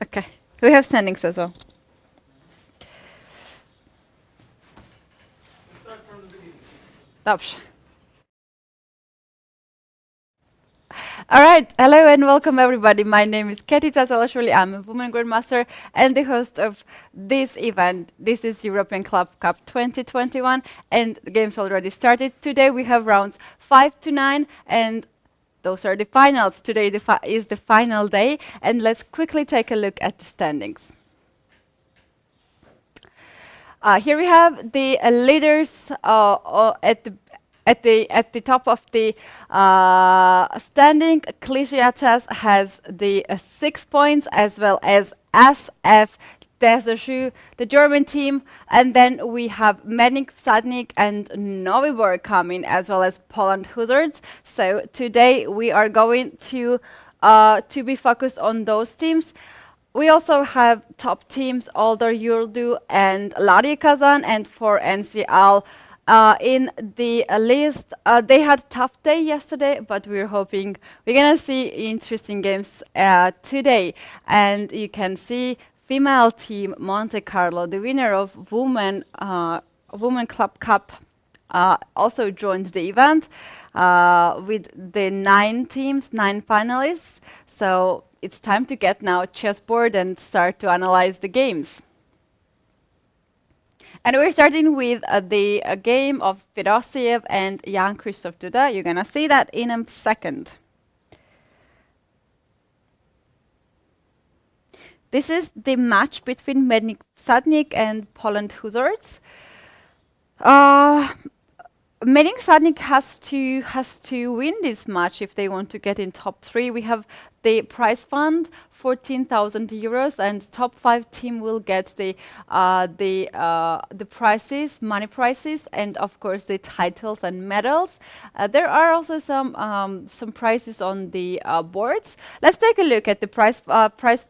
Okay. We have standings as well. Dobrze. All right. Hello and welcome everybody. My name is Katie Tazalashvili. I'm a woman grandmaster and the host of this event. This is European Club Cup 2021 and the games already started. Today we have rounds 5 to 9 and those are the finals. Today is the final day and let's quickly take a look at the standings. Here we have the leaders at the top of the standing. Klišiačas has the 6 points, as well as SF Deseshu, the German team, and then we have Menik Sadnik and Novibor coming, as well as Poland Hussards. So today we are going to be focused on those teams. We also have top teams, Alder Yurdu and Lari Kazan, and for NCL in the list. They had a tough day yesterday, but we're hoping we're going to see interesting games today. And you can see female team Monte Carlo, the winner of Women Club Cup, also joined the event with the 9 teams, 9 finalists. So it's time to get now a chessboard and start to analyze the games. And we're starting with the game of Fedoseev and Jan Christoph Duda. You're going to see that in a second. This is the match between Menik Sadnik and Poland Hussards. Menik Sadnik has to win this match if they want to get in top 3. We have the prize fund, 14,000 euros, and top 5 team will get the prizes, money prizes, and of course the titles and medals. There are also some prizes on the boards. Let's take a look at the prize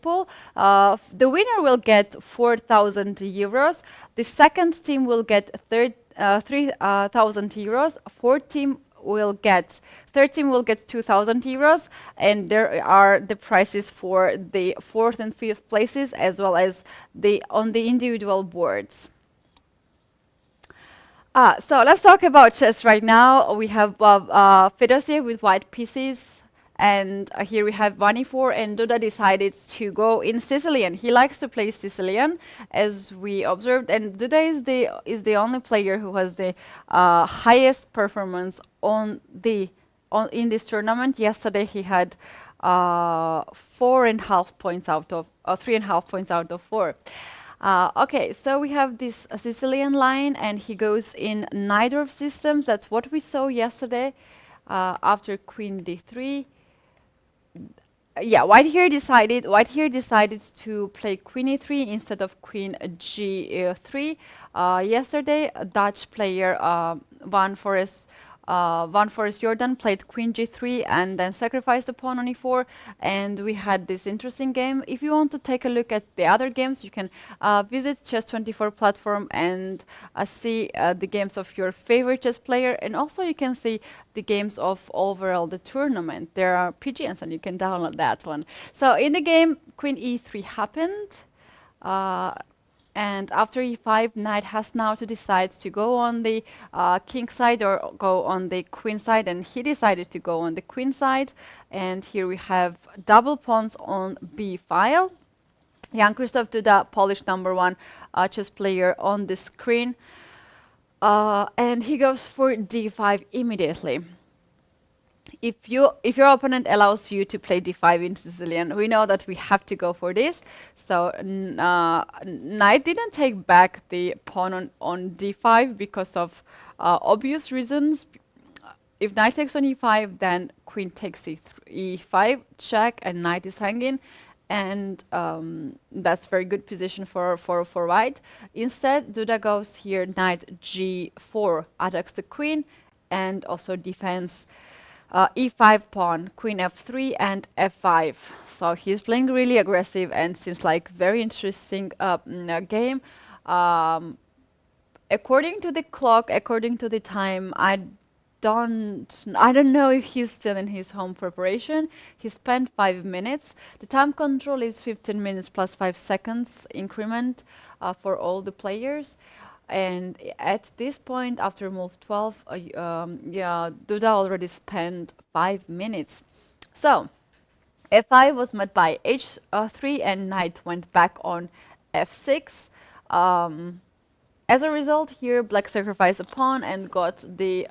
pool. The winner will get 4,000 euros. The second team will get 3,000 euros. Third team will get 2,000 euros, and there are the prizes for the 4th and 5th places, as well as on the individual boards. So let's talk about chess right now. We have Fedoseev with white pieces. And here we have Vanifor, and Duda decided to go in Sicilian. He likes to play Sicilian, as we observed, and Duda is the only player who has the highest performance in this tournament. Yesterday he had 4.5 points out of 3.5 points out of 4. Okay, so we have this Sicilian line, and he goes in neither of systems. That's what we saw yesterday after Queen D3. Yeah, White here decided to play Queen E3 instead of Queen G3. Yesterday, a Dutch player, Van Forest Jordan, played Queen G3 and then sacrificed the pawn on E4. And we had this interesting game. If you want to take a look at the other games, you can visit Chess24 platform and see the games of your favorite chess player. And also you can see the games of overall the tournament. There are PGNs and you can download that one. So in the game, Queen E3 happened. And after E5, knight has now to decide to go on the king side or go on the queen side, and he decided to go on the queen side. And here we have double pawns on B file. Jan Christoph Duda, Polish #1 chess player on the screen. And he goes for D5 immediately. If your opponent allows you to play D5 in Sicilian, we know that we have to go for this. So knight didn't take back the pawn on D5 because of obvious reasons. If knight takes on E5, then queen takes E5, check, and knight is hanging. And that's very good position for white. Instead, Duda goes here, knight G4, attacks the queen, and also defends E5 pawn, Queen F3 and F5. So he's playing really aggressive and seems like very interesting game. According to the clock, according to the time, I I don't know if he's still in his home preparation. He spent 5 minutes. The time control is 15 minutes plus 5 seconds increment for all the players. And at this point, after move 12, yeah, Duda already spent 5 minutes. So f5 was met by h3 and knight went back on f6. As a result, here black sacrificed a pawn and got the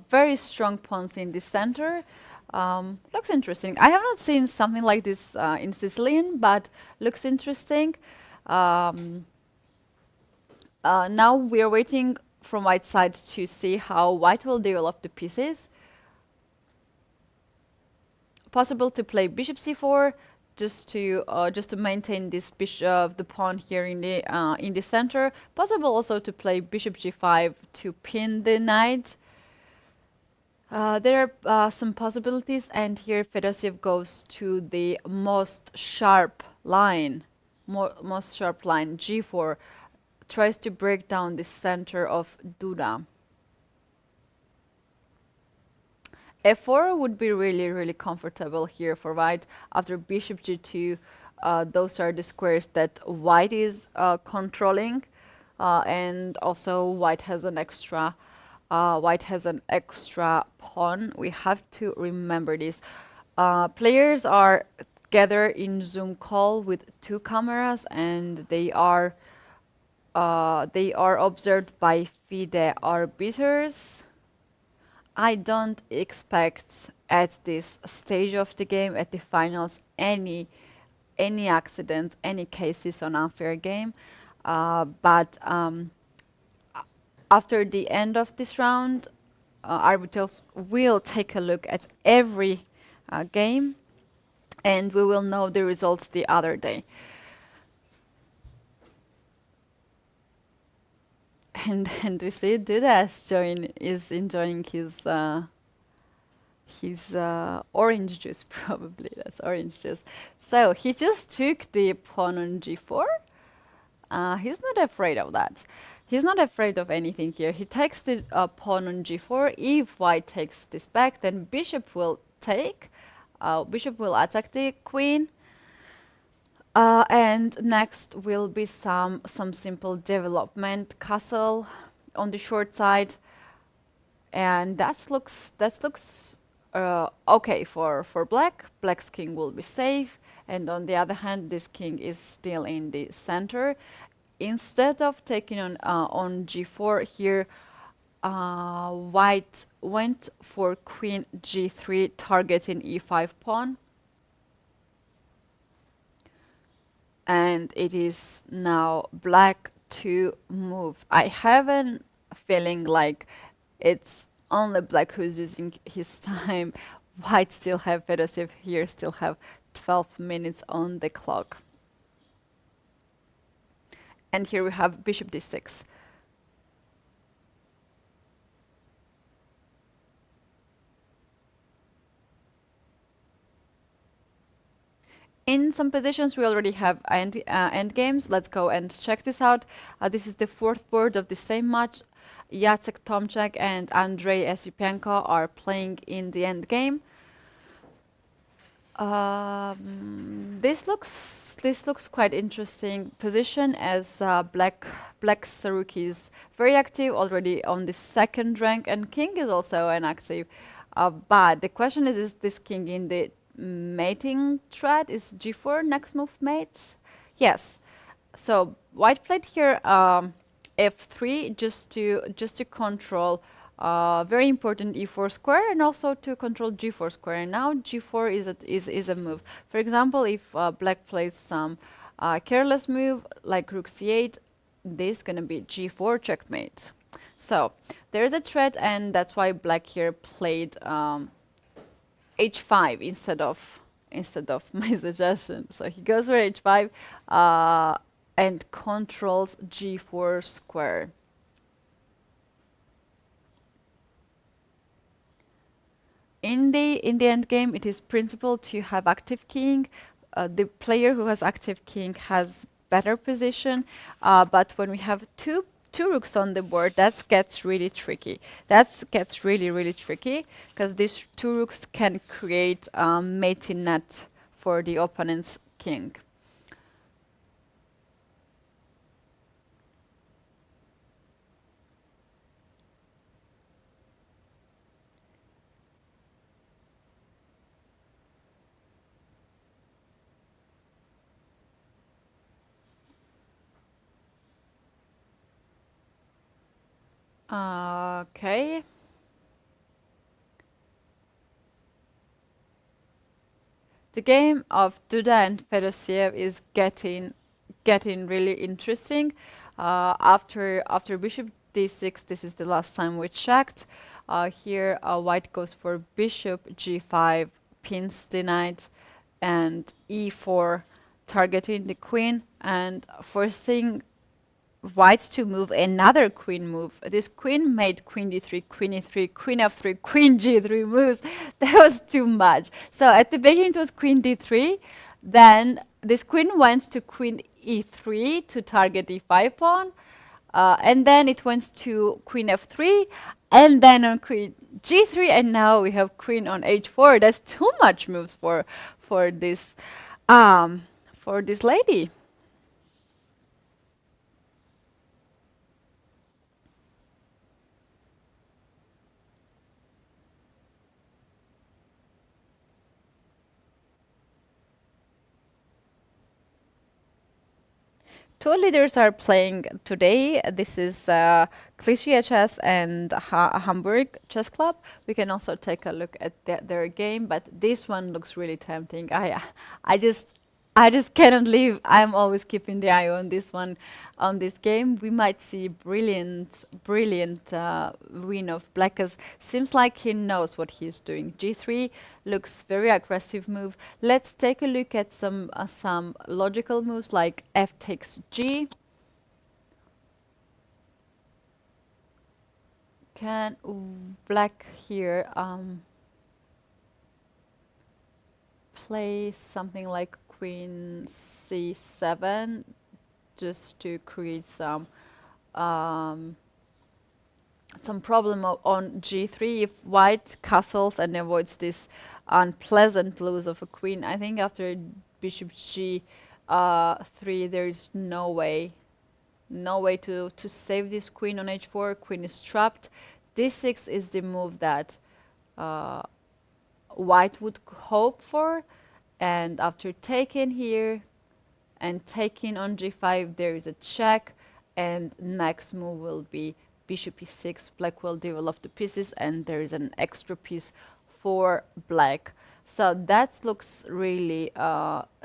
very strong pawns in the center. Looks interesting. I have not seen something like this in Sicilian, but looks interesting. Now we are waiting from white side to see how white will develop the pieces. Possible to play bishop c4 just to maintain this bishop, the pawn here in the center. Possible also to play bishop g5 to pin the knight. There are some possibilities, and here Fedoseev goes to the most sharp line, g4, tries to break down the center of Duda. f4 would be really, really comfortable here for white. After bishop g2, those are the squares that white is controlling, and also white has an extra pawn. We have to remember this. Players are gathered in Zoom call with 2 cameras, and they are observed by FIDE arbiters. I don't expect at this stage of the game, at the finals, any accidents, any cases on unfair game. But after the end of this round, arbiters will take a look at every game, and we will know the results the other day. And we see Duda is enjoying his orange juice, probably. That's orange juice. So he just took the pawn on g4. He's not afraid of that. He's not afraid of anything here. He takes the pawn on g4. If white takes this back, then bishop will take. Bishop will attack the queen. And next will be some simple development, castle on the short side, and that looks okay for black. Black's king will be safe, and on the other hand, this king is still in the center. Instead of taking on g4 here, white went for queen g3, targeting e5 pawn. And it is now black to move. I have a feeling like it's only black who's using his time. White still have Fedoseev here, still have 12 minutes on the clock. And here we have bishop d6. In some positions, we already have end games. Let's go and check this out. This is the 4th board of the same match. Jacek Tomczak and Andrei Esipenko are playing in the end game. This looks quite interesting position, as Black's Saruk is very active already on the 2nd rank, and king is also an active. But the question is this king in the mating thread? Is g4 next move mate? Yes. So white played here f3 just to control very important e4 square, and also to control g4 square. And now g4 is a move. For example, if black plays some careless move like rook c8, this is gonna be g4 checkmate. So there is a threat, and that's why black here played h5 instead of my suggestion. So he goes for h5 and controls g4 square. In the end game, it is principle to have active king. The player who has active king has better position, but when we have two two rooks on the board, that gets really tricky. That gets really, really tricky because these two rooks can create a mating net for the opponent's king. Okay. The game of Duda and Fedoseev is getting really interesting. After bishop d6, this is the last time we checked. Here, white goes for bishop g5, pins the knight, and e4, targeting the queen and forcing white to move another queen move. This queen made queen d3, queen e3, queen f3, queen g3 moves. That was too much. So at the beginning it was queen d3, then this queen went to queen e3 to target the e5 pawn, and then it went to queen f3, and then on queen g3, and now we have queen on h4. That's too much moves for this for this lady. Two leaders are playing today. This is Cliché Chess and Hamburg Chess Club. We can also take a look at their game, but this one looks really tempting. I just, I just cannot leave. I'm always keeping the eye on this one, on this game. We might see brilliant win of Black, 'cause seems like he knows what he's doing. G3 looks very aggressive move. Let's take a look at some logical moves like F takes G. Can Black here play something like Queen C7 just to create um, some problem on G3 if white castles and avoids this unpleasant lose of a queen. I think after bishop G3 there is no way to save this queen on H4. Queen is trapped. D6 is the move that uh, white would hope for, and after taking here and taking on G5 there is a check, and next move will be bishop e6. Black will develop the pieces and there is an extra piece for black. So that looks really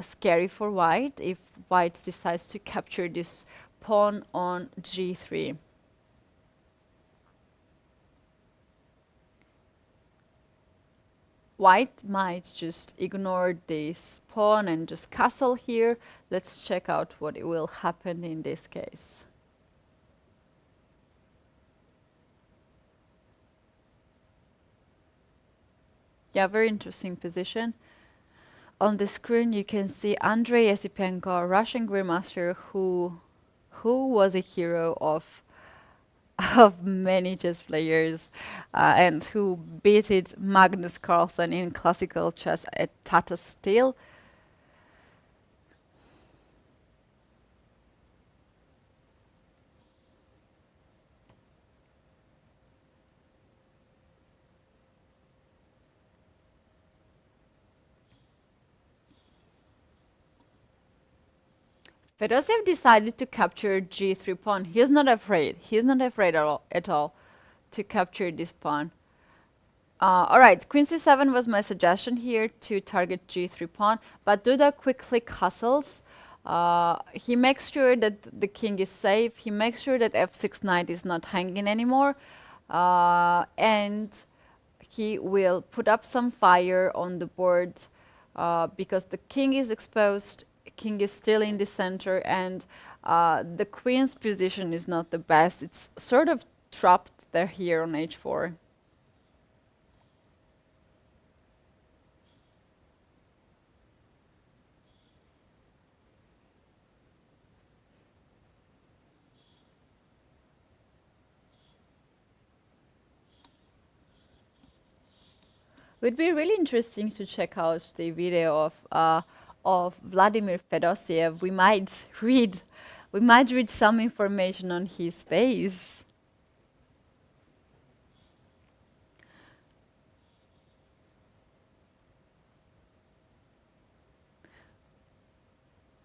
scary for white if white decides to capture this pawn on G3. White might just ignore this pawn and just castle here. Let's check out what will happen in this case. Yeah, very interesting position. On the screen you can see Andrei Esipenko, Russian grandmaster who was a hero of many chess players and who beat Magnus Carlsen in classical chess at Tata Steel. Fedoseev decided to capture G3 pawn. He's not afraid. He's not afraid at all to capture this pawn. All right, Queen C7 was my suggestion here to target G3 pawn, but Duda quickly castles. He makes sure that the king is safe. He makes sure that F6 knight is not hanging anymore, and he will put up some fire on the board because the king is exposed. King is still in the center, and the queen's position is not the best. It's sort of trapped there here on H4. Would be really interesting to check out the video of Vladimir Fedoseev. We might read some information on his face.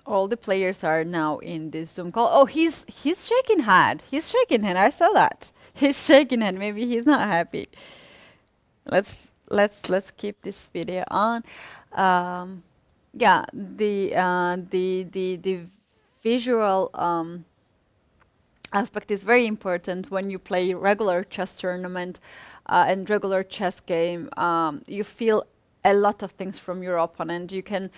All the players are now in this Zoom call. Oh, he's shaking hand. He's shaking hand. I saw that. He's shaking hand. Maybe he's not happy. Let's keep this video on. Yeah, the visual aspect is very important when you play regular chess tournament and regular chess game. You feel a lot of things from your opponent. You can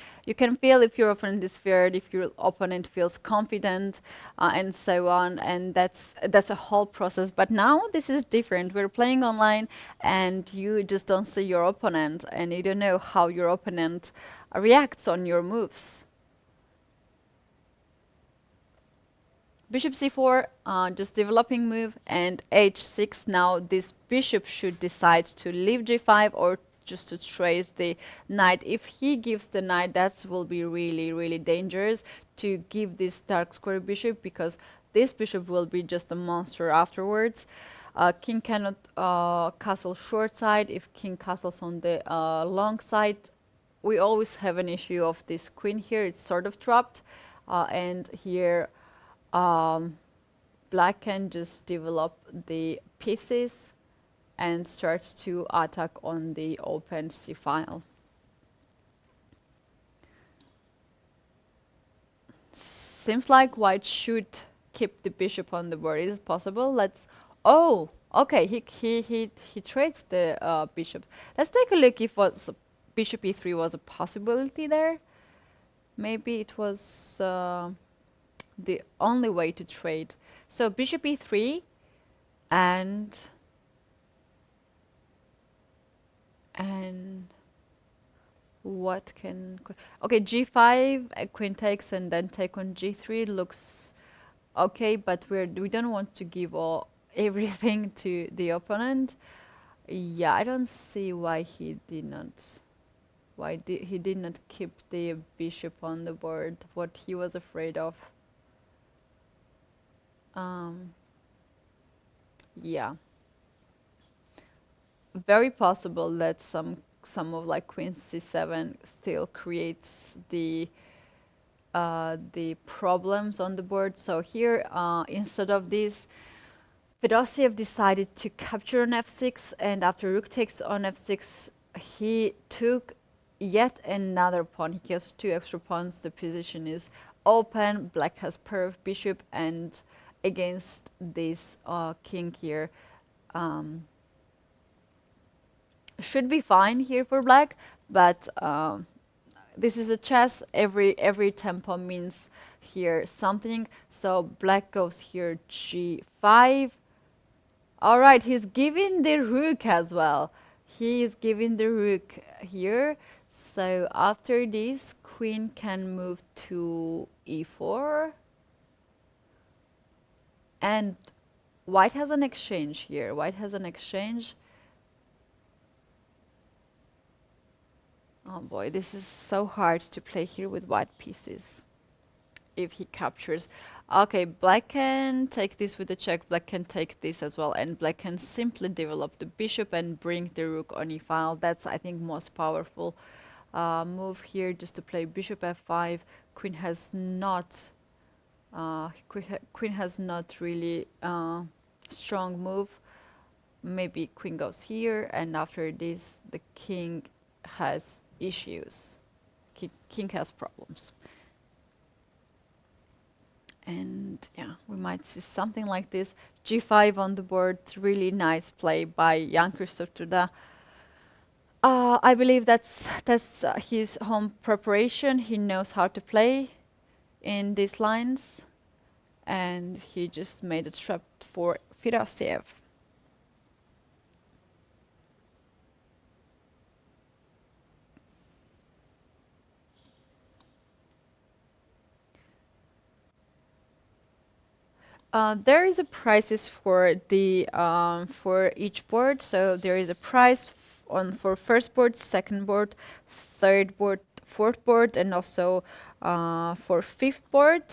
feel if your opponent is feared, if your opponent feels confident, and so on. And that's a whole process. But now this is different. We're playing online, and you just don't see your opponent, and you don't know how your opponent reacts on your moves. Bishop c4, just developing move, and h6. Now this bishop should decide to leave g5 or just to trade the knight. If he gives the knight, that will be really, really dangerous to give this dark square bishop, because this bishop will be just a monster afterwards. King cannot castle short side. If king castles on the long side, we always have an issue of this queen here. It's sort of trapped, and here black can just develop the pieces and starts to attack on the open c file. Seems like white should keep the bishop on the board. Is it possible? Oh, okay. He trades the bishop. Let's take a look if bishop e3 was a possibility there. Maybe it was the only way to trade. So bishop e3 and what can... Okay, g5, queen takes, and then take on g3 looks okay, but we don't want to give everything to the opponent. Yeah, I don't see why he did not... he did not keep the bishop on the board, what he was afraid of. Yeah. Very possible that some of like queen c7 still creates the problems on the board. So here, instead of this, Fedoseev decided to capture on f6, and after rook takes on f6, he took yet another pawn. He has 2 extra pawns. The position is open. Black has pair of bishop, and against this king here, should be fine here for black, but this is a chess. Every tempo means here something. So black goes here g5. All right, he's giving the rook as well. He is giving the rook here. So after this, queen can move to e4. And white has an exchange here. White has an exchange. Oh boy, this is so hard to play here with white pieces. If he captures. Okay, black can take this with a check. Black can take this as well. And black can simply develop the bishop and bring the rook on e file. That's, I think, most powerful move here, just to play bishop f5. Queen has not... queen has not really strong move. Maybe queen goes here, and after this the king has issues. King has problems. And yeah, we might see something like this. g5 on the board. Really nice play by Jan-Krzysztof Duda. I believe that's his home preparation. He knows how to play in these lines, and he just made a trap for Fedoseev. There is a prices for the for each board. So there is a price on for first board, second board, third board, fourth board, and also for fifth board.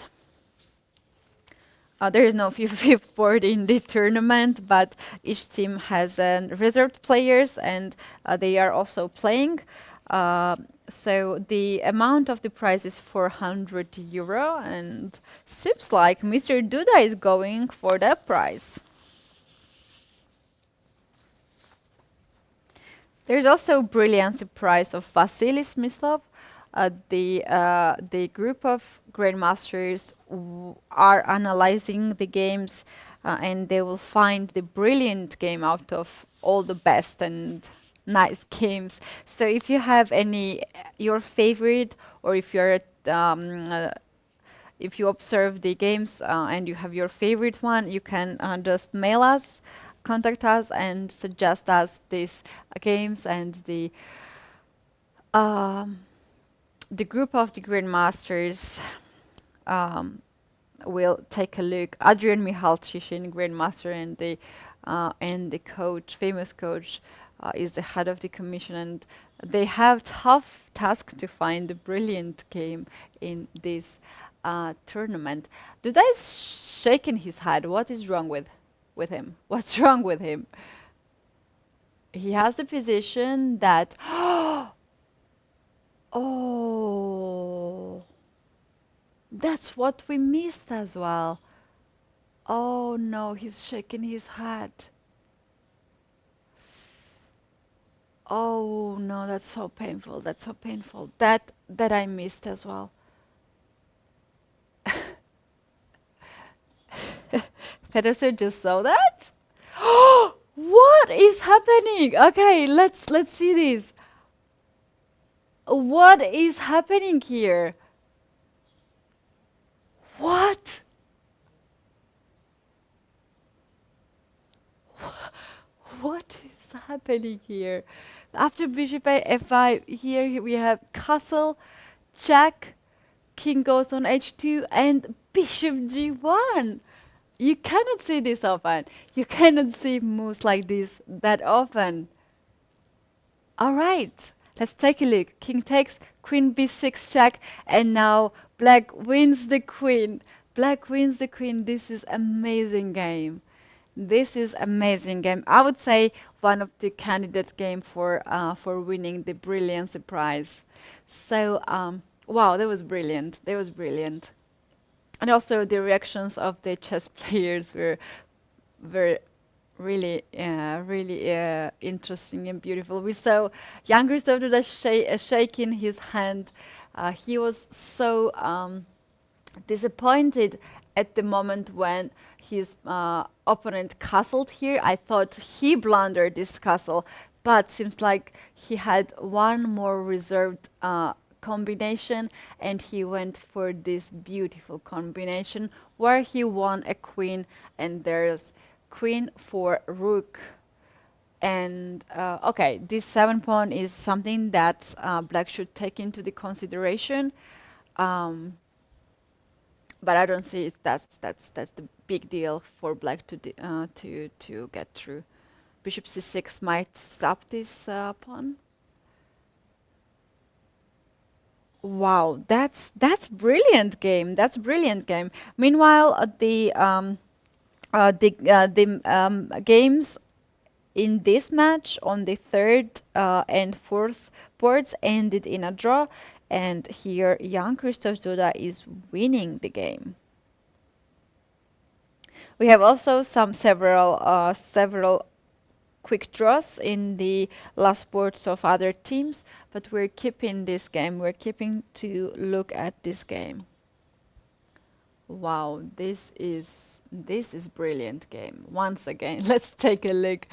There is no fifth board in the tournament, but each team has reserved players, and they are also playing. So the amount of the prize is 400 euro, and seems like Mr. Duda is going for that prize. There's also brilliancy prize of Vasily Smyslov. The group of grandmasters are analyzing the games, and they will find the brilliant game out of all the best and nice games. So if you have any your favorite, or if you're if you observe the games and you have your favorite one, you can just mail us, contact us, and suggest us these games, and the group of the grandmasters will take a look. Adrian Mihalchishin, grandmaster, and the coach, famous coach, is the head of the commission, and they have tough task to find a brilliant game in this tournament. Duda is shaking his head. What is wrong with him? What's wrong with him? He has the position that oh, that's what we missed as well. Oh no, he's shaking his head. Oh no, that's so painful. That's so painful. That I missed as well. Fedoseev just saw that. What is happening? Okay, let's see this. What is happening here? What? What is happening here? After bishop f5, here we have castle, check, king goes on h2, and bishop g1. You cannot see this often. You cannot see moves like this that often. All right, let's take a look. King takes, queen b6 check, and now black wins the queen. Black wins the queen. This is amazing game. This is amazing game. I would say one of the candidate game for winning the brilliancy prize. So wow, that was brilliant. That was brilliant. And also the reactions of the chess players were really interesting and beautiful. We saw younger Duda shaking his hand. He was so disappointed at the moment when his opponent castled here. I thought he blundered this castle, but seems like he had one more reserved combination, and he went for this beautiful combination where he won a queen, and there's queen for rook. And okay, this 7 pawn is something that black should take into the consideration, but I don't see it that's the big deal for black to get through. Bishop c6 might stop this pawn. Wow, that's brilliant game. That's brilliant game. Meanwhile, the games in this match on the third and fourth boards ended in a draw, and here young Christoph Duda is winning the game. We have also several quick draws in the last boards of other teams, but we're keeping this game. We're keeping to look at this game. Wow, this is brilliant game. Once again, let's take a look.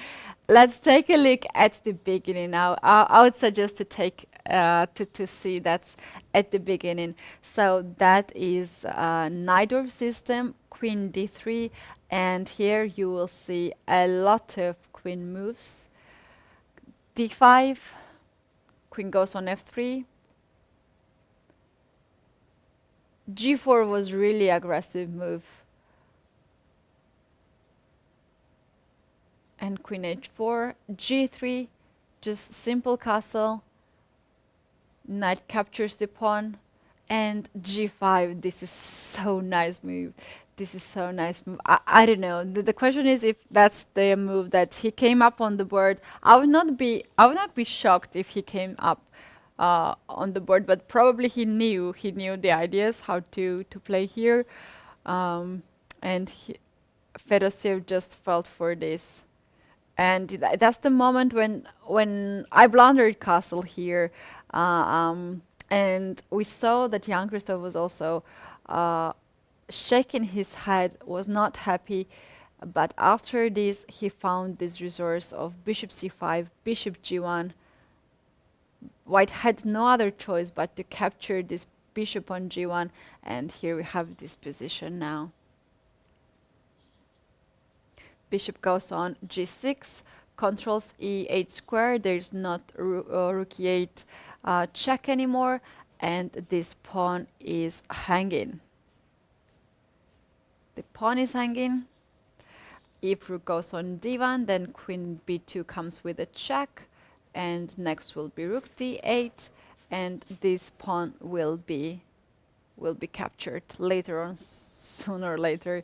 Let's take a look at the beginning now. I would suggest to take to see that's at the beginning. So that is Najdorf system, queen d3, and here you will see a lot of queen moves. d5, queen goes on f3. g4 was really aggressive move. And queen h4, g3, just simple castle. Knight captures the pawn, and g5. This is so nice move. This is so nice move. I don't know. The question is if that's the move that he came up on the board. I would not be shocked if he came up on the board, but probably he knew the ideas how to play here, and Fedoseev just felt for this. And that's the moment when I blundered castle here, and we saw that young Christoph was also uh, shaking his head, was not happy. But after this, he found this resource of bishop c5, bishop g1. White had no other choice but to capture this bishop on g1, and here we have this position now. Bishop goes on g6, controls e8 square. There's not rook e8 check anymore, and this pawn is hanging. The pawn is hanging. If rook goes on d1, then queen b2 comes with a check, and next will be rook d8, and this pawn will be captured later on, sooner or later.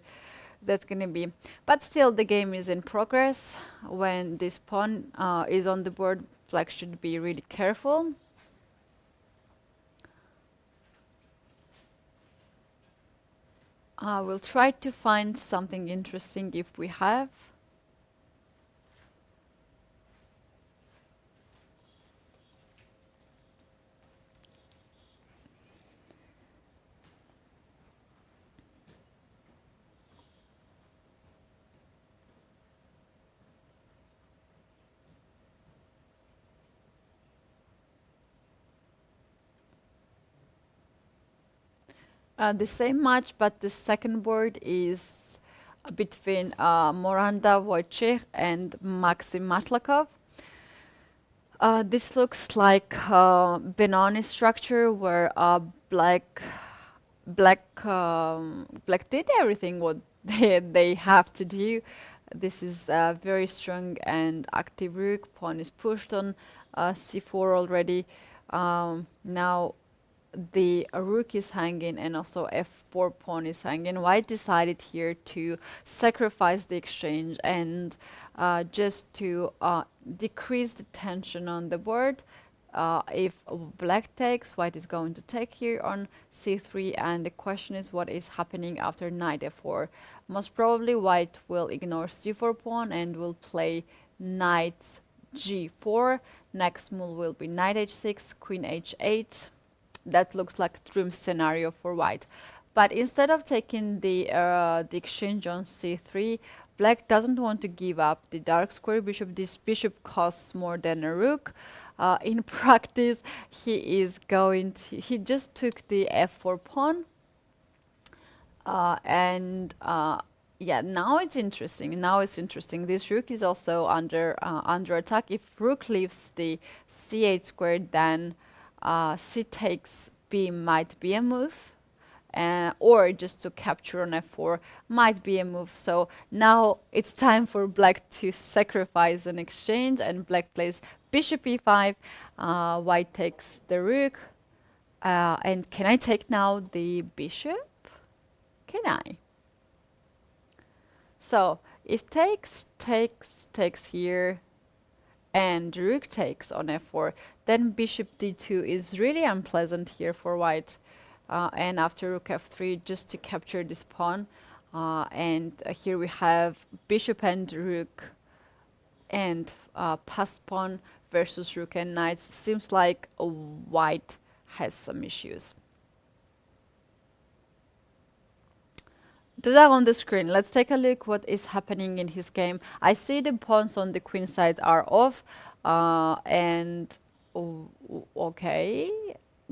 That's going to be, but still the game is in progress. When this pawn is on the board, black should be really careful. We'll try to find something interesting if we have. The same match, but the second board is between Moranda Wojciech and Maxim Matlakov. This looks like Benoni structure where black did everything what they have to do. This is a very strong and active rook. Pawn is pushed on c4 already. Now the rook is hanging, and also f4 pawn is hanging. White decided here to sacrifice the exchange and just to decrease the tension on the board. If black takes, white is going to take here on c3, and the question is what is happening after knight f4. Most probably white will ignore c4 pawn and will play knight g4. Next move will be knight h6, queen h8. That looks like a dream scenario for white. But instead of taking the exchange on c3, black doesn't want to give up the dark square bishop. This bishop costs more than a rook. In practice, he just took the f4 pawn. Yeah, now it's interesting. This rook is also under attack. If rook leaves the c8 square, then c takes b might be a move, or just to capture on f4 might be a move. So now it's time for black to sacrifice an exchange, and black plays bishop e5. White takes the rook, and can I take now the bishop? Can I? So if takes here, and rook takes on f4, then bishop d2 is really unpleasant here for white. And after rook f3, just to capture this pawn. And here we have bishop and rook, and passed pawn versus rook and knights. Seems like white has some issues. Duda on the screen. Let's take a look what is happening in his game. I see the pawns on the queen side are off, and okay,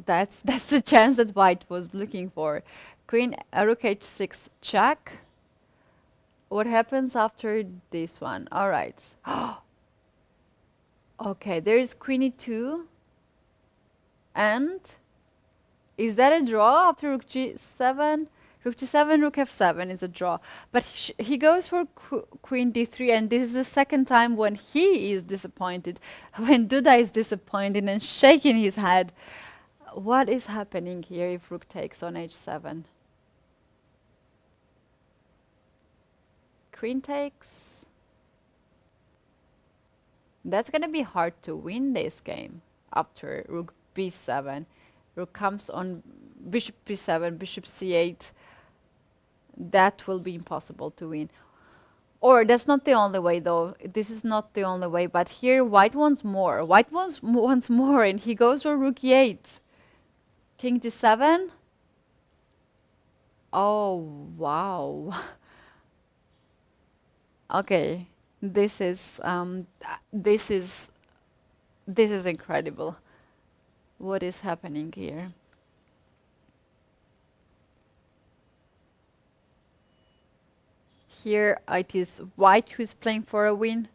that's the chance that white was looking for. Queen rook h6 check. What happens after this one? All right. Okay, there is queen e2, and is that a draw after rook g7? Rook g7, rook f7 is a draw. But he goes for queen d3, and this is the second time when he is disappointed, when Duda is disappointed and shaking his head. What is happening here if rook takes on h7? Queen takes. That's going to be hard to win this game after rook b7. Rook comes on bishop b7, bishop c8. That will be impossible to win. Or that's not the only way, though. This is not the only way. But here, white wants more. White wants more, and he goes for rook e8. King g7. Oh, wow. Okay, this is incredible. What is happening here? Here it is white who is playing for a win.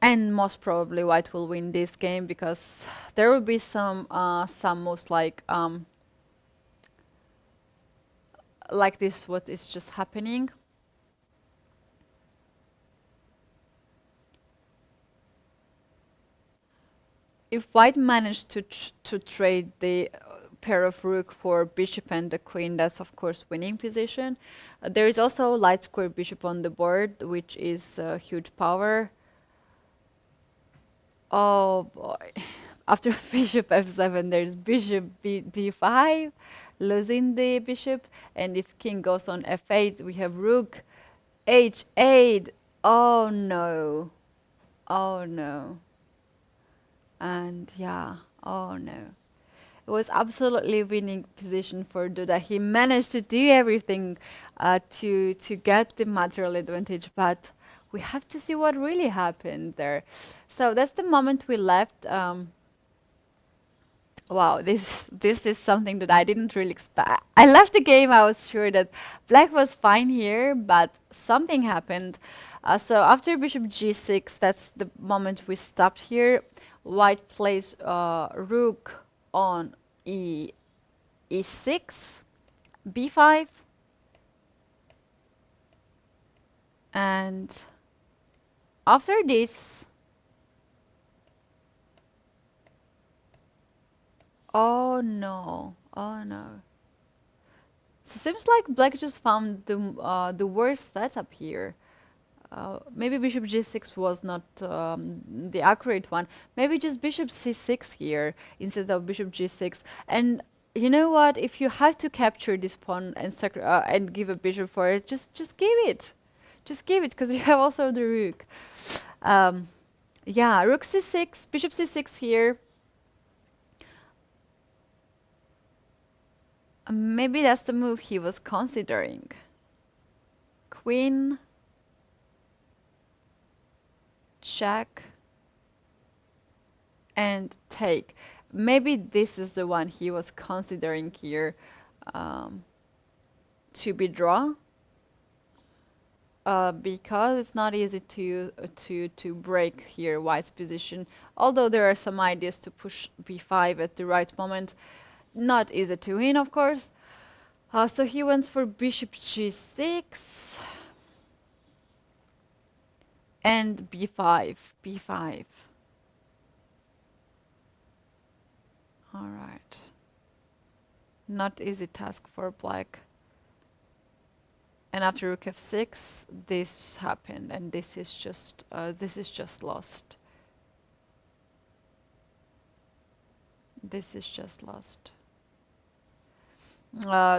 And most probably white will win this game because there will be some moves like this, what is just happening. If white managed to trade the pair of rook for bishop and the queen, that's of course winning position. There is also light square bishop on the board, which is huge power. Oh boy. After bishop f7, there's bishop d5, losing the bishop. And if king goes on f8, we have rook h8. Oh no. Oh no. And yeah, oh no. It was absolutely winning position for Duda. He managed to do everything to get the material advantage, but we have to see what really happened there. So that's the moment we left. Wow, this is something that I didn't really expect. I left the game, I was sure that black was fine here, but something happened. So after bishop g6, that's the moment we stopped here. White plays rook on e6, b5, and after this, oh no, oh no. So it seems like black just found the worst setup here. Maybe bishop g6 was not the accurate one. Maybe just bishop c6 here instead of bishop g6. And you know what? If you have to capture this pawn and give a bishop for it, just give it. Just give it, because you have also the rook. Yeah, rook c6, bishop c6 here. Maybe that's the move he was considering. Queen, check, and take. Maybe this is the one he was considering here to be draw. Because it's not easy to break here white's position. Although there are some ideas to push b5 at the right moment, not easy to win, of course. So he went for bishop g6 and b5, b5. All right. Not easy task for black. And after rook f6, this happened, and this is just lost. This is just lost.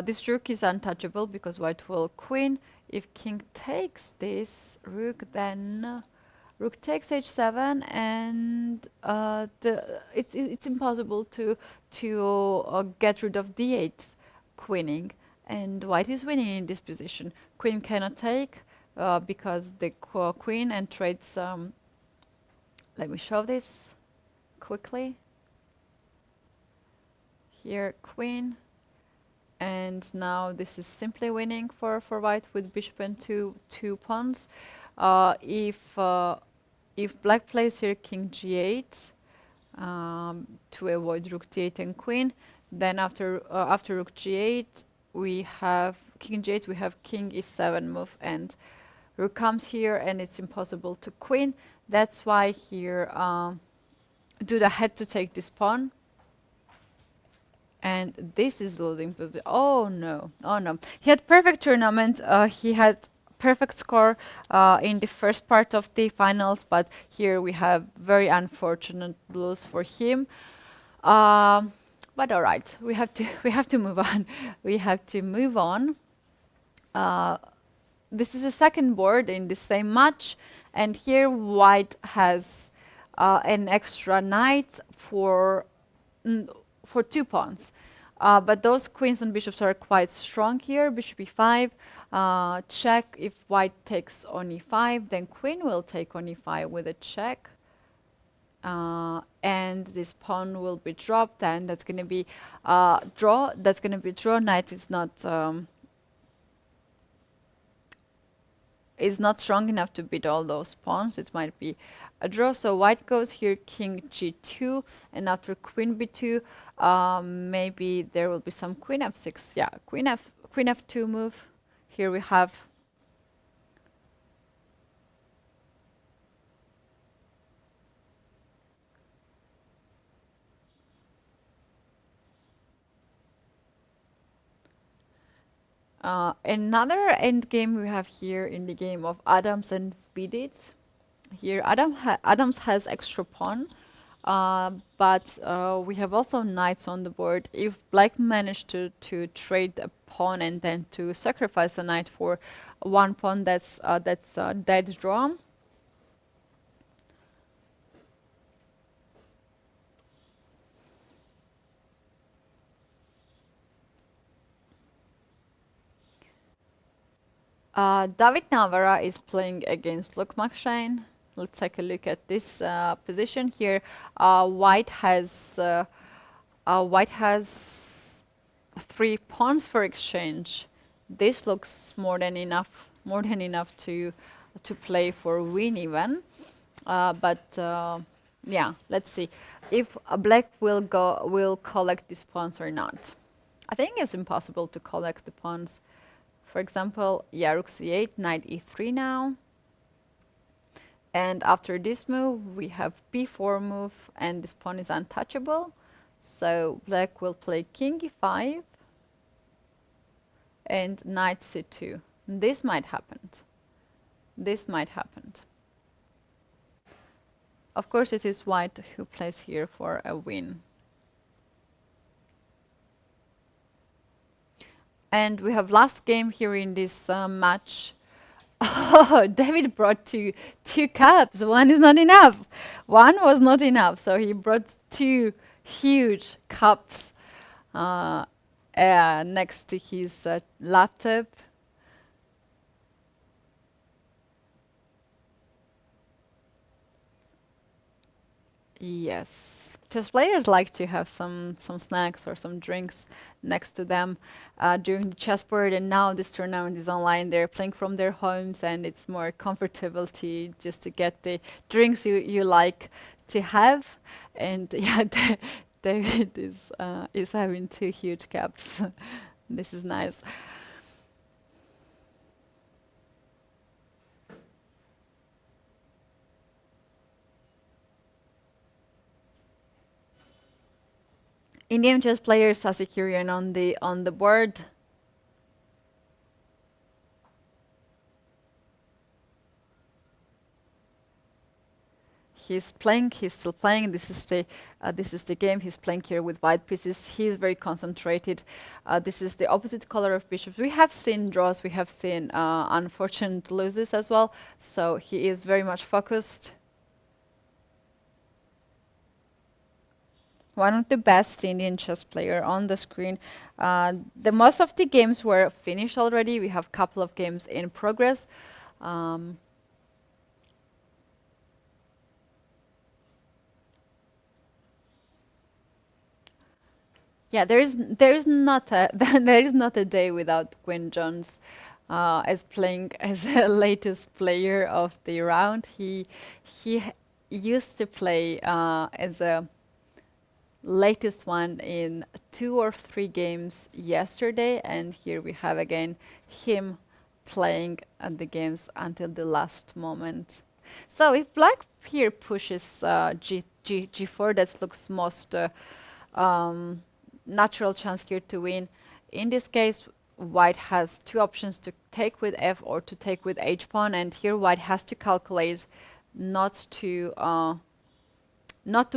This rook is untouchable because white will queen. If king takes this rook, then rook takes h7, and it's impossible to get rid of d8 queening. And white is winning in this position. Queen cannot take because the queen and trades. Let me show this quickly. Here, queen, and now this is simply winning for white with bishop and two pawns. If black plays here king g8, to avoid rook d8 and queen. Then after rook g8, we have king g8, we have king e7 move, and rook comes here, and it's impossible to queen. That's why here Duda had to take this pawn. And this is losing position. Oh no, oh no. He had perfect tournament. He had perfect score in the first part of the finals, but here we have very unfortunate lose for him. But all right, we have to move on. We have to move on. This is the second board in the same match, and here White has an extra knight for 2 pawns. But those queens and bishops are quite strong here. Bishop e5, check. If White takes on e5, then queen will take on e5 with a check. And this pawn will be dropped, and that's going to be draw. That's going to be draw. Knight is not strong enough to beat all those pawns. It might be a draw. So White goes here, king g2, and after queen b2, maybe there will be some queen f6. Yeah, queen f2 move. Here we have another endgame we have here in the game of Adams and Vidit. Here Adams has extra pawn, but we have also knights on the board. If Black managed to trade a pawn and then to sacrifice a knight for 1 pawn, that's dead draw. David Navarra is playing against Luke McShane. Let's take a look at this position here. White has 3 pawns for exchange. This looks more than enough to play for win even. Yeah, let's see if Black will collect these pawns or not. I think it's impossible to collect the pawns. For example, yeah, rook c8, knight e3 now. And after this move, we have b4 move, and this pawn is untouchable. So Black will play king e5 and knight c2. This might happen. This might happen. Of course, it is White who plays here for a win. And we have last game here in this match. Oh, David brought two cups. One is not enough. One was not enough, so he brought 2 huge cups next to his laptop. Yes, chess players like to have some snacks or some drinks next to them during the chessboard, and now this tournament is online. They're playing from their homes, and it's more comfortable to just to get the drinks you like to have. And yeah, David is having 2 huge cups. This is nice. Indian chess player Sicilian on the board. He's still playing. This is the game he's playing here with white pieces. He's very concentrated. This is the opposite color of bishops. We have seen draws. We have seen unfortunate losses as well. So he is very much focused. One of the best Indian chess player on the screen. The most of the games were finished already. We have a couple of games in progress. Yeah, there is not a day without Gwyn Jones as playing as the latest player of the round. He used to play as a latest one in 2 or 3 games yesterday, and here we have again him playing at the games until the last moment. So if black here pushes g4, that looks most natural chance here to win. In this case, white has two options: to take with f or to take with h pawn, and here white has to calculate not to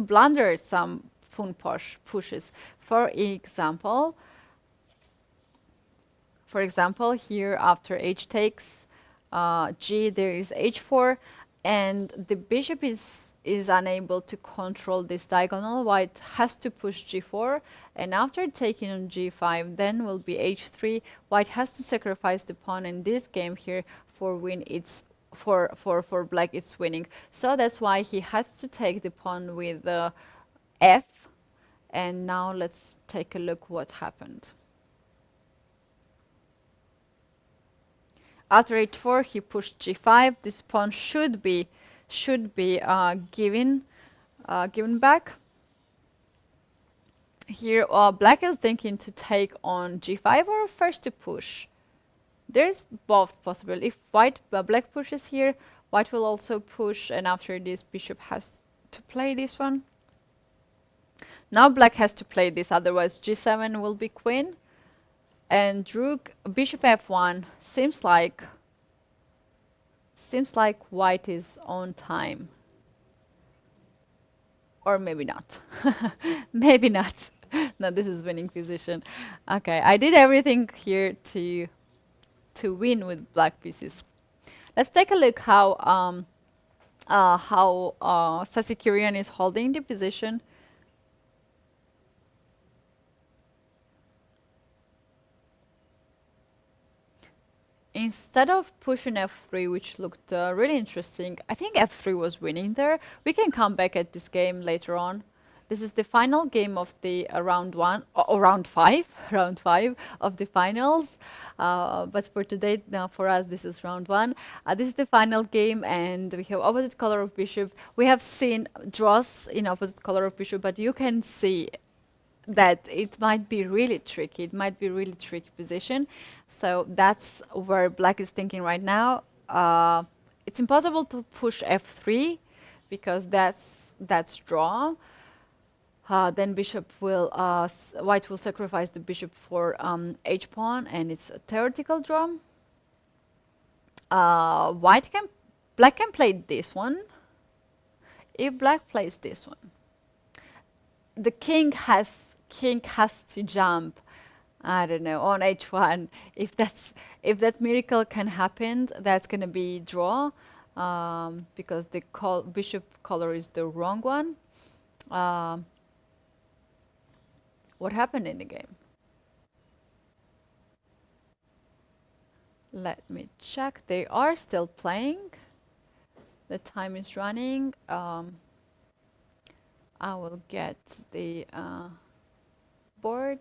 blunder some pawn pushes. For example, here after h takes g, there is h4, and the bishop is unable to control this diagonal. White has to push g4, and after taking on g5, then will be h3. White has to sacrifice the pawn in this game here for win. It's for black, it's winning. So that's why he has to take the pawn with f. And now let's take a look what happened. After h4, he pushed g5. This pawn should be given back. Here, black is thinking to take on g5 or first to push. There's both possible. If black pushes here, white will also push, and after this, bishop has to play this one. Now black has to play this, otherwise g7 will be queen. And rook, bishop f1, seems like white is on time. Or maybe not. Maybe not. No, this is winning position. Okay, I did everything here to win with black pieces. Let's take a look how Sicilian is holding the position. Instead of pushing f3, which looked really interesting, I think f3 was winning there. We can come back at this game later on. This is the final game of the round 5 of the finals. But for today, now for us, this is round 1. This is the final game, and we have opposite color of bishop. We have seen draws in opposite color of bishop, but you can see that it might be really tricky. It might be really tricky position. So that's where black is thinking right now. It's impossible to push f3 because that's draw. Then bishop will white will sacrifice the bishop for h pawn, and it's a theoretical draw. Black can play this one. If black plays this one, the king has to jump, I don't know, on h1. If that miracle can happen, that's gonna be draw, because the bishop color is the wrong one. What happened in the game? Let me check. They are still playing. The time is running. I will get the board.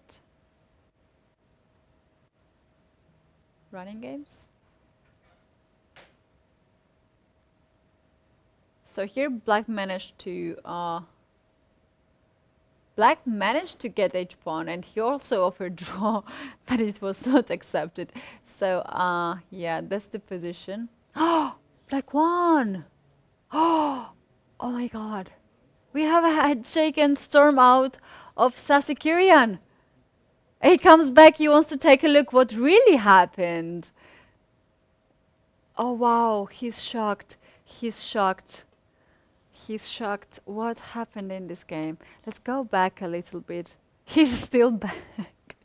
Running games. So here black managed to get h pawn, and he also offered draw, but it was not accepted. So yeah, that's the position. Oh, black won! Oh my god. We have a handshake and storm out of Sicilian. He comes back, he wants to take a look what really happened. Oh wow, he's shocked. He's shocked. He's shocked. What happened in this game? Let's go back a little bit. He's still back.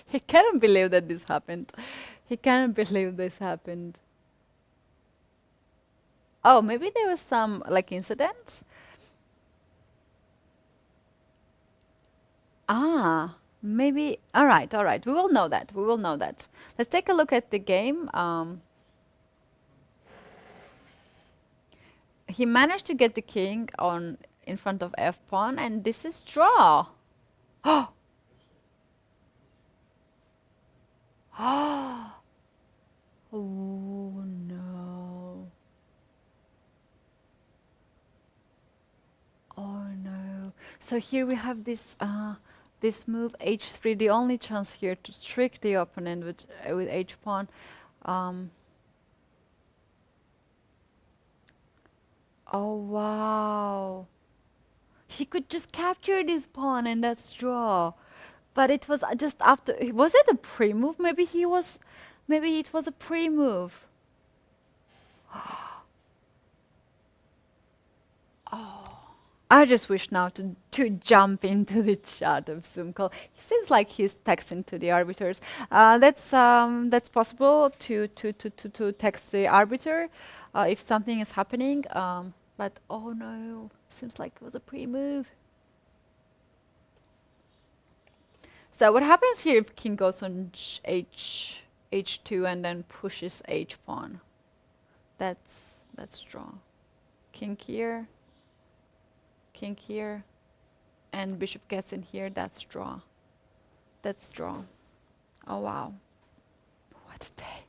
He cannot believe that this happened. He cannot believe this happened. Oh, maybe there was some like incident. Ah, maybe. All right, all right. We will know that. We will know that. Let's take a look at the game. He managed to get the king on in front of f pawn, and this is draw. Oh, oh no. Oh no. So here we have this move h3, the only chance here to trick the opponent with h pawn. Oh wow! He could just capture this pawn and that's draw. But it was just after. Was it a pre-move? Maybe it was a pre-move. I just wish now to jump into the chat of Zoom call. He seems like he's texting to the arbiters. That's possible to text the arbiter if something is happening. But oh no, seems like it was a pre-move. So what happens here if king goes on h2 and then pushes h pawn? That's draw. King here. King here, and bishop gets in here. That's draw. That's draw. Oh wow! What a day!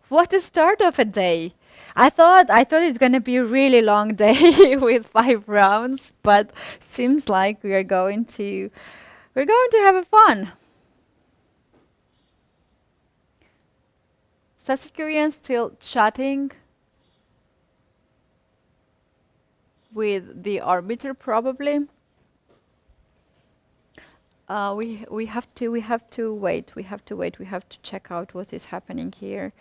What a start of a day! I thought it's gonna be a really long day with 5 rounds, but seems like we're going to have a fun. Sicilian still chatting with the arbiter probably. We have to wait. We have to check out what is happening here.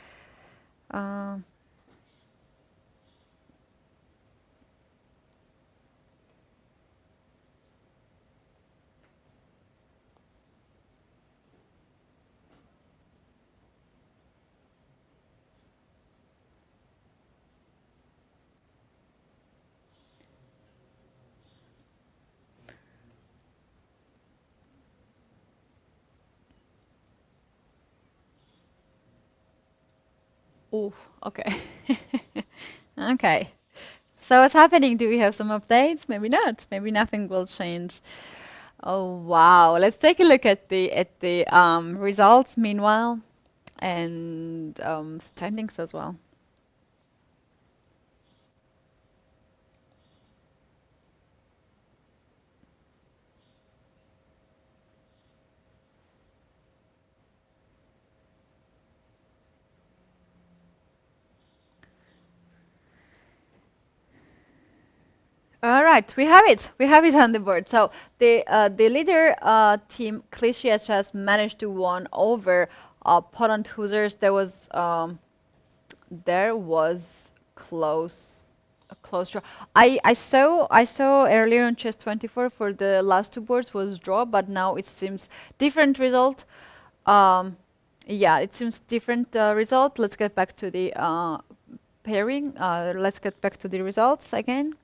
Oh, okay. Okay. So what's happening? Do we have some updates? Maybe not. Maybe nothing will change. Oh wow. Let's take a look at the results meanwhile, and standings as well. All right, we have it. We have it on the board. So the leader team Klishich has managed to win over Poland Hoosiers. There was a close draw. I saw earlier on Chess24 for the last 2 boards was draw, but now it seems different result. Yeah, it seems different result. Let's get back to the pairing. Let's get back to the results again.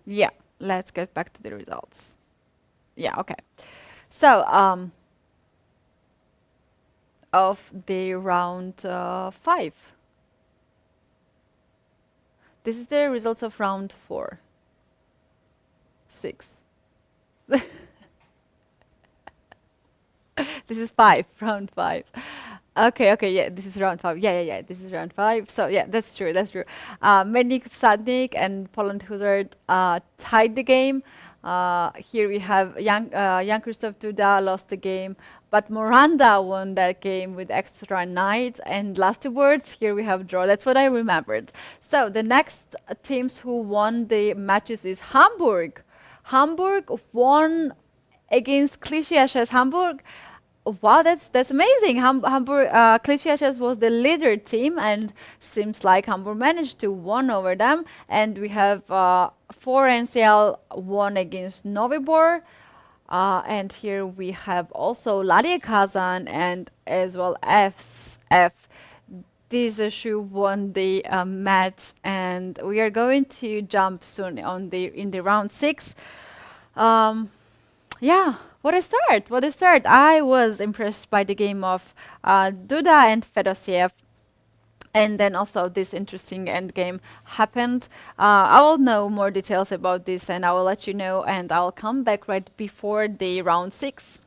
Yeah, let's get back to the results. Yeah, okay. So, of the round 5. This is the results of round 4. 6. This is 5, round 5. Okay, yeah, this is round 5. Yeah, this is round 5. So yeah, that's true. Menik Sadnik and Poland Huzard tied the game. Here we have Jan Krzysztof Duda lost the game, but Miranda won that game with extra knight. And last 2 words, here we have draw. That's what I remembered. So the next teams who won the matches is Hamburg. Hamburg won against Klishchi's Hamburg. Wow, that's amazing. Hamburg, Klishchi's was the leader team, and seems like Hamburg managed to win over them. And we have 4 NCL won against Novibor. And here we have also Ladia Kazan and as well FF. This issue won the match, and we are going to jump soon in the round 6. Yeah, what a start! What a start! I was impressed by the game of Duda and Fedoseev. And then also this interesting endgame happened. I will know more details about this and I will let you know, and I'll come back right before the round 6.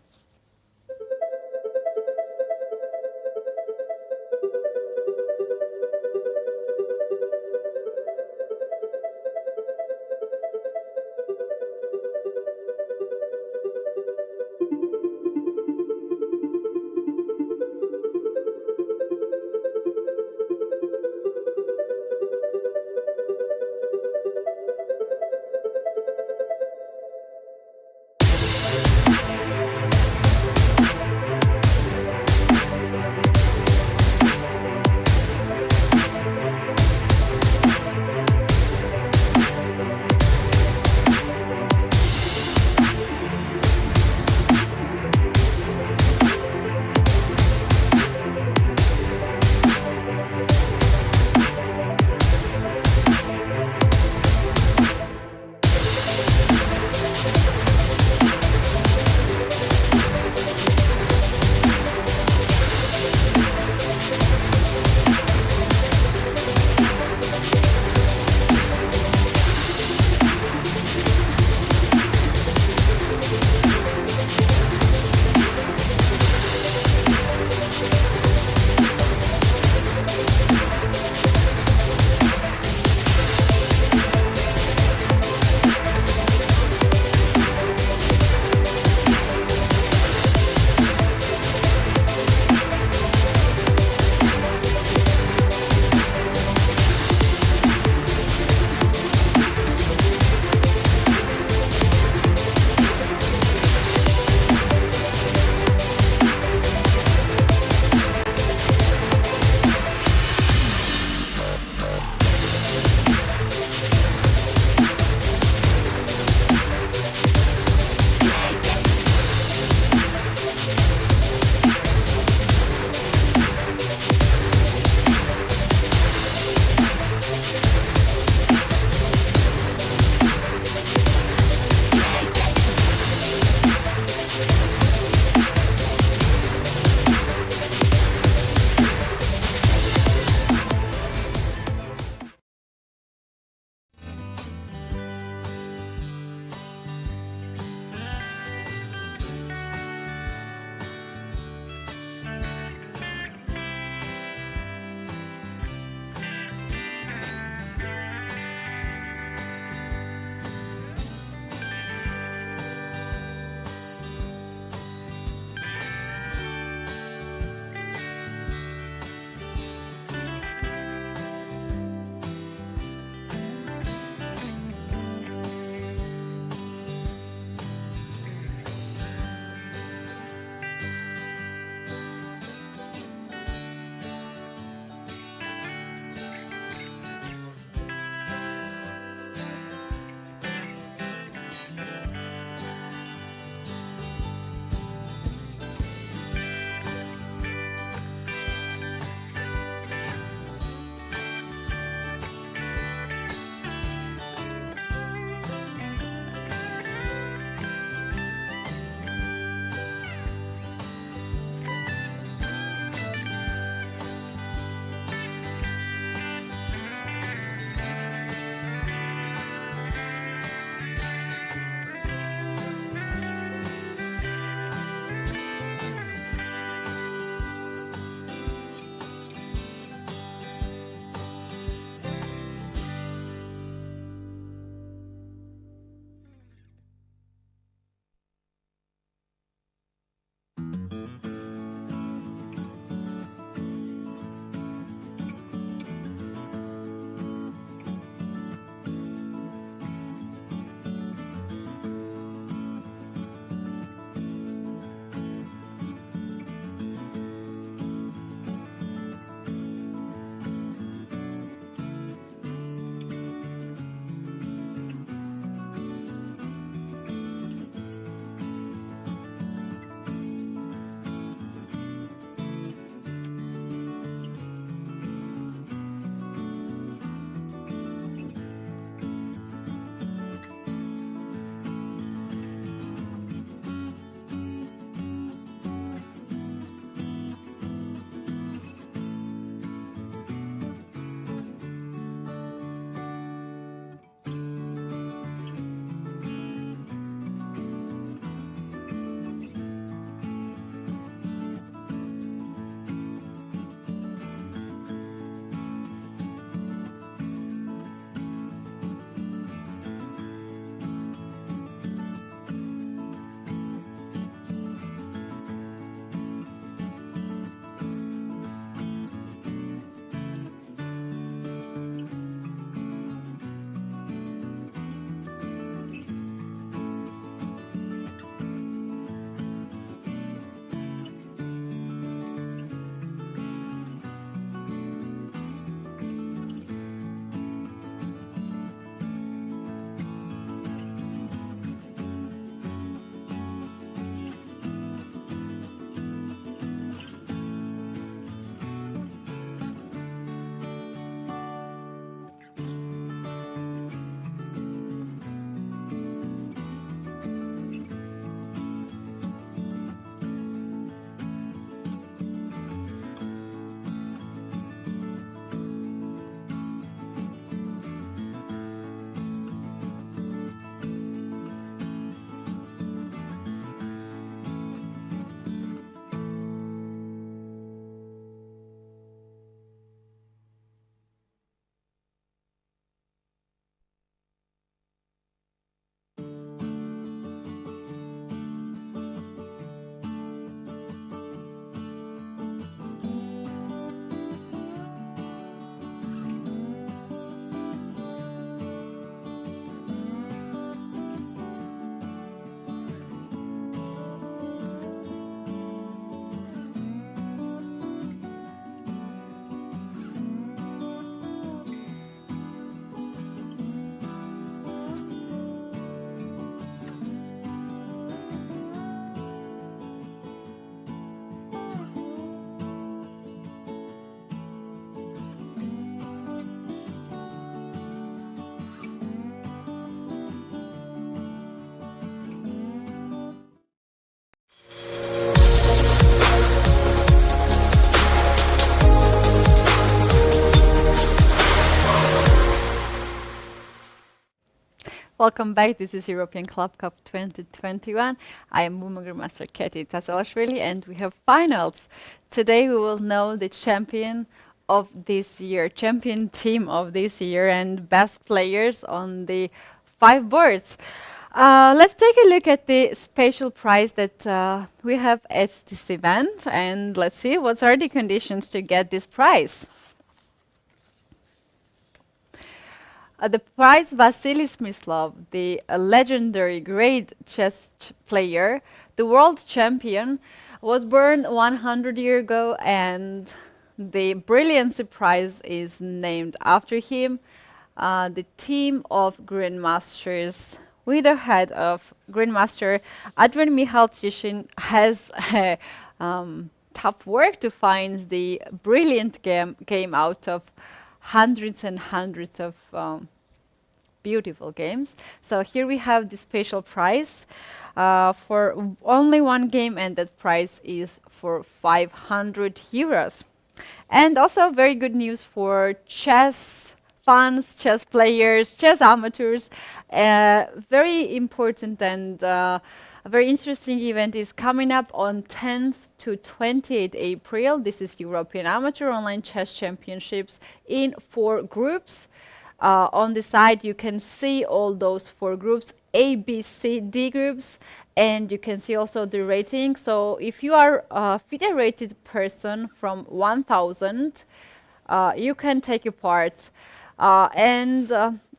Welcome back. This is European Club Cup 2021. I am Women Master Keti Tazalashvili, and we have finals. Today we will know the champion of this year, champion team of this year, and best players on the 5 boards. Let's take a look at the special prize that we have at this event, and let's see what are the conditions to get this prize. The prize Vasily Smyslov, the legendary great chess player, the world champion, was born 100 years ago, and the brilliancy prize is named after him. The team of grandmasters with the head of Grandmaster Adrian Michal Tishin has tough work to find the brilliant game out of hundreds and hundreds of beautiful games. So here we have the special prize for only one game, and that prize is for 500 euros. And also very good news for chess fans, chess players, chess amateurs. Very important and a very interesting event is coming up on 10th to 28th April. This is European Amateur Online Chess Championships in 4 groups. On the side you can see all those 4 groups, A, B, C, D groups, and you can see also the rating. So if you are a FIDE rated person from 1000, you can take a part.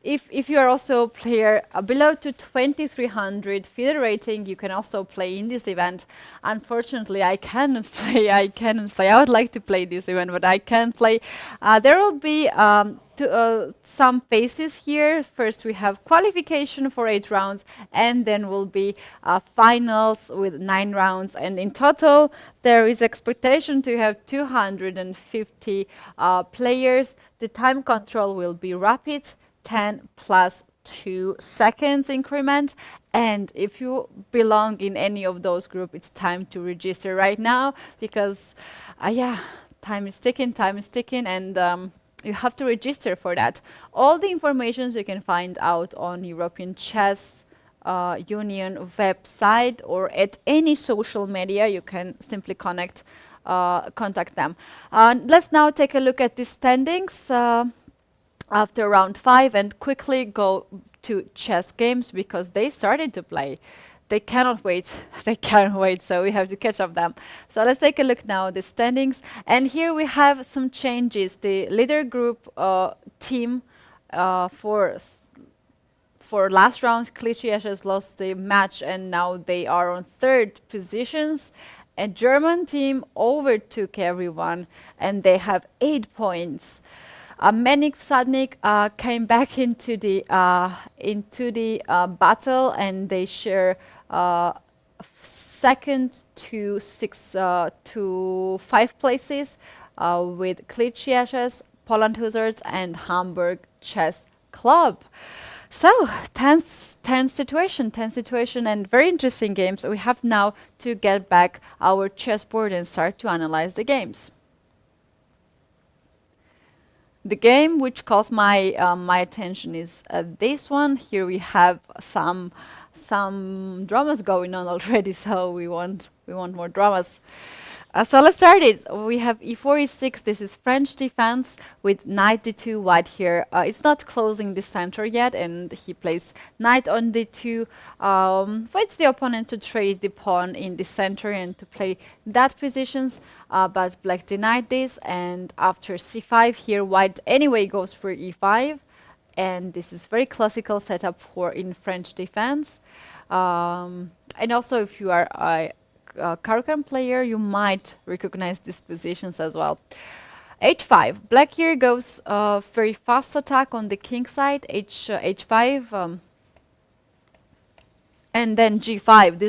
If you are also a player below to 2300 FIDE rating, you can also play in this event. Unfortunately, I cannot play. I would like to play this event, but I can't play. There will be some phases here. First, we have qualification for 8 rounds, and then will be finals with 9 rounds. And in total, there is expectation to have 250 players. The time control will be rapid, 10 plus 2 seconds increment. And if you belong in any of those groups, it's time to register right now, because time is ticking, and you have to register for that. All the information you can find out on European Chess Union website or at any social media. You can simply contact them. Let's now take a look at the standings after round 5 and quickly go to chess games, because they started to play. They cannot wait. They can't wait, so we have to catch up them. So let's take a look now at the standings. And here we have some changes. The leader group team for last round, Klitschko has lost the match, and now they are on 3rd positions. A German team overtook everyone, and they have 8 points. Menik Sadnik came back into the battle, and they share 2nd to 5 places with Klitschko, Poland Hussars, and Hamburg Chess Club. So tense situation, and very interesting games. We have now to get back our chessboard and start to analyze the games. The game which calls my attention is this one. Here we have some dramas going on already, so we want more dramas. So let's start it. We have e4, e6. This is French defense with knight d2, white here. It's not closing the center yet, and he plays knight on d2. Waits the opponent to trade the pawn in the center and to play that positions. But black denied this, and after c5 here, white anyway goes for e5. And this is very classical setup for in French defense. And also, if you are a Carcan player, you might recognize these positions as well. h5. Black here goes very fast attack on the king side. h5, and then g5.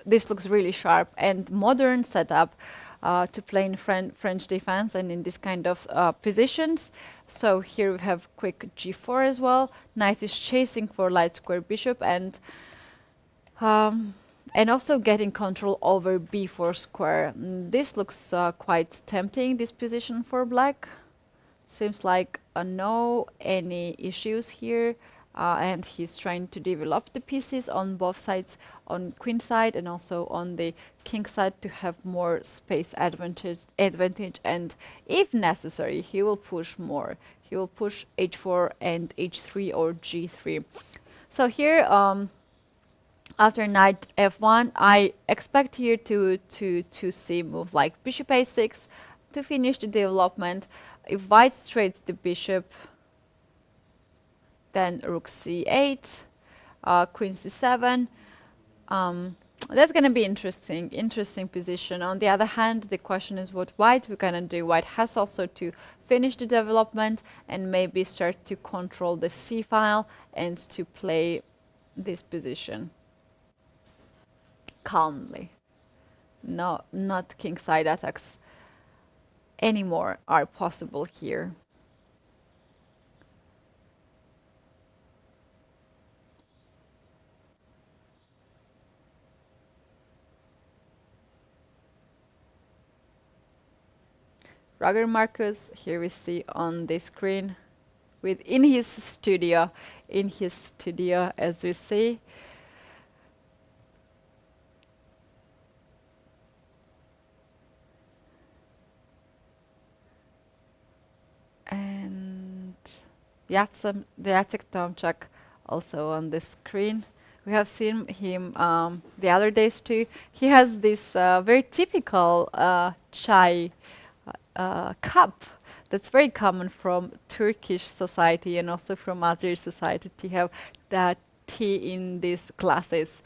This looks really sharp and modern setup to play in French defense and in this kind of positions. So here we have quick g4 as well. Knight is chasing for light square bishop, and also getting control over b4 square. This looks quite tempting, this position for black. Seems like no any issues here. and he's trying to develop the pieces on both sides, on queen side and also on the king side, to have more space advantage, and if necessary he will push more. He will push h4 and h3 or g3. So here after knight f1, I expect here to see move like bishop a6 to finish the development. If white straights the bishop, then rook c8, queen c7. That's going to be interesting position. On the other hand, the question is what white we're going to do. White has also to finish the development and maybe start to control the c file and to play this position calmly. No, not kingside attacks anymore are possible here. Roger Marcus, here we see on the screen, in his studio, as we see. And Jacek Tomczak also on the screen. We have seen him the other days too. He has this very typical chai cup that's very common from Turkish society and also from other society to have that tea in these glasses.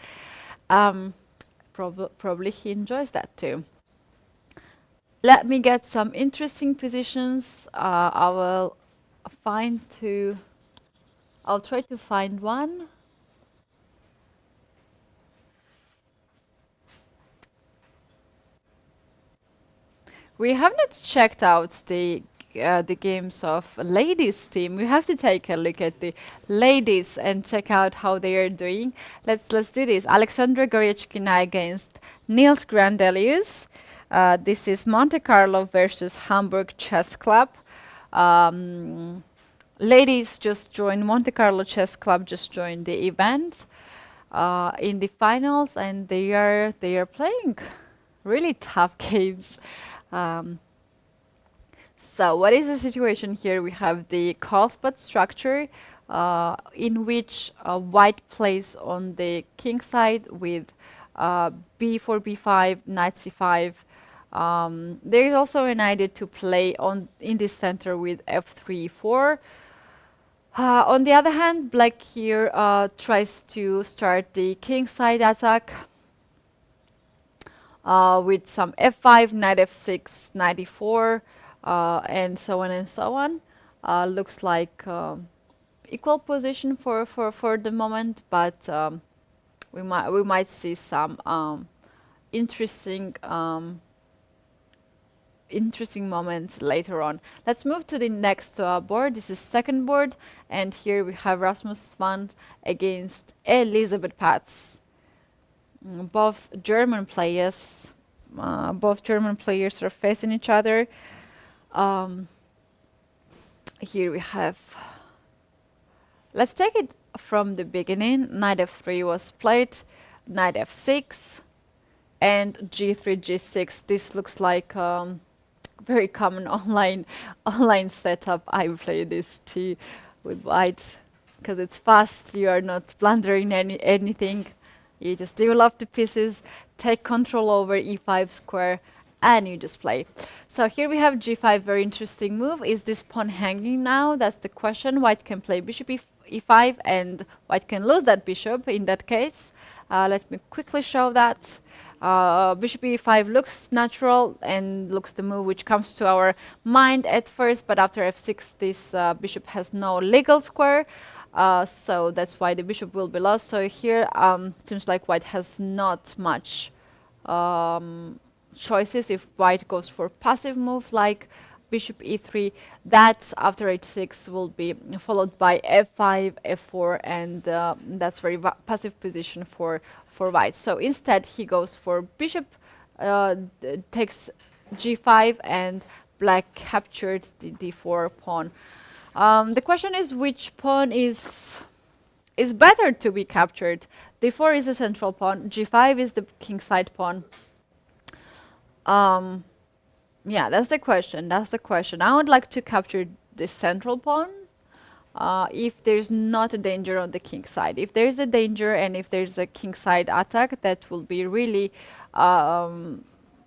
Probably he enjoys that too. Let me get some interesting positions. I'll try to find one. We have not checked out the games of ladies team. We have to take a look at the ladies and check out how they are doing. Let's do this. Alexandra Goryachkina against Niels Grandelius. This is Monte Carlo versus Hamburg Chess Club. Ladies just joined Monte Carlo Chess Club. Just joined the event in the finals, and they are playing really tough games. So what is the situation here? We have the Carlsbad structure in which white plays on the king side with b4, b5, knight c5. There is also an idea to play in the center with f3, 4. On the other hand, black here tries to start the king side attack with some f5, knight f6, knight e4, and so on and so on. Looks like equal position for the moment, but we might see some interesting moments later on. Let's move to the next board. This is second board, and here we have Rasmus Svand against Elisabeth Patz. Both German players are facing each other. Here we have. Let's take it from the beginning. Knight f3 was played, knight f6, and g3, g6. This looks like very common online setup. I play this too with white because it's fast. You are not blundering anything. You just develop the pieces, take control over e5 square, and you just play. So here we have g5, very interesting move. Is this pawn hanging now? That's the question. White can play bishop e5, and white can lose that bishop in that case. Let me quickly show that. Bishop e5 looks natural and looks the move which comes to our mind at first, but after f6 this bishop has no legal square, so that's why the bishop will be lost. So here seems like white has not much choices. If white goes for passive move like bishop e3, that after h6 will be followed by f5, f4, and that's very passive position for white. So instead he goes for bishop takes g5, and black captured the d4 pawn. The question is which pawn is is better to be captured. D4 is the central pawn. G5 is the kingside pawn. Yeah, that's the question. That's the question. I would like to capture the central pawn if there's not a danger on the king side. If there's a danger and if there's a king side attack, that will be really,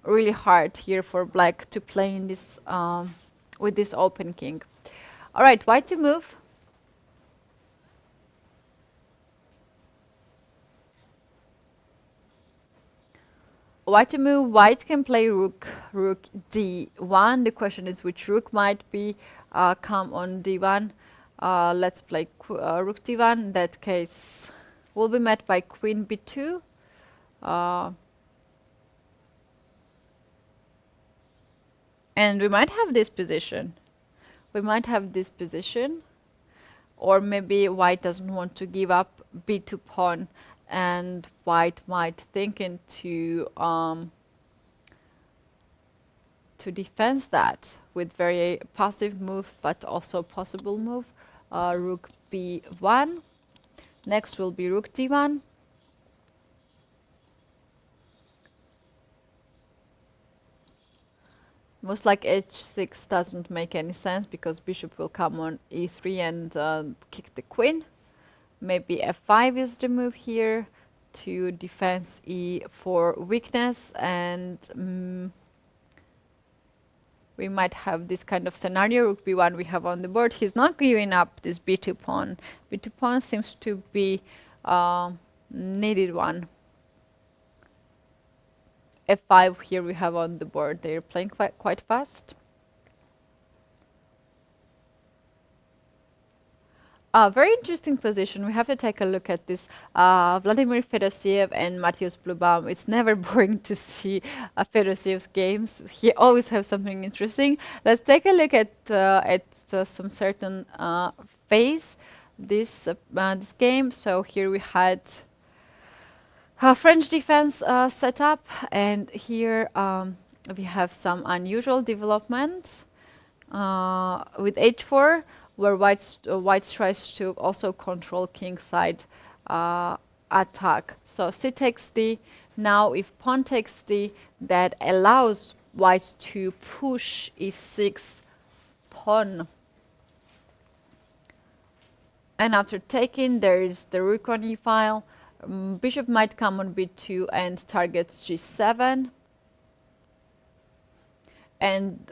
really hard here for black to play in this with this open king. All right, white to move. White to move. White can play rook d1. The question is which rook might be come on d1. Let's play rook d1. In that case, will be met by queen b2. And we might have this position. We might have this position. Or maybe white doesn't want to give up b2 pawn. And white might think into to defend that with very passive move, but also possible move. Rook b1. Next will be rook d1. Most like h6 doesn't make any sense because bishop will come on e3 and kick the queen. Maybe f5 is the move here to defense e4 weakness, and we might have this kind of scenario. Rook b1 we have on the board. He's not giving up this b2 pawn. B2 pawn seems to be needed one. f5 here we have on the board. They're playing quite fast. Very interesting position. We have to take a look at this. Vladimir Fedoseev and Matthias Bluebaum. It's never boring to see Fedoseev's games. He always has something interesting. Let's take a look at some certain phase this game. So here we had French defense set up, and here we have some unusual development with h4. Where white tries to also control king side attack. So c takes d. Now if pawn takes d, that allows white to push e6 pawn. And after taking, there is the rook on e file. Bishop might come on b2 and target g7. And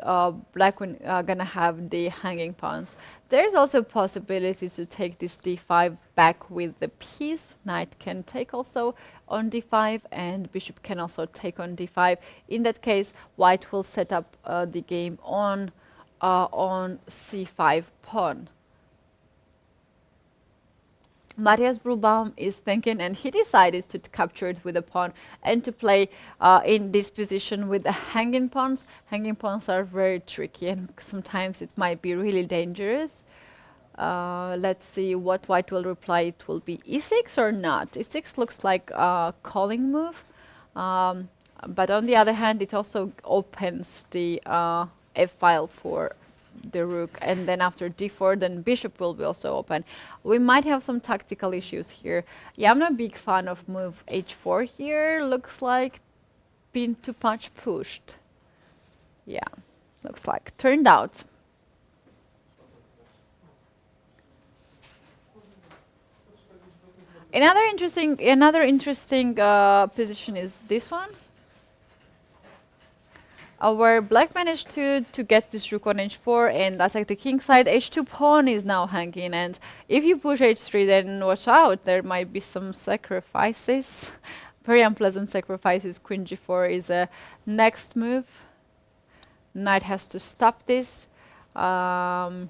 black gonna have the hanging pawns. There's also a possibility to take this d5 back with the piece. Knight can take also on d5, and bishop can also take on d5. In that case, white will set up the game on c5 pawn. Matthias Bluebaum is thinking, and he decided to capture it with a pawn and to play in this position with the hanging pawns. Hanging pawns are very tricky, and sometimes it might be really dangerous. Let's see what white will reply. It will be e6 or not. E6 looks like a calling move, but on the other hand, it also opens the f file for the rook, and then after d4, then bishop will be also open. We might have some tactical issues here. Yeah, I'm not a big fan of move h4 here. Looks like being too much pushed. Yeah, looks like. Turned out. Another interesting position is this one. Where black managed to get this rook on h4 and attack the king side. h2 pawn is now hanging, and if you push h3, then watch out, there might be some sacrifices. Very unpleasant sacrifices. Queen g4 is a next move. Knight has to stop this. And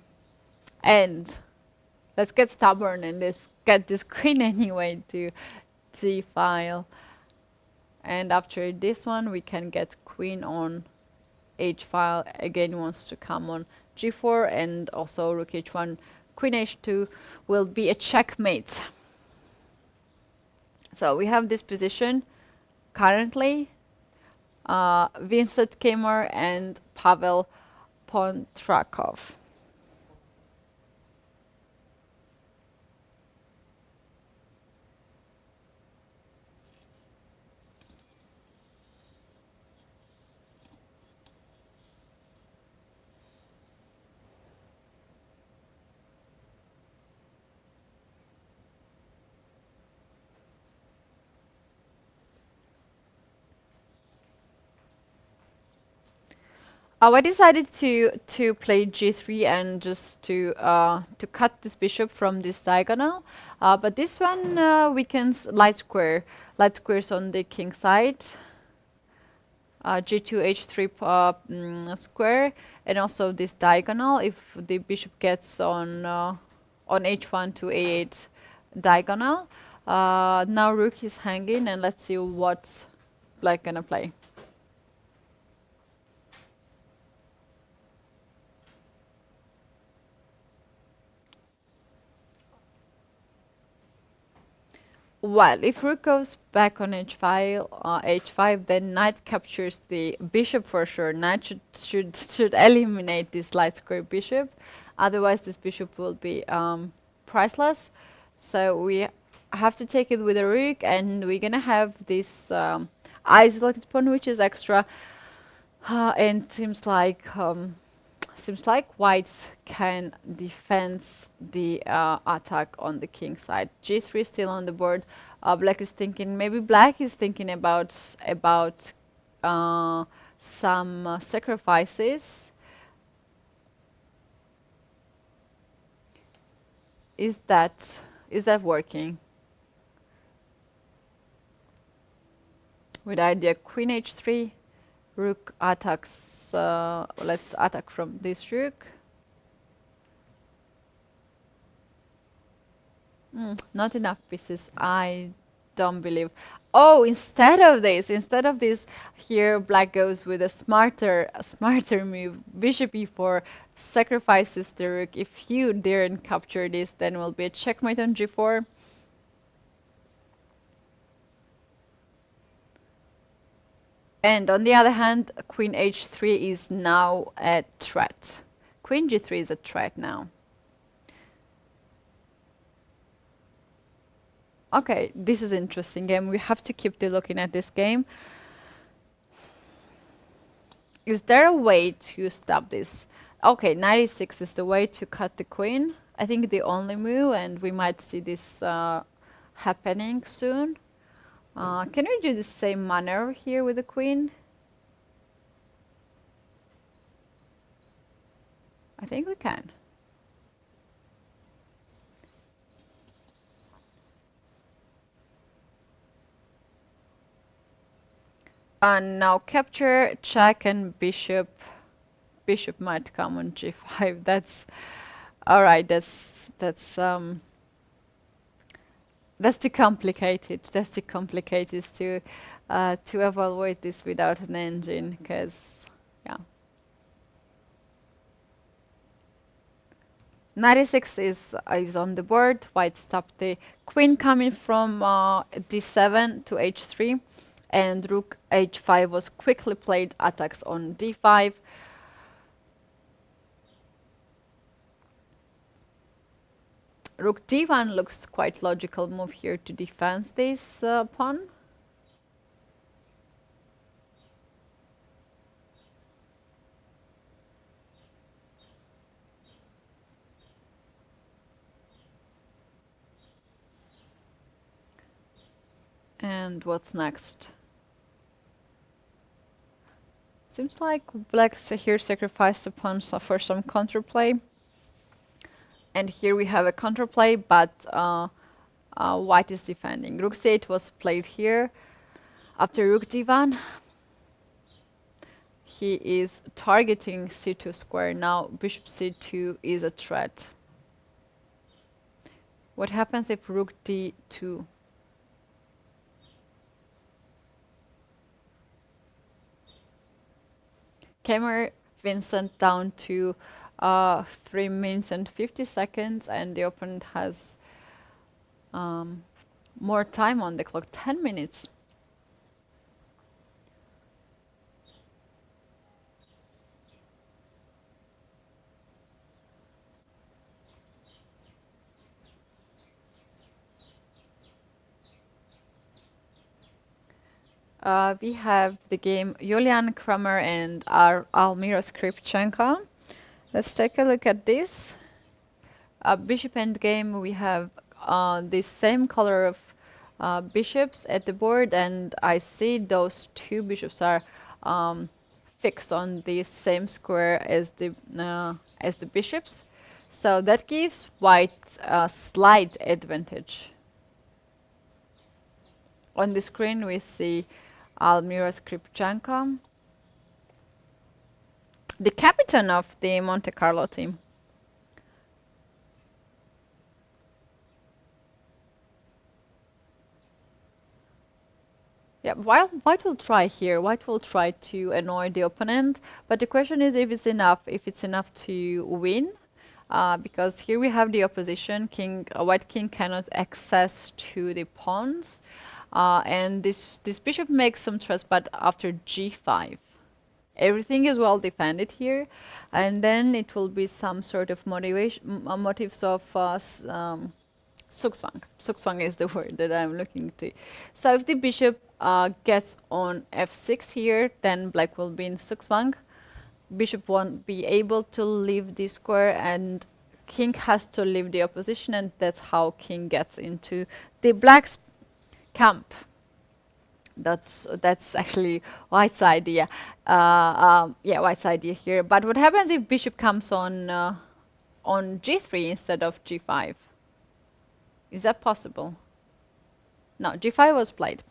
let's get stubborn and let's get this queen anyway to g file. And after this one, we can get queen on h file. Again wants to come on g4, and also rook h1, queen h2 will be a checkmate. So we have this position currently. Vincent Kmar and Pavel Pontrakov. I decided to play g3 and just to cut this bishop from this diagonal. But this one weakens light squares on the king side. G2 H3 square, and also this diagonal if the bishop gets on H1 to A8 diagonal. Now rook is hanging, and let's see what black gonna play. Well, if rook goes back on h5, then knight captures the bishop for sure. Knight should eliminate this light square bishop. Otherwise, this bishop will be priceless. So we have to take it with a rook, and we're gonna have this isolated pawn, which is extra. And seems like white can defend the attack on the king side. G3 still on the board. Black is thinking, maybe black is thinking about some sacrifices. Is that working? With idea queen h3, rook attacks. Let's attack from this rook. Not enough pieces, I don't believe. Oh, instead of this, here black goes with a smarter move. Bishop e4 sacrifices the rook. If you didn't capture this, then will be a checkmate on g4. And on the other hand, queen h3 is now a threat. Queen g3 is a threat now. Okay, this is interesting game. We have to keep looking at this game. Is there a way to stop this? Okay, 96 is the way to cut the queen. I think the only move, and we might see this happening soon. Can we do the same manner here with the queen? I think we can. And now capture, check, and bishop might come on g5. That's all right. That's too complicated. That's too complicated to evaluate this without an engine, because yeah. 96 is on the board. White stopped the queen coming from d7 to h3, and rook h5 was quickly played. Attacks on d5. Rook d1 looks quite logical move here to defend this pawn. And what's next? Seems like black here sacrificed a pawn for some counterplay. And here we have a counterplay, but white is defending. Rook c8 was played here. After rook d1, he is targeting c2 square. Now bishop c2 is a threat. What happens if rook d2? Camera Vincent down to 3 minutes and 50 seconds, and the opponent has more time on the clock, 10 minutes. We have the game Julian Kramer and Almira Skripchenko. Let's take a look at this. Bishop endgame, we have the same color of bishops at the board, and I see those two bishops are fix on the same square as the bishops. So that gives white a slight advantage. On the screen we see Almira Skripchenko, the captain of the Monte Carlo team. Yeah, white will try here. White will try to annoy the opponent, but the question is if it's enough. If it's enough to win, because here we have the opposition. White king cannot access to the pawns, and this bishop makes some threats. But after g5, everything is well defended here, and then it will be some sort of motives of Zugzwang. Zugzwang is the word that I'm looking to. So if the bishop gets on f6 here, then black will be in Zugzwang. Bishop won't be able to leave the square, and king has to leave the opposition, and that's how king gets into the black's camp. That's actually white's idea. Yeah, white's idea here. But what happens if bishop comes on g3 instead of g5? Is that possible? No, g5 was played.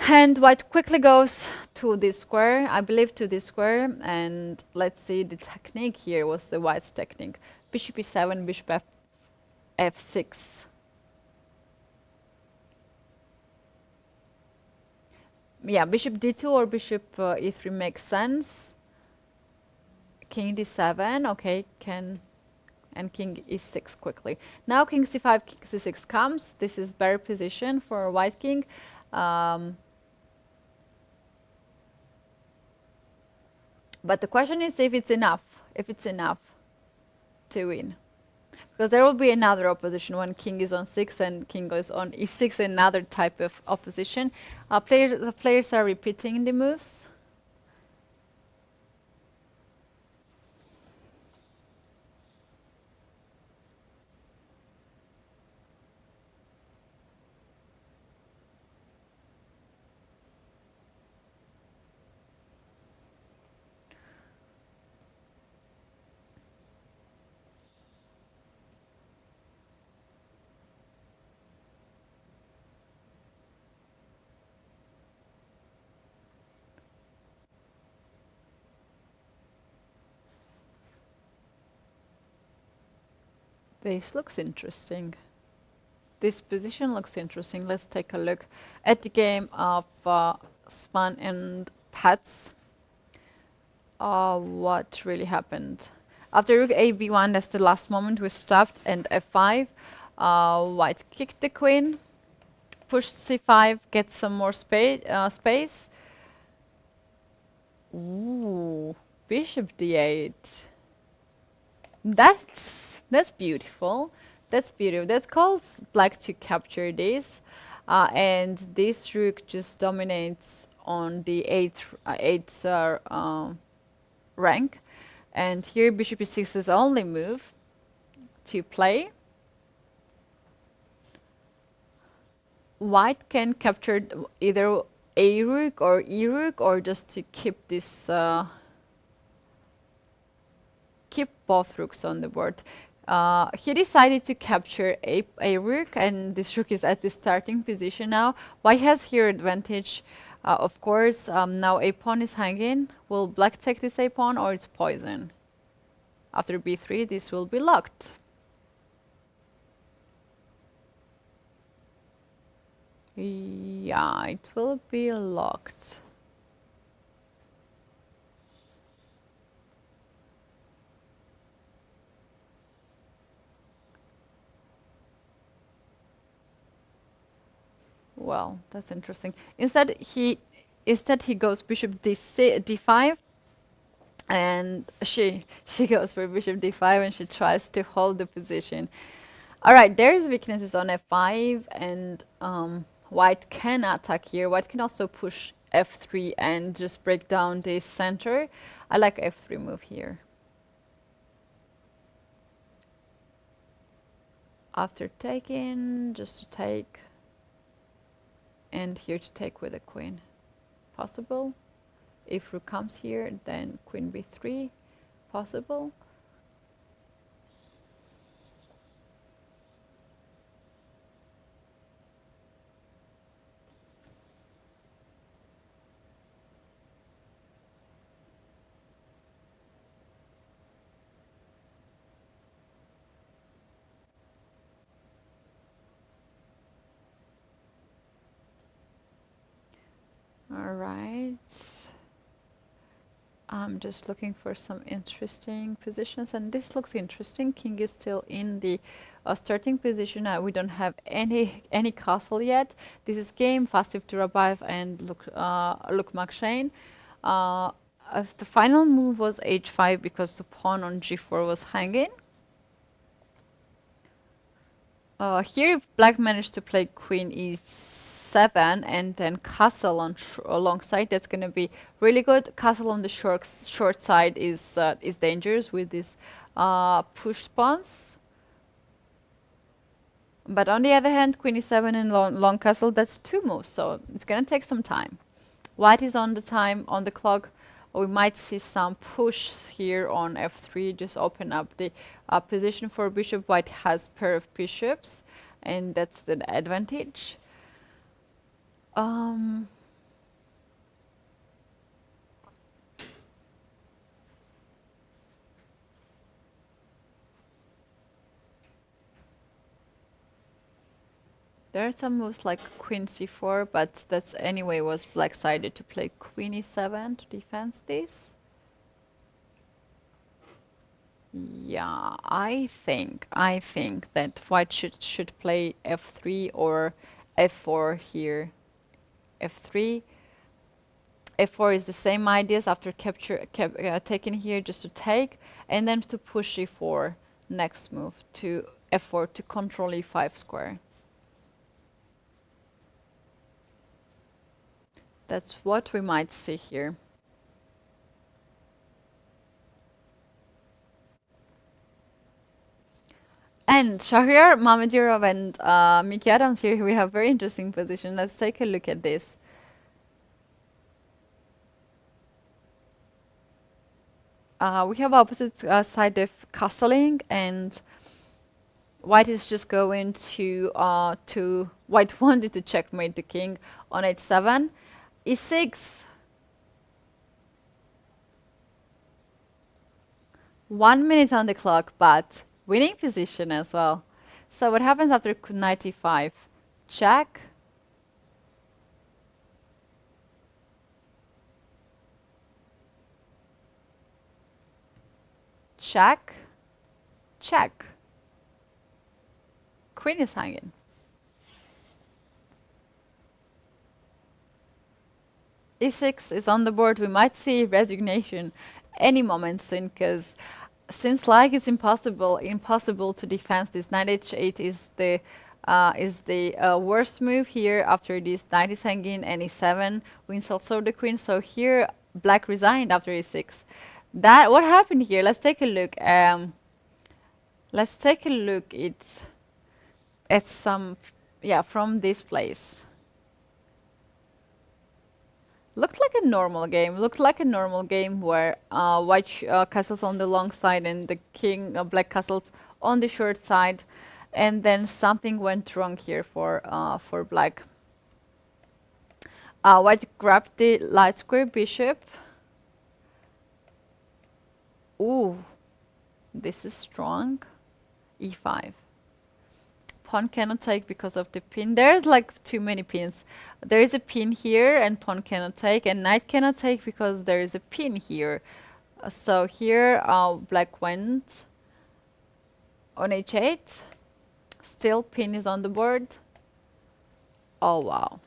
And white quickly goes to this square, I believe to this square, and let's see, the technique here was the white's technique. Bishop e7, bishop f6. Yeah, bishop d2 or bishop e3 makes sense. King d7, okay, and king e6 quickly. Now king c5, king c6 comes. This is better position for white king. But the question is if it's enough to win. Because there will be another opposition when king is on 6 and king goes on e6, another type of opposition. The players are repeating the moves. This looks interesting. This position looks interesting. Let's take a look at the game of Svan and Pats. What really happened? After rook a b1, that's the last moment, we stopped, and f5. White kicked the queen, pushed c5, get some more space. Ooh, bishop d8. That's beautiful. That's beautiful. That calls black to capture this, and this rook just dominates on the eighth rank. And here bishop e6 is only move to play. White can capture either a rook or e rook, or just to keep this keep both rooks on the board. He decided to capture a rook, and this rook is at the starting position now. White has here advantage, of course. Now a pawn is hanging. Will black take this a pawn, or it's poison? After b3, this will be locked. Yeah, it will be locked. Well, that's interesting. Instead he goes bishop d5, and she goes for bishop d5, and she tries to hold the position. All right, there is weaknesses on f5, and white can attack here. White can also push f3 and just break down the center. I like f3 move here. After taking, just to take, and here to take with a queen. Possible? If rook comes here, then queen b3 possible. All right. I'm just looking for some interesting positions, and this looks interesting. King is still in the starting position. We don't have any castle yet. This is game Fastiv Turabayev and Luke McShane. The final move was h5 because the pawn on g4 was hanging. Here, if black managed to play queen e7 and then castle on alongside, that's going to be really good. Castle on the short side is dangerous with this push pawns. But on the other hand, queen e7 and long castle, that's 2 moves, so it's going to take some time. White is on the clock. We might see some push here on f3, just open up the position for bishop. White has pair of bishops, and that's the advantage. There are some moves like queen c4, but that's anyway was black-sided to play queen e7 to defend this. Yeah, I think that white should play f3 or f4 here. f3. f4 is the same ideas after taking here, just to take, and then to push e4 next move to f4 to control e5 square. That's what we might see here. And Shahriar, Mamedyarov, and Mickey Adams here, we have very interesting position. Let's take a look at this. We have opposite side of castling, and white is just going to white wanted to checkmate the king on h7. e6. 1 minute on the clock, but winning position as well. So what happens after knight e5? Check. Check. Check. Queen is hanging. e6 is on the board. We might see resignation any moment soon, because seems like it's impossible to defend this. Knight h8 is the worst move here. After this, knight is hanging, and e7 wins also the queen. So here, black resigned after e6. What happened here? Let's take a look. Let's take a look at some from this place. Looked like a normal game. Looked like a normal game where white castles on the long side and the king black castles on the short side, and then something went wrong here for black. White grabbed the light square bishop. Ooh, this is strong. e5. Pawn cannot take because of the pin. There's like too many pins. There is a pin here, and pawn cannot take, and knight cannot take because there is a pin here. So here, black went on h8. Still, pin is on the board. Oh wow!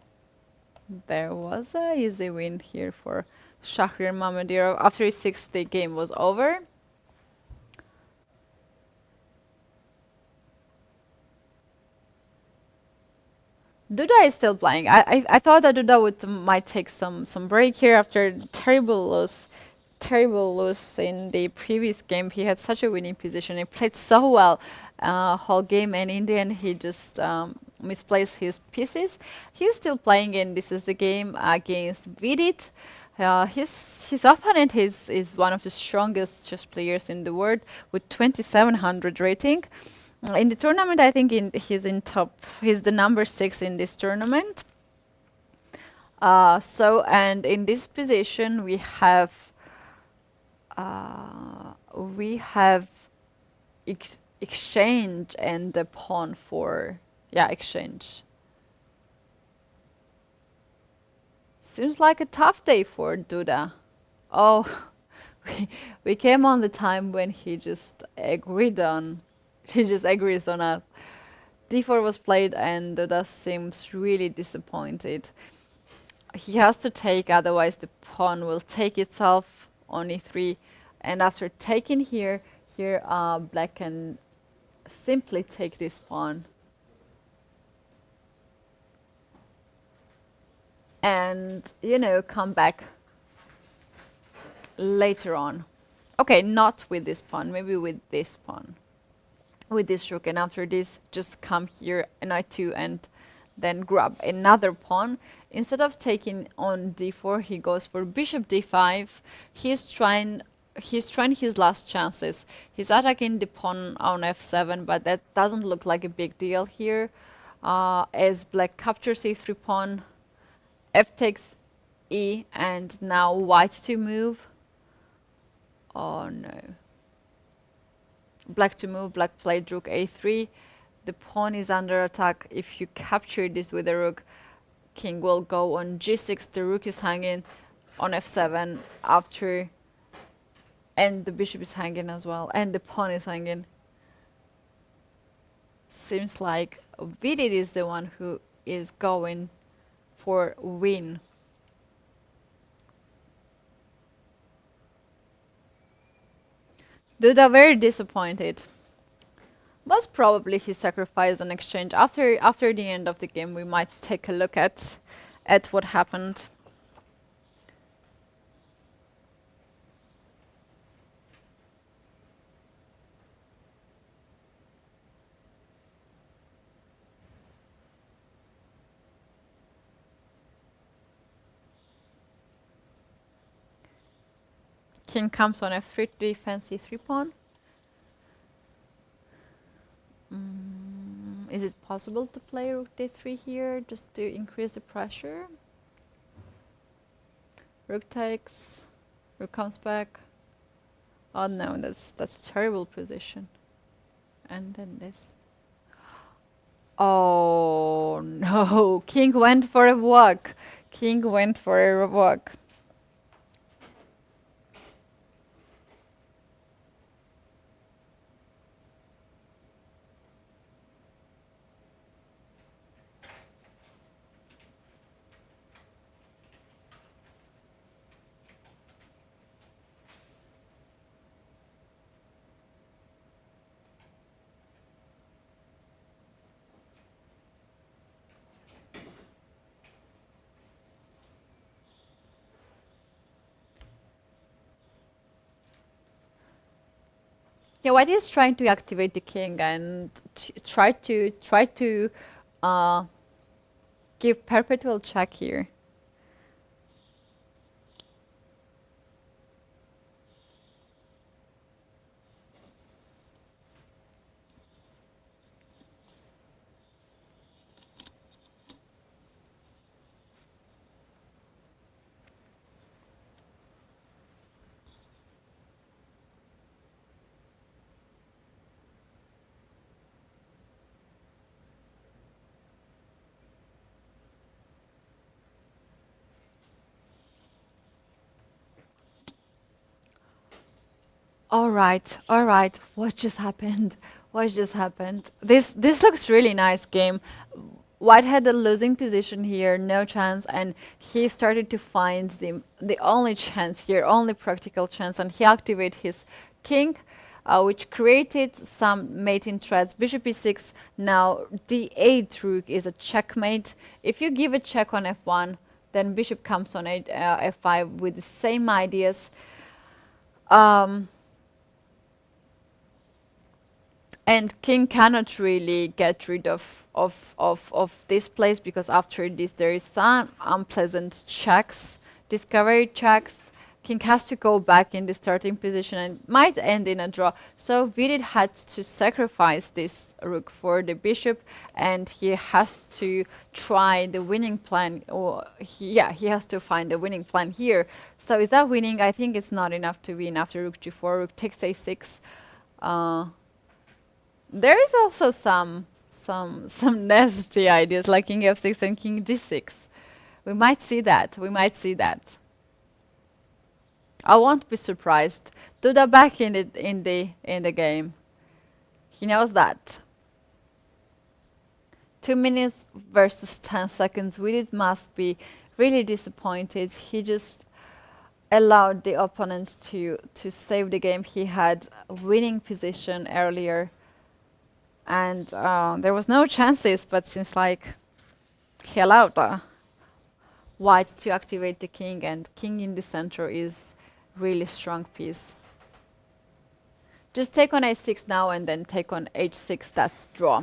There was a easy win here for Shahriar Mamedyarov. After e6, the game was over. Duda is still playing. I thought that Duda might take some break here after terrible loss in the previous game. He had such a winning position. He played so well whole game, and in the end he just misplaced his pieces. He's still playing, and this is the game against Vidit. His opponent is one of the strongest chess players in the world with 2700 rating. In the tournament, I think he's in top. He's the number 6 in this tournament. And in this position we have exchange and the pawn for exchange. Seems like a tough day for Duda. Oh, we came on the time when he just agrees on us. D4 was played and Duda seems really disappointed. He has to take, otherwise the pawn will take itself on e3. And after taking here, black can simply take this pawn. And, come back later on. Okay, not with this pawn, maybe with this pawn. With this rook, and after this, just come here, knight2, and then grab another pawn. Instead of taking on d4, he goes for bishop d5. He's trying his last chances. He's attacking the pawn on f7, but that doesn't look like a big deal here. As black captures e3 pawn, f takes e, and now white to move. Oh no. Black to move, black played rook a3. The pawn is under attack. If you capture this with the rook, king will go on g6. The rook is hanging on f7 after, and the bishop is hanging as well, and the pawn is hanging. Seems like Vidit is the one who is going for win. Duda very disappointed. Most probably he sacrificed an exchange. After the end of the game, we might take a look at what happened. King comes on f3 to defend c3 pawn. Is it possible to play rook d3 here just to increase the pressure? Rook takes, rook comes back. Oh no, that's a terrible position. And then this. Oh no, king went for a walk. King went for a walk. Yeah, white is trying to activate the king and try to give perpetual check here. All right. What just happened? What just happened? This looks really nice game. White had a losing position here, no chance, and he started to find the only chance here, only practical chance, and he activated his king, which created some mating threats. Bishop e6, now d8 rook is a checkmate. If you give a check on f1, then bishop comes on f5 with the same ideas. And king cannot really get rid of this place, because after this there is some unpleasant checks. discovery checks. King has to go back in the starting position and might end in a draw. So Vidit had to sacrifice this rook for the bishop, and he has to try the winning plan, or he has to find the winning plan here. So is that winning? I think it's not enough to win after rook g4, rook takes a6. There is also some nasty ideas like king f6 and king g6. We might see that. We might see that. I won't be surprised. Duda back in the game. He knows that. 2 minutes versus 10 seconds. Vidit must be really disappointed. He just allowed the opponent to save the game. He had a winning position earlier, and there was no chances, but seems like he allowed white to activate the king, and king in the center is really strong piece. Just take on a6 now and then take on h6, that's draw.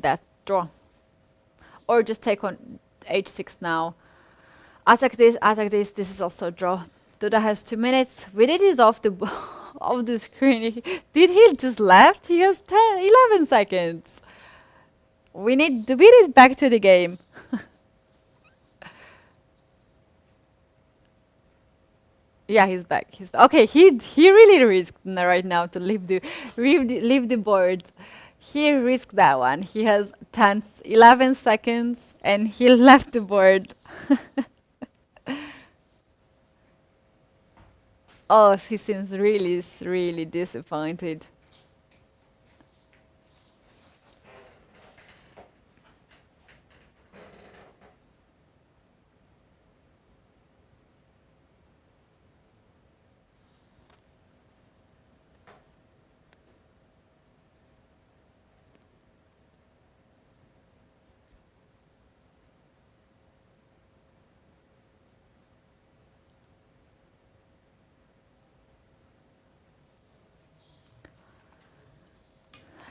That draw. Or just take on h6 now. Attack this, this is also draw. Duda has 2 minutes. Vidit is off the off the screen. Did he just left? He has 11 seconds. We need the Vidit back to the game. Yeah, he's back. Okay. He really risked right now to leave the board. He risked that one. He has 11 seconds, and he left the board. Oh, he seems really disappointed.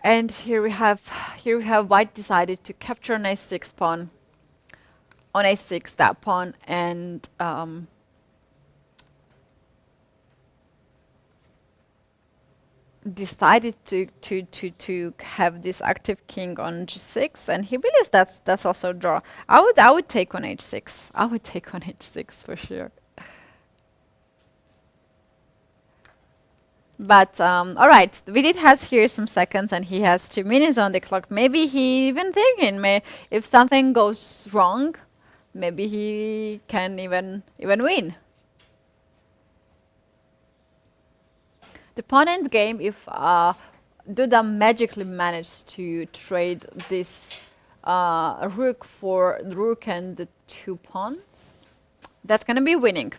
And here we have white decided to capture an a6 pawn. On a6 that pawn, and decided to have this active king on g6, and he believes that's also a draw. I would take on h6. I would take on h6 for sure. But all right, Vidit has here some seconds, and he has 2 minutes on the clock. Maybe he even thinking, if something goes wrong, maybe he can even win. The pawn end game, if Duda magically managed to trade this rook for the rook and the 2 pawns, that's gonna be winning.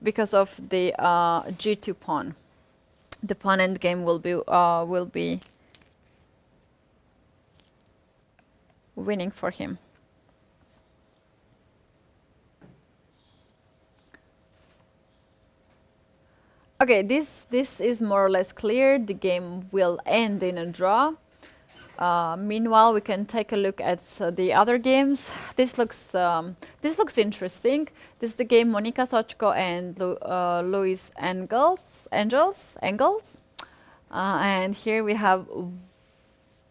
Because of the g2 pawn, the pawn end game will be winning for him. Okay, this is more or less clear. The game will end in a draw. Meanwhile, we can take a look at the other games. This looks interesting. This is the game Monika Soćko and Louis Engels. And here we have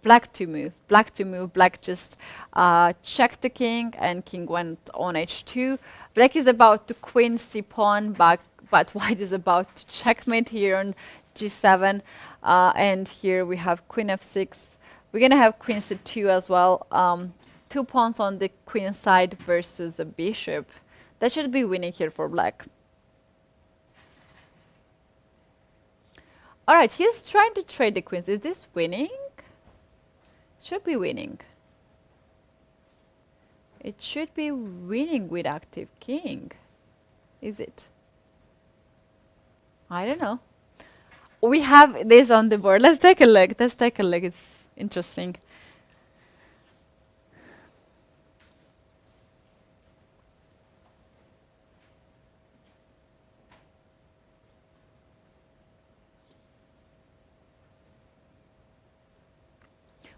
black to move. Black just checked the king, and king went on h2. Black is about to queen c pawn back, but white is about to checkmate here on g7. And here we have queen f6. We're going to have queen c2 as well. 2 pawns on the queen side versus a bishop. That should be winning here for black. All right, he's trying to trade the queens. Is this winning? Should be winning. It should be winning with active king. Is it? I don't know. We have this on the board. Let's take a look. It's interesting.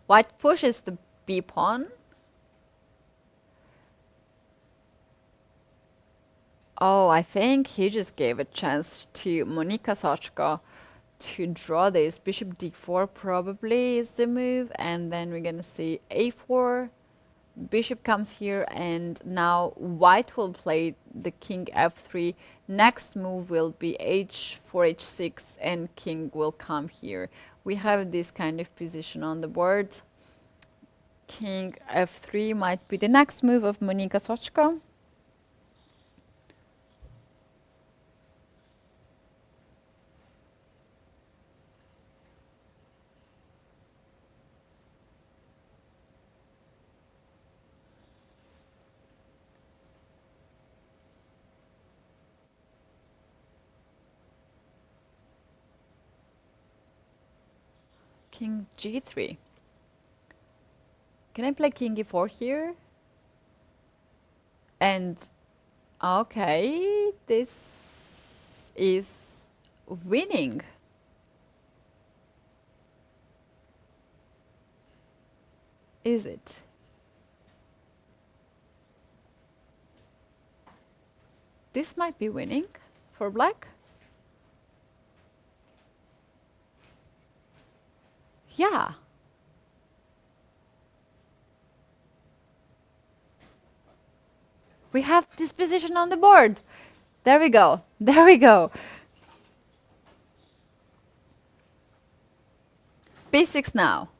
White pushes the b pawn. Oh, I think he just gave a chance to Monika Soćko to draw this. Bishop d4 probably is the move, and then we're gonna see a4. Bishop comes here, and now white will play the king f3. Next move will be h4, h6, and king will come here. We have this kind of position on the board. King f3 might be the next move of Monika Soćko. King g3. Can I play king e4 here? And okay, this is winning. Is it? This might be winning for black. Yeah. We have this position on the board. There we go. There we go. b6 now.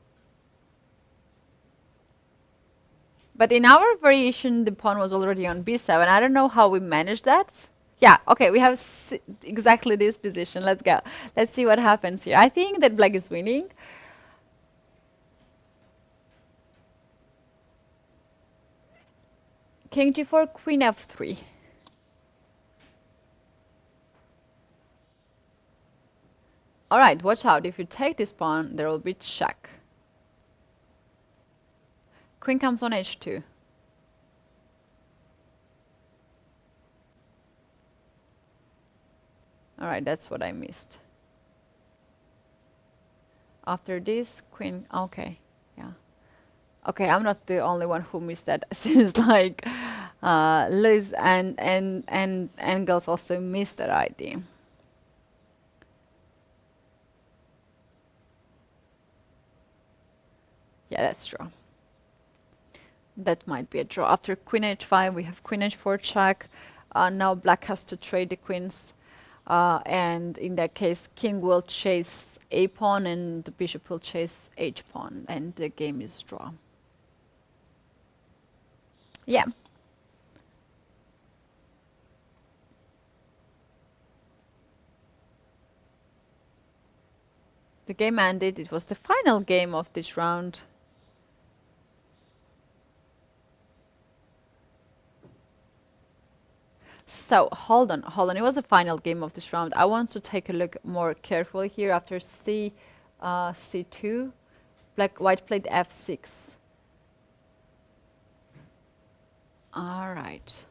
But in our variation, the pawn was already on b7. I don't know how we managed that. Yeah, okay, we have exactly this position. Let's go. Let's see what happens here. I think that black is winning. King g4, queen f3. All right, watch out. If you take this pawn, there will be check. Queen comes on h2. All right, that's what I missed. After this, queen, okay, yeah. Okay, I'm not the only one who missed that. Seems like Liz and Engels also missed that idea. Yeah, that's true. That might be a draw. After queen h5, we have queen h4 check. Now black has to trade the queens. And in that case, king will chase a pawn and the bishop will chase h pawn. And the game is draw. Yeah. The game ended. It was the final game of this round. So, hold on. It was the final game of this round. I want to take a look more carefully here. After c2, white played f6. All right.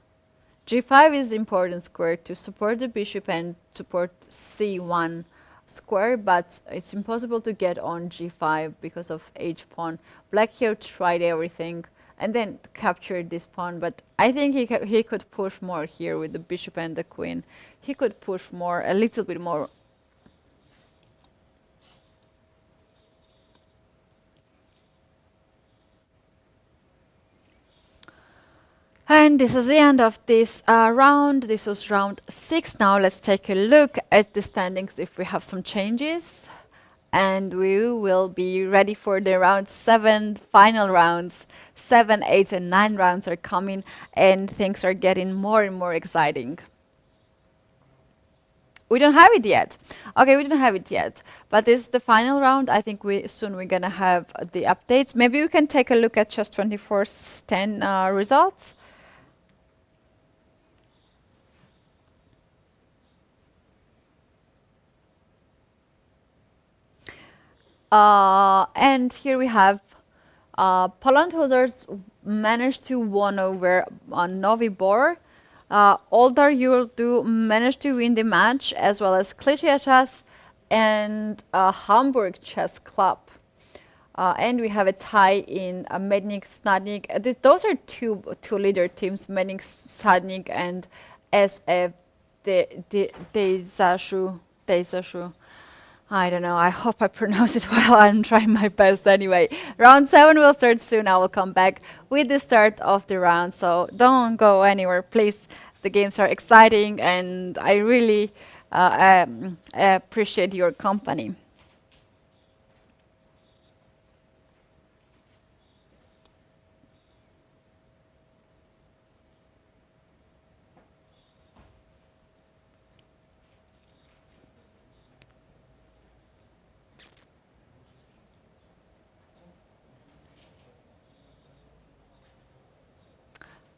g5 is important square to support the bishop and support c1 square, but it's impossible to get on g5 because of h pawn. Black here tried everything and then captured this pawn, but I think he could push more here with the bishop and the queen. He could push more, a little bit more. And this is the end of this round. This was round 6. Now let's take a look at the standings if we have some changes. And we will be ready for the round 7 final rounds. 7, 8, and 9 rounds are coming, and things are getting more and more exciting. We don't have it yet. Okay, we don't have it yet. But this is the final round. I think soon we're going to have the updates. Maybe we can take a look at Chess24's 10 results. And here we have Poland Hussars managed to win over Novi Bor. Oldar Yurdu managed to win the match, as well as Klichia Chess and Hamburg Chess Club. And we have a tie in Mednik Stadnik. Those are two leader teams, Mednik Stadnik and SF Deisashu. I don't know. I hope I pronounce it well. I'm trying my best anyway. Round 7 will start soon. I will come back with the start of the round. So don't go anywhere, please. The games are exciting, and I really appreciate your company.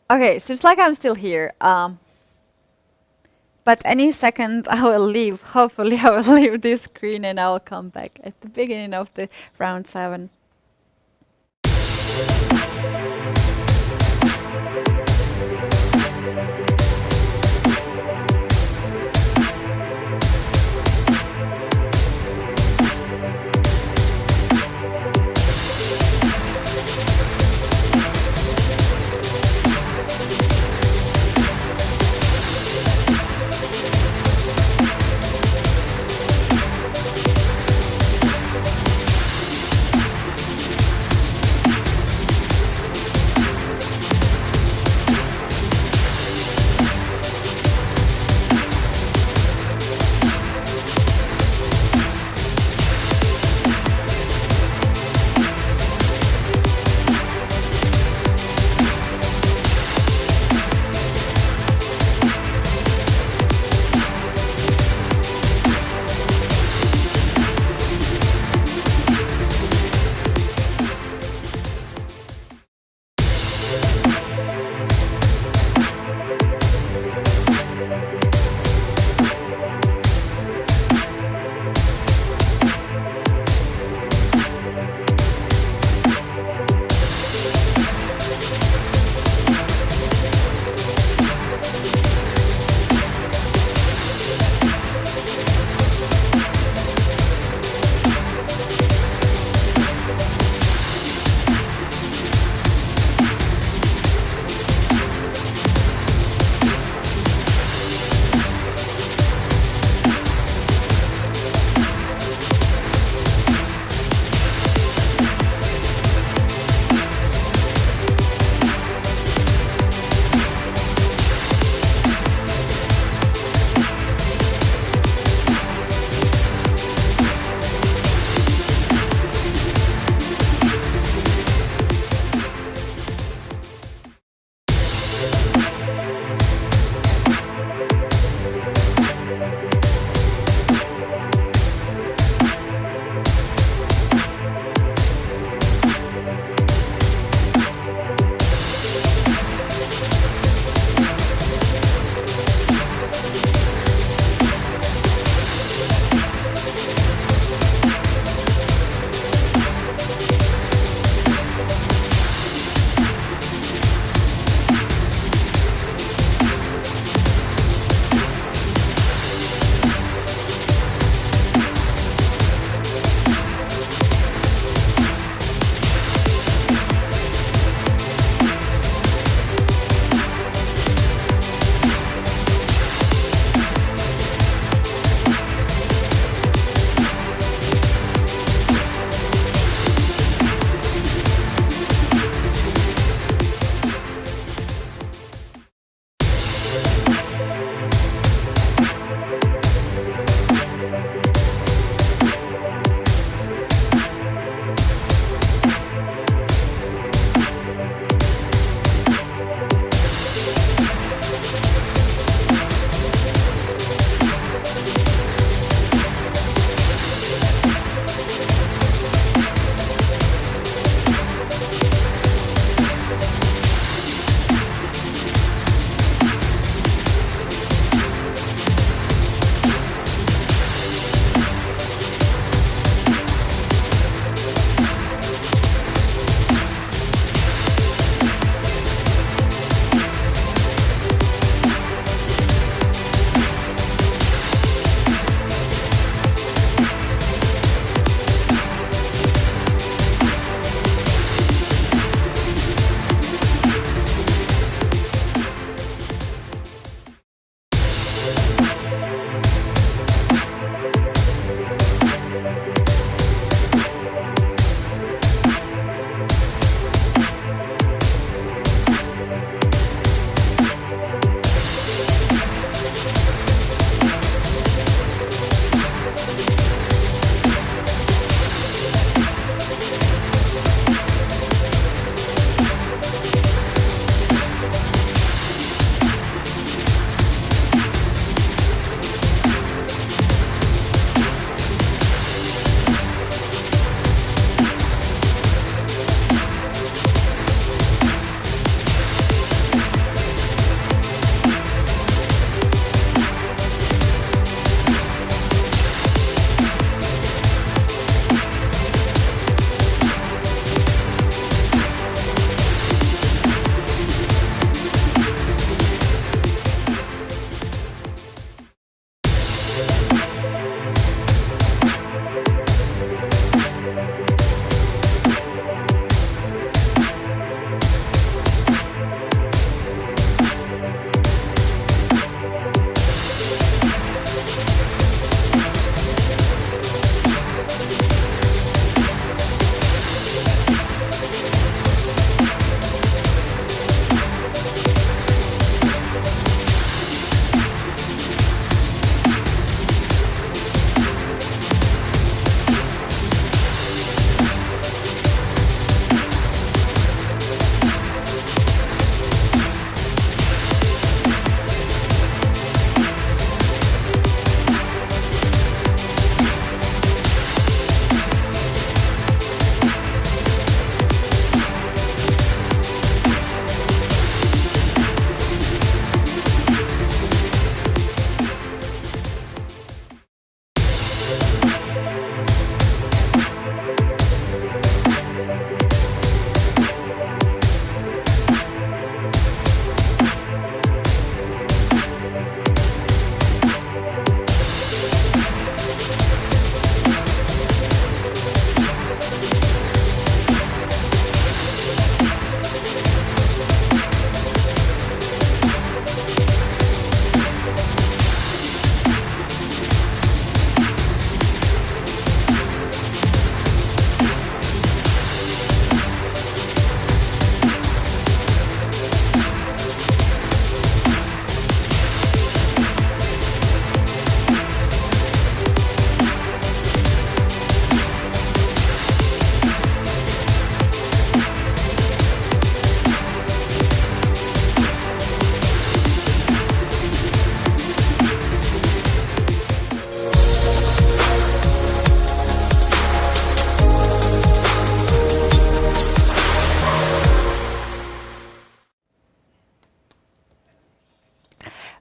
Okay, seems like I'm still here. But any second I will leave. Hopefully I will leave this screen and I will come back at the beginning of the round 7.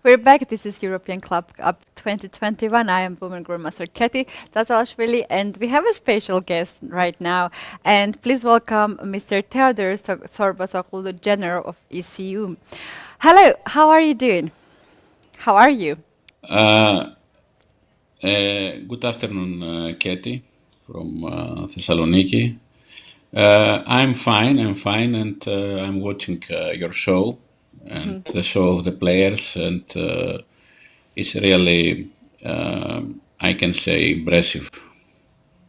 We're back. This is European Club Cup 2021. I am Women Grandmaster Keti Tatalashvili, and we have a special guest right now. And please welcome Mr. Theodor Sorbasoglu, General of ECU. Hello, how are you doing? How are you? Good afternoon, Katie from Thessaloniki. I'm fine, and I'm watching your show and the show of the players, and it's really, I can say, impressive.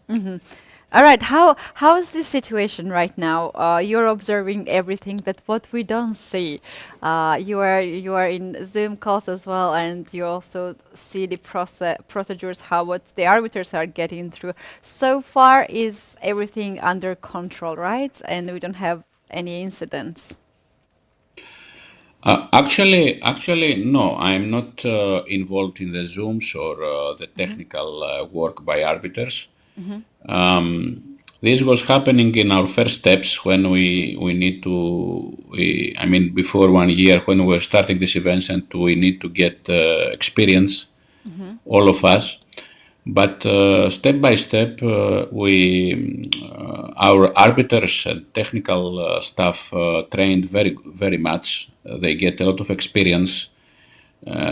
All right, how is the situation right now? You're observing everything that what we don't see. You are in Zoom calls as well, and you also see the procedures, how what the arbiters are getting through. So far, is everything under control, right? And we don't have any incidents. Actually, no, I'm not involved in the Zooms or the technical work by arbiters. This was happening in our first steps when we need to, I mean, before 1 year when we were starting these events, and we need to get experience, all of us. But step by step, our arbiters and technical staff trained very much. They get a lot of experience.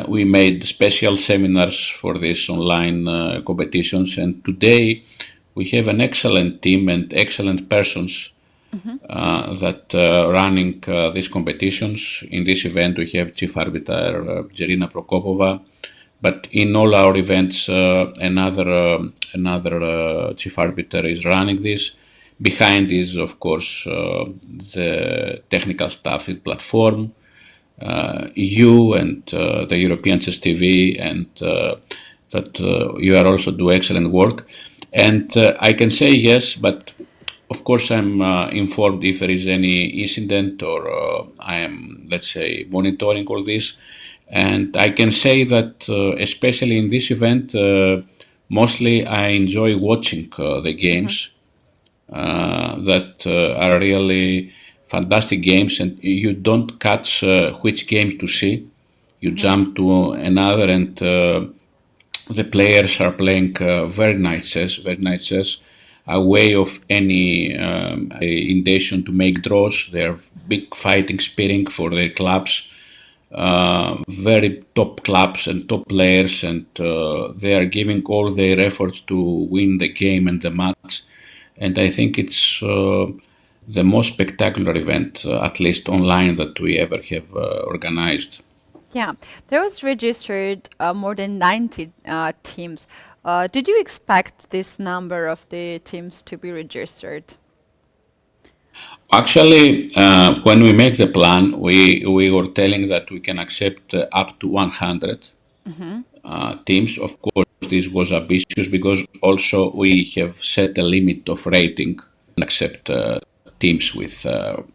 We made special seminars for these online competitions, and today we have an excellent team and excellent persons that running these competitions. In this event, we have Chief Arbiter Jerina Prokopova, but in all our events, another chief arbiter is running this. Behind is, of course, the technical staff in platform, you and the European Chess TV, and that you are also do excellent work. And I can say yes, but of course I'm informed if there is any incident, or I am, let's say, monitoring all this. And I can say that, especially in this event, mostly I enjoy watching the games that are really fantastic games, and you don't catch which game to see. You jump to another, and the players are playing very nice chess, away of any intention to make draws. They're big fighting spirit for their clubs, very top clubs and top players, and they are giving all their efforts to win the game and the match. And I think it's the most spectacular event, at least online, that we ever have organized. Yeah, there was registered more than 90 teams. Did you expect this number of the teams to be registered? Actually, when we make the plan, we were telling that we can accept up to 100 teams. Of course, this was ambitious because also we have set a limit of rating and accept teams with,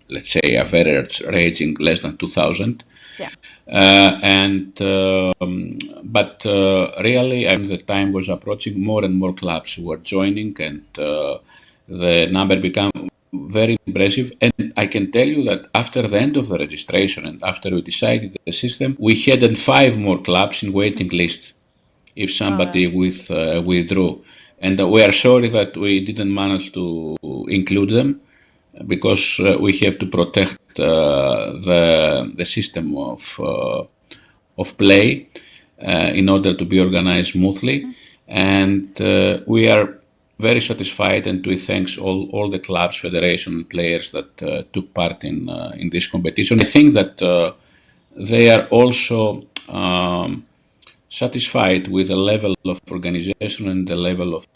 let's say, average rating less than 2,000. Yeah. But really, I mean, the time was approaching. More and more clubs were joining, and the number became very impressive. And I can tell you that after the end of the registration and after we decided the system, we had 5 more clubs in waiting list if somebody withdrew. And we are sorry that we didn't manage to include them, because we have to protect the system of play in order to be organized smoothly. And we are very satisfied, and we thanks all the clubs, federation, and players that took part in this competition. I think that they are also satisfied with the level of organization and the level of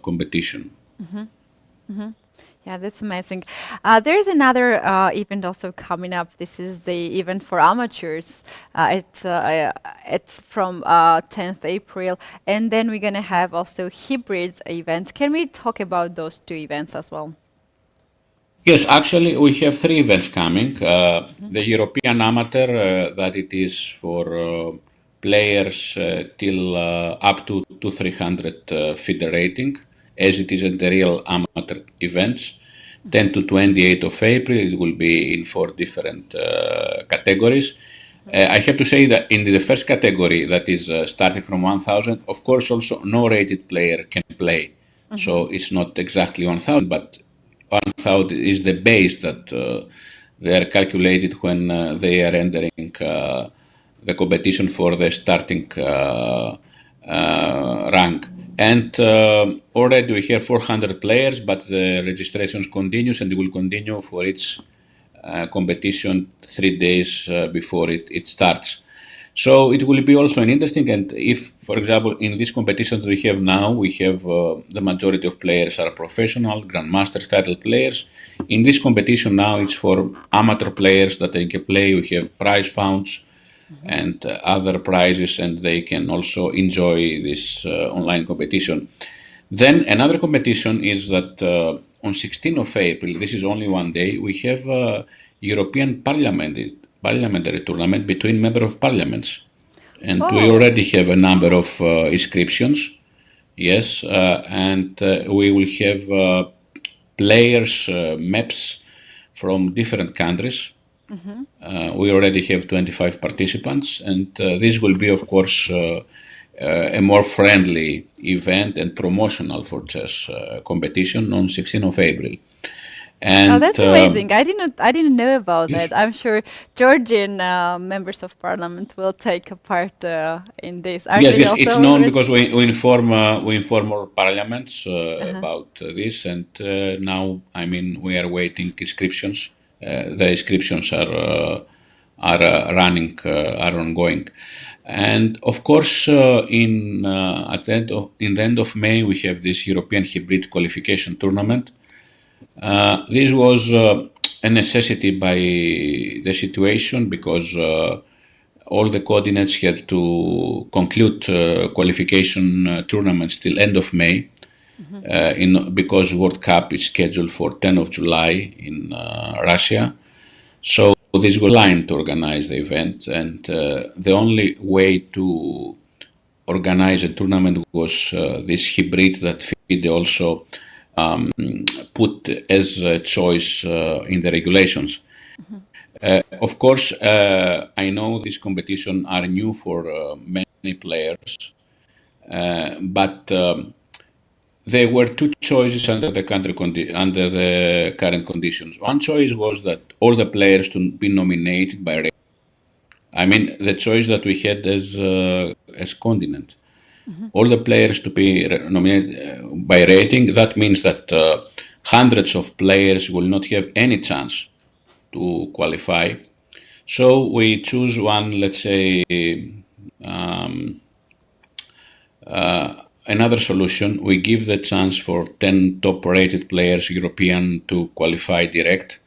competition. Yeah, that's amazing. There's another event also coming up. This is the event for amateurs. It's from 10th April, and then we're gonna have also hybrids events. Can we talk about those two events as well? Yes, actually, we have 3 events coming. The European Amateur, that it is for players till up to 300 FIDE rating, as it is in the real amateur events. 10 to 28 of April, it will be in 4 different categories. I have to say that in the first category, that is starting from 1,000, of course, also no rated player can play. So it's not exactly 1,000, but 1,000 is the base that they are calculated when they are entering the competition for the starting rank. And already we have 400 players, but the registration continues and it will continue for its competition 3 days before it starts. So it will be also an interesting, and if, for example, in this competition that we have now, we have the majority of players are professional, grandmasters title players. In this competition now, it's for amateur players that they can play. We have prize funds and other prizes, and they can also enjoy this online competition. Then another competition is that on 16th of April, this is only one day, we have a European parliamentary tournament between member of parliaments. And we already have a number of inscriptions, yes, and we will have players, maps from different countries. We already have 25 participants, and this will be, of course, a more friendly event and promotional for chess competition on 16th of April. Oh, And that's amazing. I didn't know about yes, that. I'm sure Georgian members of parliament will take a part in this. Are yes, they yes, it's also known already? because we inform our parliaments about this, and now, I mean, we are waiting inscriptions. The inscriptions are running, are ongoing, and of course, in the end of May, we have this European Hybrid Qualification Tournament. This was a necessity by the situation because all the coordinates had to conclude qualification tournaments till end of May, because World Cup is scheduled for 10th of July in Russia. So this was line to organize the event, and the only way to organize a tournament was this hybrid that FIDE also put as a choice in the regulations. Of course, I know this competition are new for many players, but there were two choices under the under the current conditions. One choice was that all the players to be nominated by. I mean, the choice that we had as continent, all the players to be nominated by rating. That means that hundreds of players will not have any chance to qualify. So we choose one, let's say, another solution. We give the chance for 10 top rated players, European, to qualify direct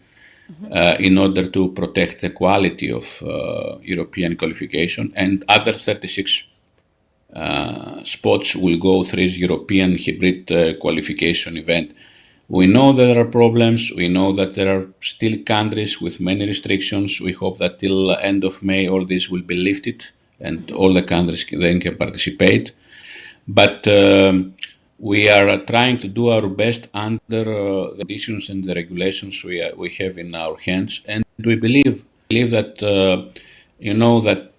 in order to protect the quality of European qualification, and other 36 spots will go through European hybrid qualification event. We know there are problems. We know that there are still countries with many restrictions. We hope that till end of May all this will be lifted and all the countries then can participate. But we are trying to do our best under the conditions and the regulations we have in our hands, and we believe that that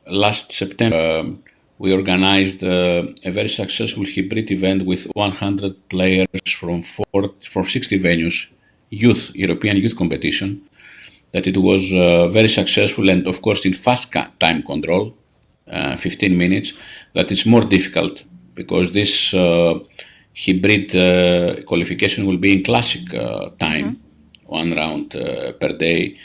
last September we organized a very successful hybrid event with 100 players from 60 venues, European youth competition. That it was very successful, and of course in fast time control, 15 minutes. That is more difficult because this hybrid qualification will be in classic time, one round per day.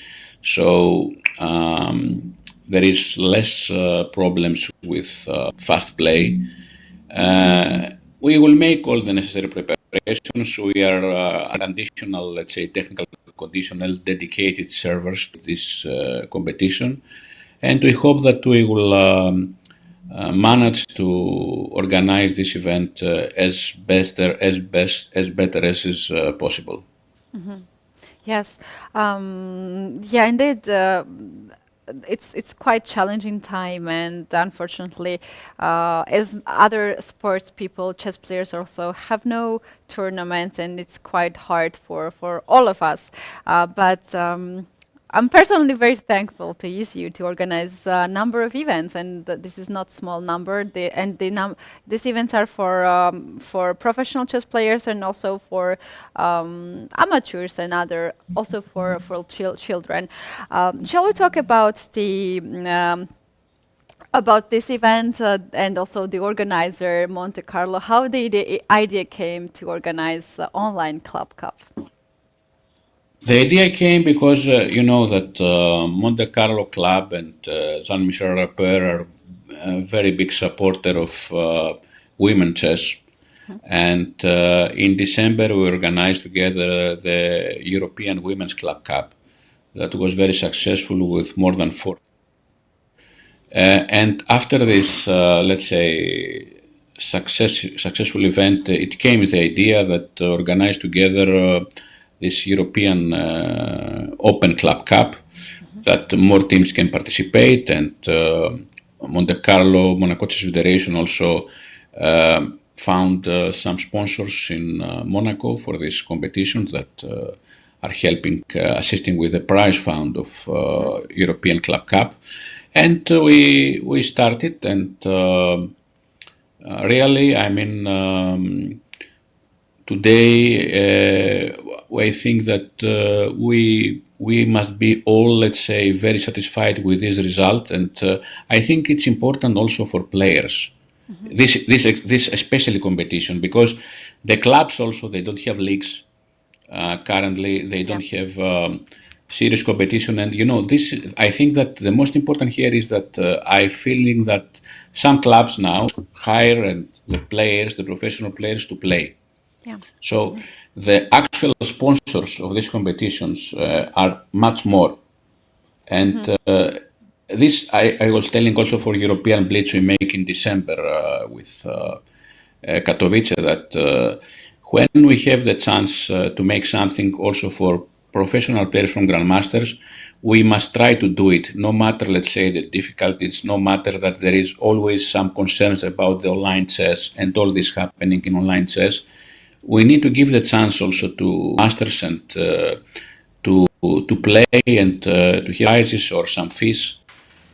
So there is less problems with fast play. We will make all the necessary preparations. We are additional, let's say, technical conditional dedicated servers to this competition, and we hope that we will manage to organize this event as better as is possible. Yes. Yeah, indeed. It's quite challenging time, and unfortunately, as other sports people, chess players also have no tournaments, and it's quite hard for all of us. But I'm personally very thankful to ECU to organize a number of events, and this is not small number. These events are for professional chess players and also for amateurs and other also for children. Shall we talk about this event and also the organizer Monte Carlo? How the idea came to organize the online club cup? The idea came because you know that Monte Carlo Club and Jean-Michel Rapper are a very big supporter of women chess. And in December, we organized together the European Women's Club Cup that was very successful with more than 40. And after this, let's say, successful event, it came with the idea that organize together this European Open Club Cup, that more teams can participate, and Monte Carlo Monaco Chess Federation also found some sponsors in Monaco for this competition that are helping, assisting with the prize fund of European Club Cup. And we started, and really, I mean, today I think that we must be all, let's say, very satisfied with this result, and I think it's important also for players. This especially competition, because the clubs also, they don't have leagues currently, they don't have serious competition, and you know, this, I think that the most important here is that I'm feeling that some clubs now hire and the players, the professional players, to play. So the actual sponsors of these competitions are much more, and this I was telling also for European Blitz we make in December with Katowice, that when we have the chance to make something also for professional players from Grandmasters, we must try to do it, no matter, let's say, the difficulties, no matter that there is always some concerns about the online chess and all this happening in online chess. We need to give the chance also to masters and to play and to have prizes or some fees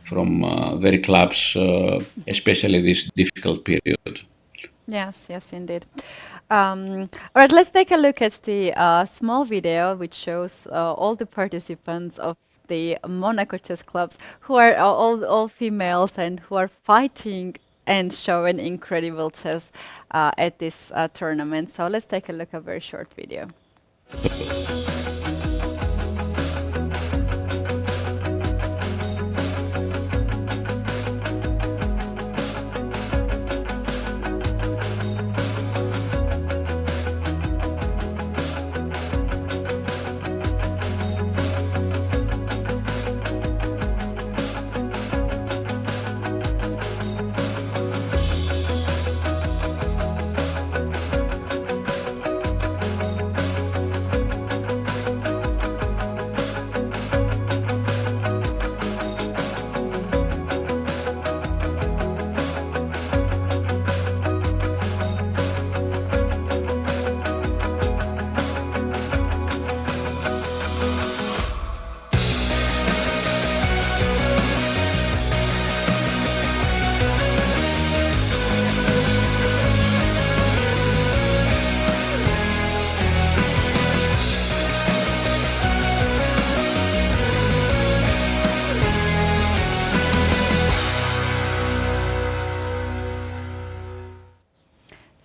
from very clubs, especially this difficult period. Yes, indeed. All right, let's take a look at the small video which shows all the participants of the Monaco chess clubs, who are all females and who are fighting and showing incredible chess at this tournament. So let's take a look at a very short video.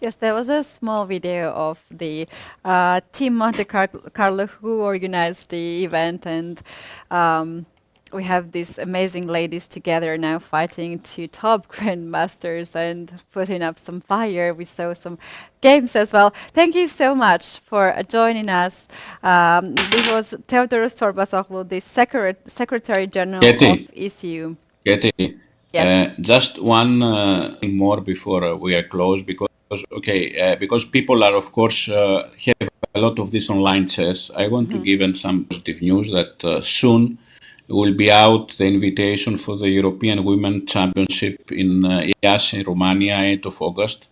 Yes, there was a small video of the Team Monte Carlo who organized the event, and we have these amazing ladies together now fighting two top grandmasters and putting up some fire. We saw some games as well. Thank you so much for joining us. This was Theodoros Torbasoglu, the Secretary General of ECU. Katie, yes. Just one thing more before we are closed, because people are, of course, have a lot of this online chess. I want to give them some positive news that soon will be out the invitation for the European Women Championship in Iași, in Romania, 8th of August.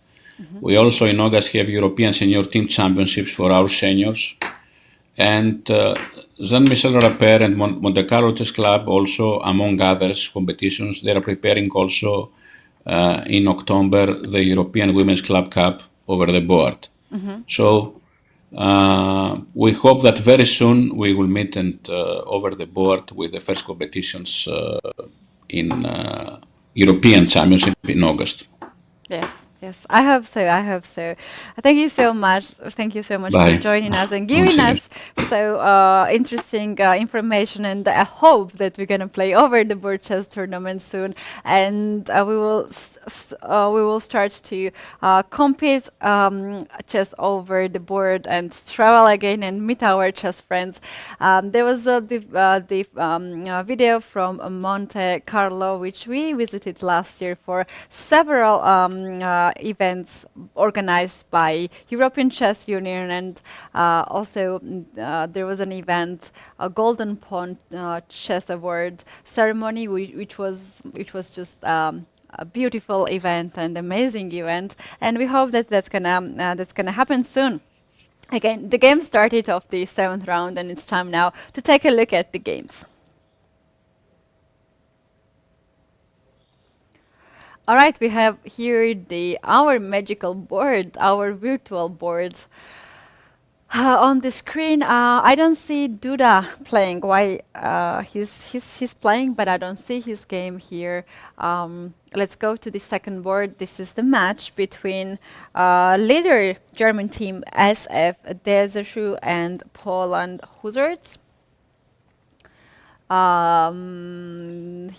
We also in August have European Senior Team Championships for our seniors. And Jean-Michel Rapper and Monte Carlo Chess Club also, among others competitions, they are preparing also in October the European Women's Club Cup over the board. So we hope that very soon we will meet and over the board with the first competitions in European Championship in August. Yes, yes. I hope so. I hope so. Thank you so much. Thank you so much for Bye. joining us and Once giving again. us so interesting information. And I hope that we're gonna play over the board chess tournament soon, and we will start to compete chess over the board and travel again and meet our chess friends. There was the video from Monte Carlo, which we visited last year for several events organized by European Chess Union, and there was an event, a Golden Pawn Chess Award ceremony, which was just a beautiful event and amazing event, and we hope that that's gonna happen soon. Again, the game started of the 7th round, and it's time now to take a look at the games. All right, we have here our magical board, our virtual board. On the screen, I don't see Duda playing. Why? He's playing, but I don't see his game here. Let's go to the second board. This is the match between leader German team SF Deseschu and Poland Huzards.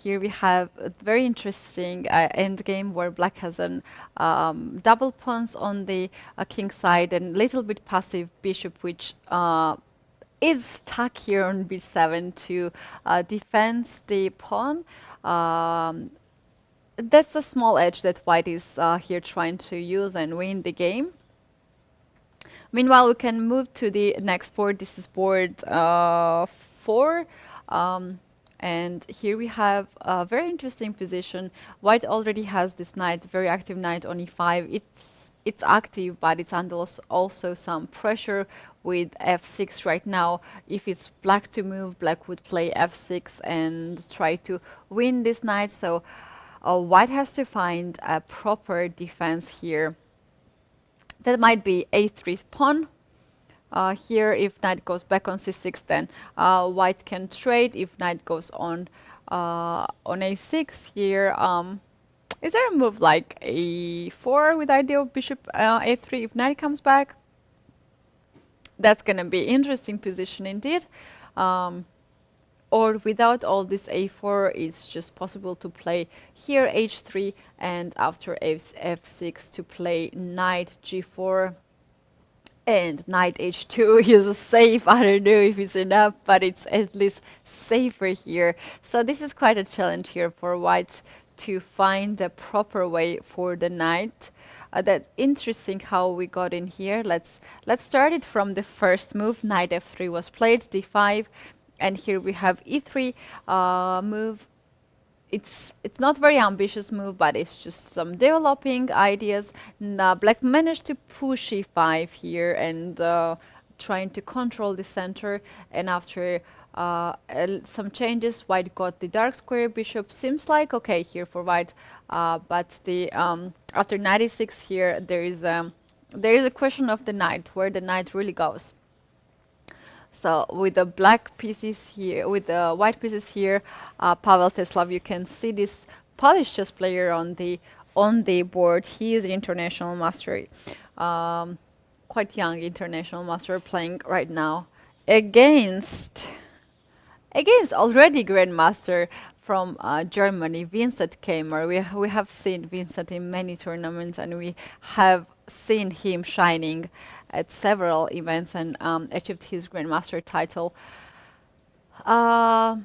Here we have a very interesting endgame where Black has an double pawns on the king side and little bit passive bishop, which is stuck here on b7 to defend the pawn. That's a small edge that White is here trying to use and win the game. Meanwhile, we can move to the next board. This is board 4. And here we have a very interesting position. White already has this knight, very active knight on e5. It's active, but it's under also some pressure with f6 right now. If it's black to move, black would play f6 and try to win this knight. So White has to find a proper defense here. That might be a3 pawn. Here, if knight goes back on c6, then White can trade. If knight goes on a6 here, is there a move like a4 with idea of bishop a3 if knight comes back? That's going to be interesting position indeed. Or without all this a4, it's just possible to play here h3 and after f6 to play knight g4. And knight h2 is safe. I don't know if it's enough, but it's at least safer here. So this is quite a challenge here for White to find the proper way for the knight. That's interesting how we got in here. Let's start it from the first move. Knight f3 was played, d5, and here we have e3 move. It's not very ambitious move, but it's just some developing ideas. Now Black managed to push e5 here and trying to control the center. And after some changes, White got the dark square bishop. Seems like okay here for White, but the after 96 here there is a question of the knight, where the knight really goes. So with the black pieces here, with the white pieces here, Pavel Teslav, you can see this Polish chess player on the board. He is an international master, quite young international master, playing right now against already grandmaster from Germany, Vincent Keimer. We have seen Vincent in many tournaments, and we have seen him shining at several events and achieved his grandmaster title. All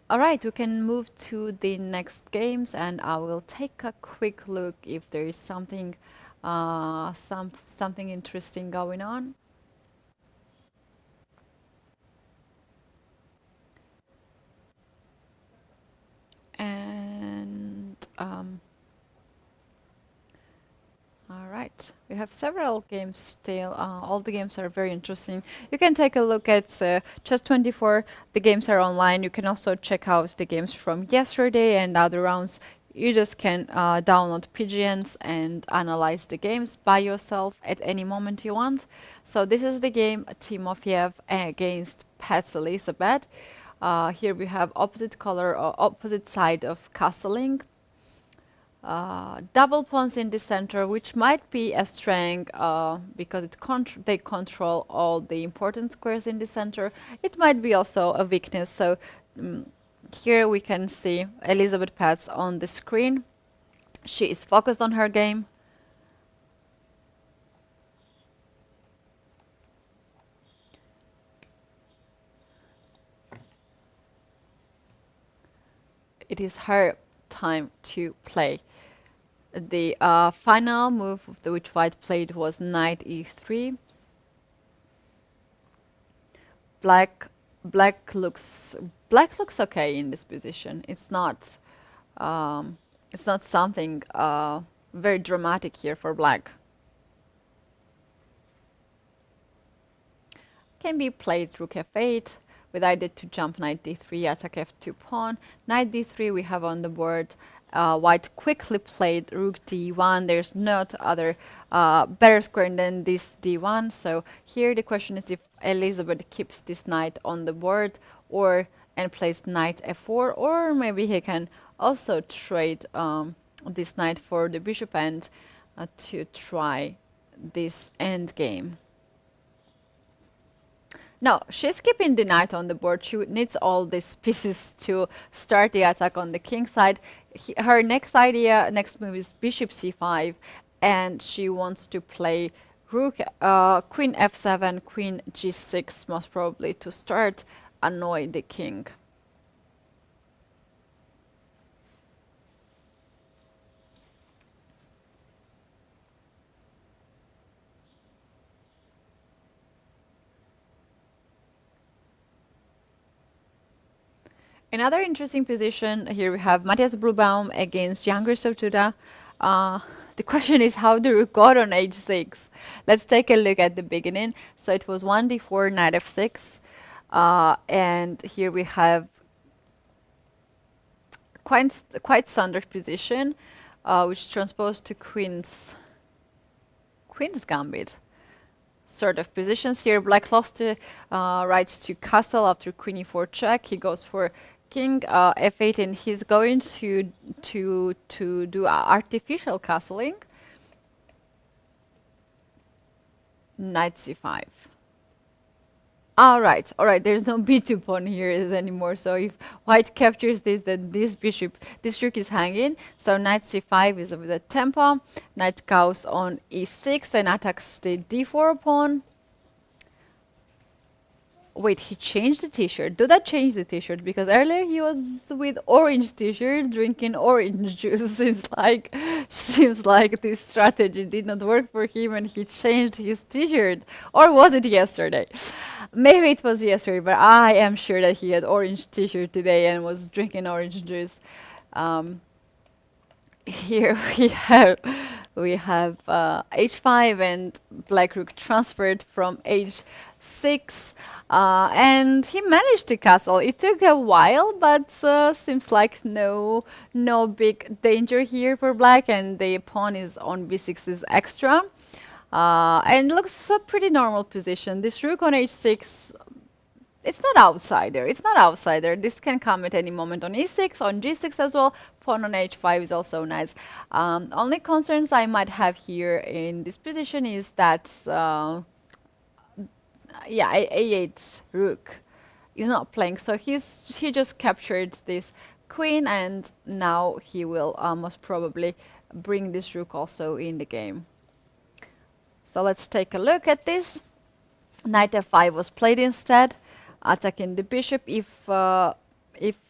right, we can move to the next games, and I will take a quick look if there is something something interesting going on. And All right, we have several games still. All the games are very interesting. You can take a look at Chess24. The games are online. You can also check out the games from yesterday and other rounds. You just can download PGNs and analyze the games by yourself at any moment you want. So this is the game Timofeyev against Pets Elizabeth. Here we have opposite color or opposite side of castling. Double pawns in the center, which might be a strength because they control all the important squares in the center. It might be also a weakness. So here we can see Elizabeth Pats on the screen. She is focused on her game. It is her time to play. The final move which white played was knight e3. Black looks okay in this position. It's not something very dramatic here for black. Can be played rook f8 with either to jump knight d3, attack f2 pawn. Knight d3 we have on the board. White quickly played rook d1. There's not other better square than this d1. So here the question is if Elizabeth keeps this knight on the board and plays knight f4, or maybe he can also trade this knight for the bishop and to try this endgame. No, she's keeping the knight on the board. She needs all these pieces to start the attack on the king side. Her next move is bishop c5, and she wants to play queen f7, queen g6, most probably to start annoy the king. Another interesting position, here we have Matthias Bluebaum against younger Duda. The question is how the rook got on h6. Let's take a look at the beginning. So it was 1d4, knight f6. And here we have quite standard position, which transposed to queen's gambit sort of positions. Here black lost the right to castle after queen e4 check. He goes for king f8, and he's going to do artificial castling. Knight c5. All right. There's no b2 pawn here anymore. So if white captures this, then this rook is hanging. So knight c5 is with a tempo. Knight goes on e6 and attacks the d4 pawn. Wait, he changed the t-shirt. Duda change the t-shirt? Because earlier he was with orange t-shirt, drinking orange juice. Seems like this strategy did not work for him and he changed his t-shirt. Or was it yesterday? Maybe it was yesterday, but I am sure that he had orange t-shirt today and was drinking orange juice. Here we have h5 and black rook transferred from h6. And he managed to castle. It took a while, but seems like no big danger here for black, and the pawn is on b6 is extra. And looks a pretty normal position. This rook on h6, it's not outsider. This can come at any moment on e6, on g6 as well. Pawn on h5 is also nice. Only concerns I might have here in this position is that a8 rook is not playing, so he just captured this queen, and now he will most probably bring this rook also in the game. So let's take a look at this. Knight f5 was played instead, attacking the bishop. If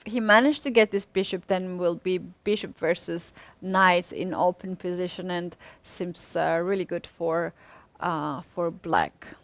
he managed to get this bishop, then will be bishop versus knight in open position, and seems really good for black.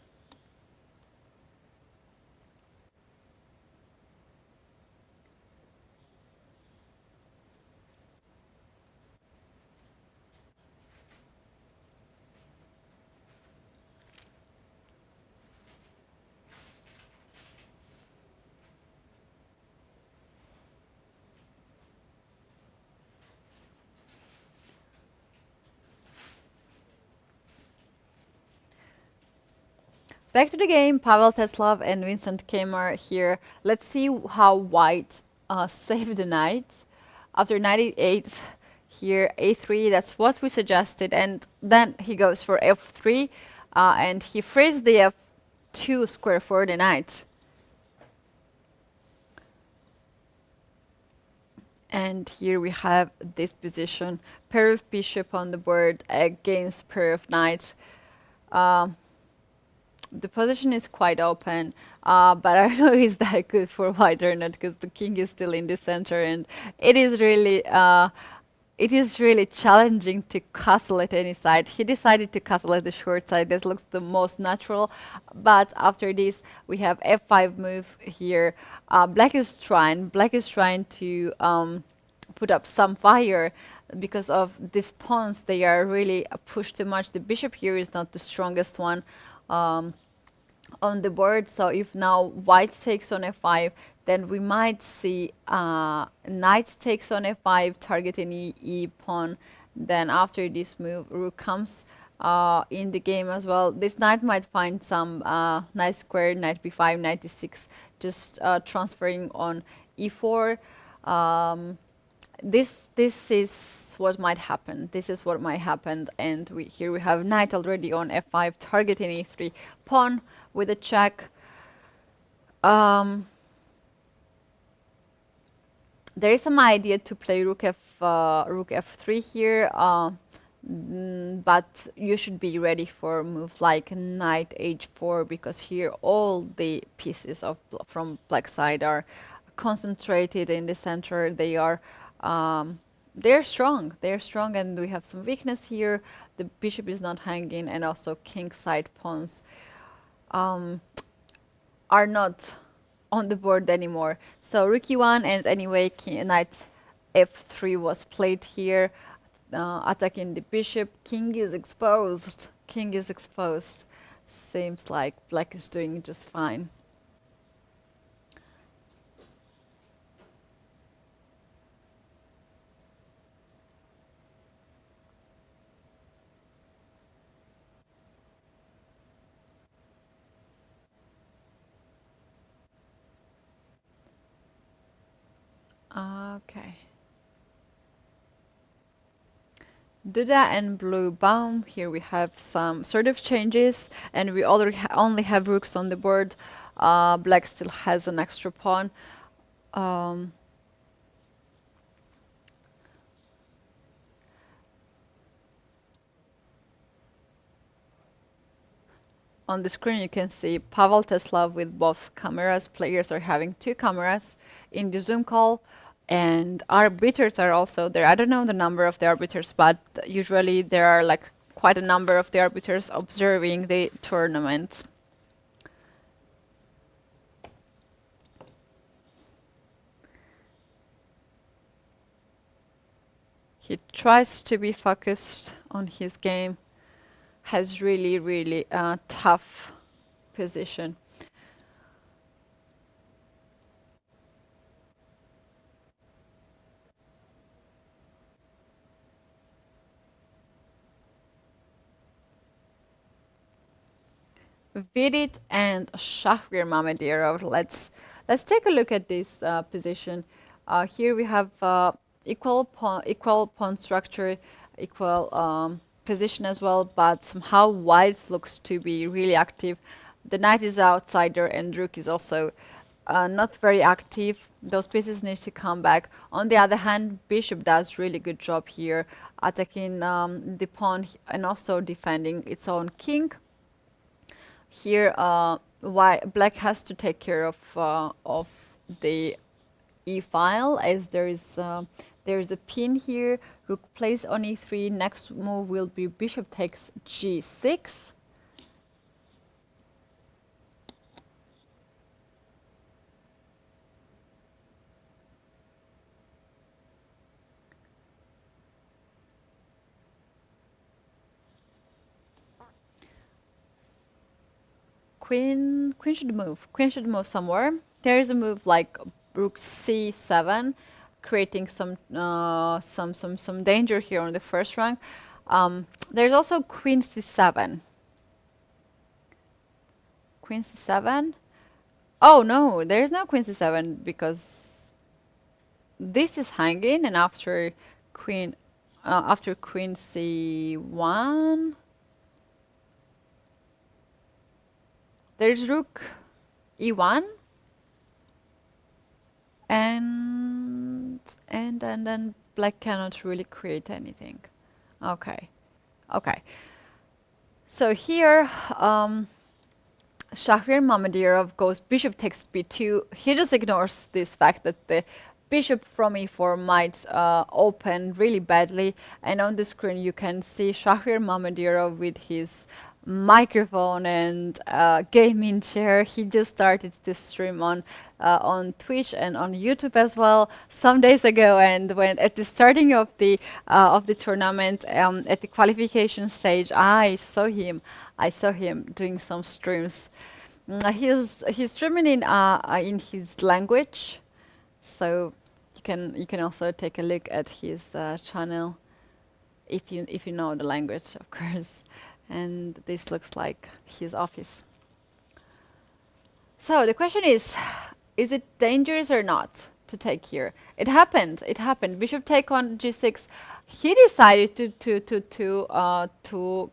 Back to the game, Pavel Teslov and Vincent Kmar here. Let's see how white saved the knight. After 98, here a3, that's what we suggested, and then he goes for f3, and he frees the f2 square for the knight. And here we have this position, pair of bishop on the board against pair of knights. The position is quite open, but I don't know is that good for white or not, because the king is still in the center, and it is really challenging to castle at any side. He decided to castle at the short side. This looks the most natural, but after this we have f5 move here. Black is trying to put up some fire. Because of these pawns, they are really pushed too much. The bishop here is not the strongest one on the board, so if now white takes on f5, then we might see knight takes on f5, targeting e pawn. Then after this move, rook comes in the game as well. This knight might find some nice square, knight b5, knight d6, just transferring on e4. This is what might happen. This is what might happen, and here we have knight already on f5, targeting e3, pawn with a check. There is some idea to play rook f3 here, but you should be ready for moves like knight h4, because here all the pieces from black side are concentrated in the center. They are they're strong, and we have some weakness here. The bishop is not hanging, and also king side pawns are not on the board anymore. So rook e1, and anyway knight f3 was played here, attacking the bishop. King is exposed. Seems like black is doing just fine. Okay. Duda and Bluebaum. Here we have some sort of changes, and we only have rooks on the board. Black still has an extra pawn. On the screen you can see Pavel Teslov with both cameras. Players are having two cameras in the Zoom call, and arbiters are also there. I don't know the number of the arbiters, but usually there are like quite a number of the arbiters observing the tournament. He tries to be focused on his game. Has really tough position. Vidit and Shahrir Mamedyarov. Let's take a look at this position. Here we have equal pawn structure, equal position as well, but somehow white looks to be really active. The knight is outsider, and rook is also not very active. Those pieces need to come back. On the other hand, bishop does really good job here, attacking the pawn and also defending its own king. Here, black has to take care of the e-file, as there is a pin here. Rook plays on e3. Next move will be bishop takes g6. Queen should move. Queen should move somewhere. There is a move like rook c7, creating some danger here on the first rank. There's also queen c7. queen c7. Oh no, there's no queen c7 because this is hanging, and queen after queen c1, there's rook e1, and then black cannot really create anything. Okay, okay. So here, Shahriar Mamedyarov goes bishop takes b2. He just ignores this fact that the bishop from e4 might open really badly. And on the screen you can see Shahriar Mamedyarov with his microphone and gaming chair. He just started to stream on Twitch and on YouTube as well some days ago. And when at the starting of the tournament, at the qualification stage, I saw him doing some streams. He's streaming in his language, so you can also take a look at his channel if you know the language, of course. And this looks like his office. So the question is it dangerous or not to take here? It happened. Bishop take on g6. He decided to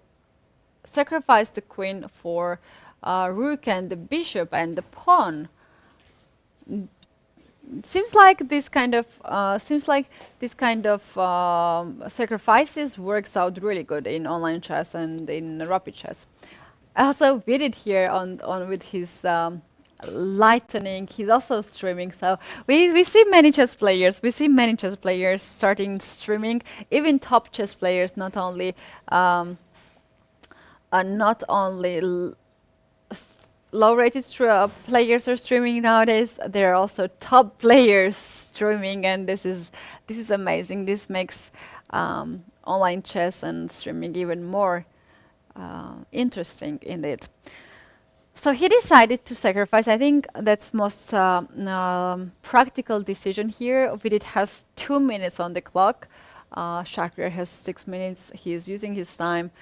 sacrifice the queen for rook and the bishop and the pawn. Seems like this kind of sacrifices works out really good in online chess and in rapid chess. Also, Vidit here on with his lightning. He's also streaming. So we see many chess players. We see many chess players starting streaming. Even top chess players, not only low-rated players are streaming nowadays. There are also top players streaming, and this is amazing. This makes online chess and streaming even more interesting indeed. So he decided to sacrifice. I think that's most practical decision here. Vidit has 2 minutes on the clock. Shahriar has 6 minutes. He is using his time.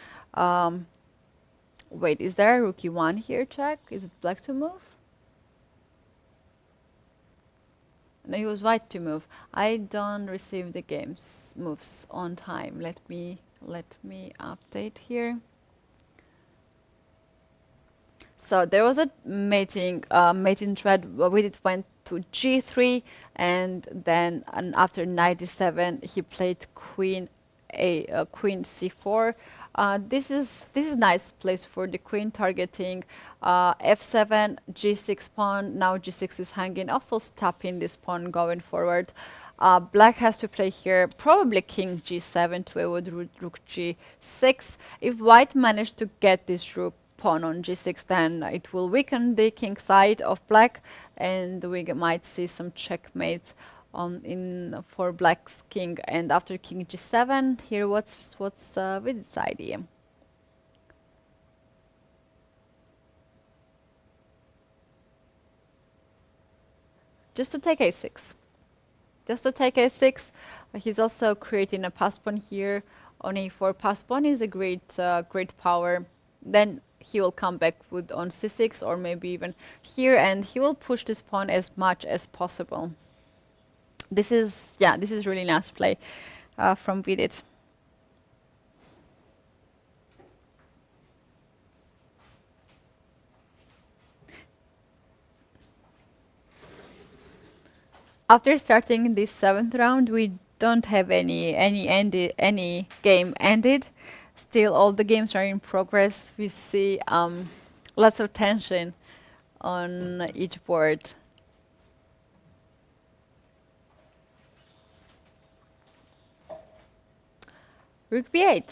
Wait, is there a rook e1 here? Check. Is it black to move? No, it was white to move. I don't receive the game's moves on time. Let me update here. So there was a mating thread. It went to g3, and then after knight d7, he played queen c4. This is nice place for the queen, targeting f7, g6 pawn. Now g6 is hanging, also stopping this pawn going forward. Black has to play here probably king g7 to avoid rook g6. If white managed to get this rook pawn on g6, then it will weaken the king side of black, and we might see some checkmate for black's king. And after king g7, here what's Vidit's idea? Just to take a6. He's also creating a pass pawn here on a4. Pass pawn is a great power. Then he will come back with on c6, or maybe even here, and he will push this pawn as much as possible. This is really nice play from Vidit. After starting this 7th round, we don't have any game ended. Still, all the games are in progress. We see lots of tension on each board. Rook b8.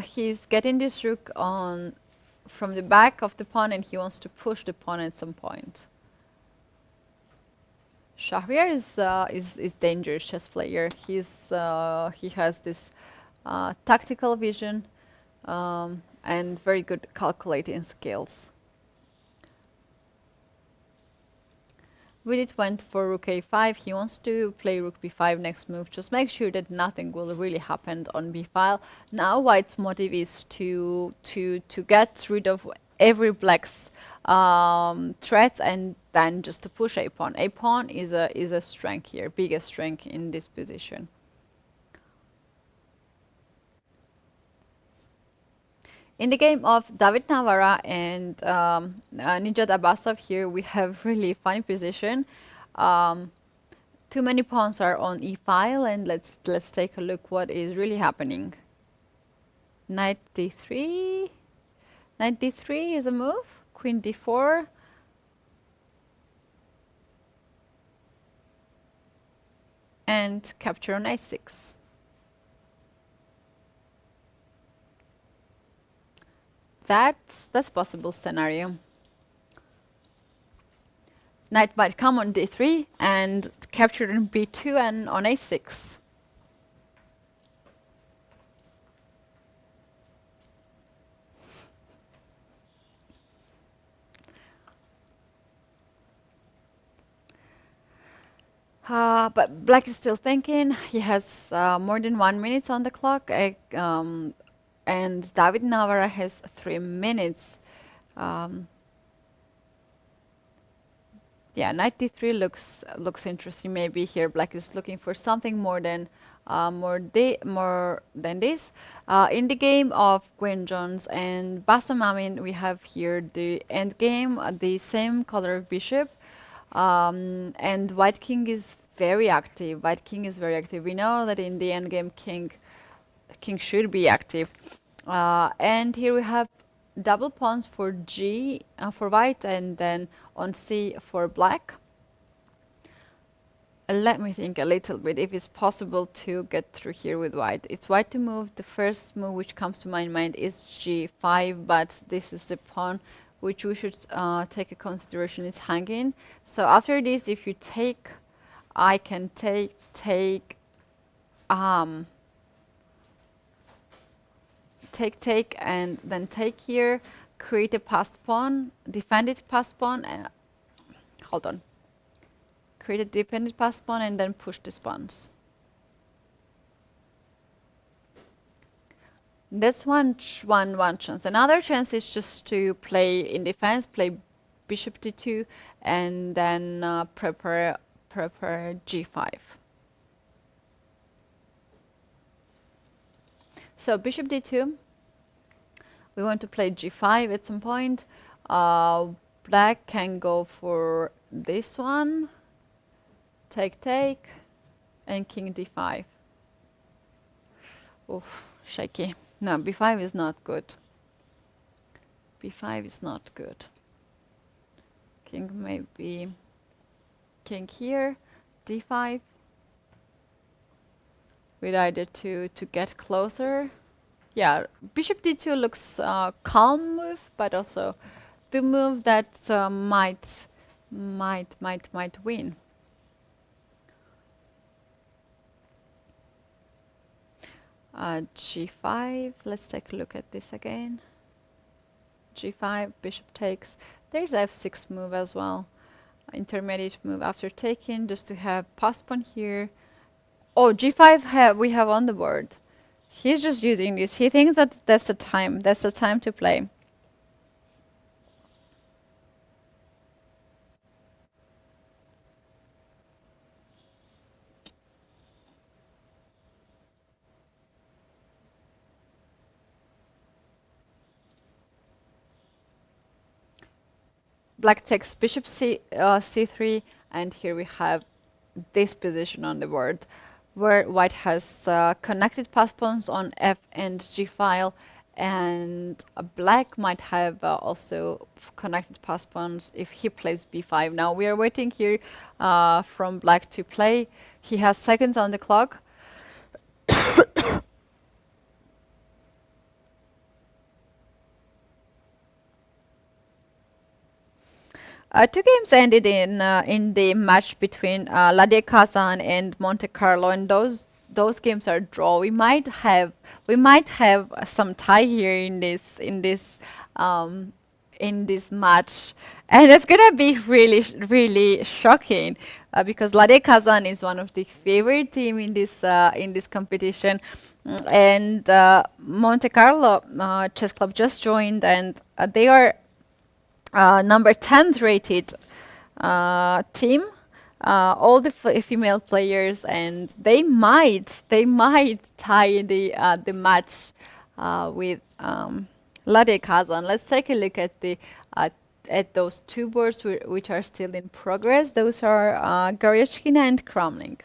He's getting this rook on from the back of the pawn, and he wants to push the pawn at some point. Shahriar is dangerous chess player. He has this tactical vision and very good calculating skills. Vidit went for rook a5. He wants to play rook b5 next move. Just make sure that nothing will really happen on b file. Now white's motive is to get rid of every black's threats and then just to push a pawn. A pawn is a strength here, biggest strength in this position. In the game of David Navara and Nijat Abbasov here, we have really funny position. Too many pawns are on e file, and let's take a look what is really happening. Knight d3. Knight d3 is a move. Queen d4. And capture on a6. That's possible scenario. Knight might come on d3 and capture on b2 and on a6. But black is still thinking. He has more than 1 minute on the clock, and David Navara has 3 minutes. Yeah, knight d3 looks interesting. Maybe here black is looking for something more than this. In the game of Gwen Jones and Bassam Amin, we have here the endgame, the same color bishop. And white king is very active. White king is very active. We know that in the endgame, king should be active. And here we have double pawns for G for white, and then on C for black. Let me think a little bit if it's possible to get through here with white. It's white to move. The first move which comes to my mind is G5, but this is the pawn which we should take a consideration. It's hanging. So after this, if you take, I can take and then take here, create a passed pawn, defended passed pawn, hold on. Create a defended passed pawn and then push the pawns. That's one chance. Another chance is just to play in defense, play bishop d2, and then prepare g5. So bishop d2. We want to play g5 at some point. Black can go for this one. Take, and king d5. Oof, shaky. No, b5 is not good. b5 is not good. King maybe, king here, d5. With either to get closer. Yeah, bishop d2 looks calm move, but also the move that might win. G5, let's take a look at this again. G5, bishop takes. There's f6 move as well. Intermediate move after taking, just to have passed pawn here. Oh, G5 we have on the board. He's just using this. He thinks that that's the time. That's the time to play. Black takes bishop c3, and here we have this position on the board, where white has connected pass pawns on f and g file, and black might have also connected pass pawns if he plays b5. Now we are waiting here from black to play. He has seconds on the clock. Two games ended in the match between Kazan and Monte Carlo, and those games are draw. We might have some tie here in this match, and it's gonna be really shocking because Kazan is one of the favorite team in this competition, and Monte Carlo chess club just joined, and they are number 10th rated team, all the female players, and they might tie the match with Lade Kazan. Let's take a look at the at those two boards which are still in progress. Those are Goryachkina and Kramnik.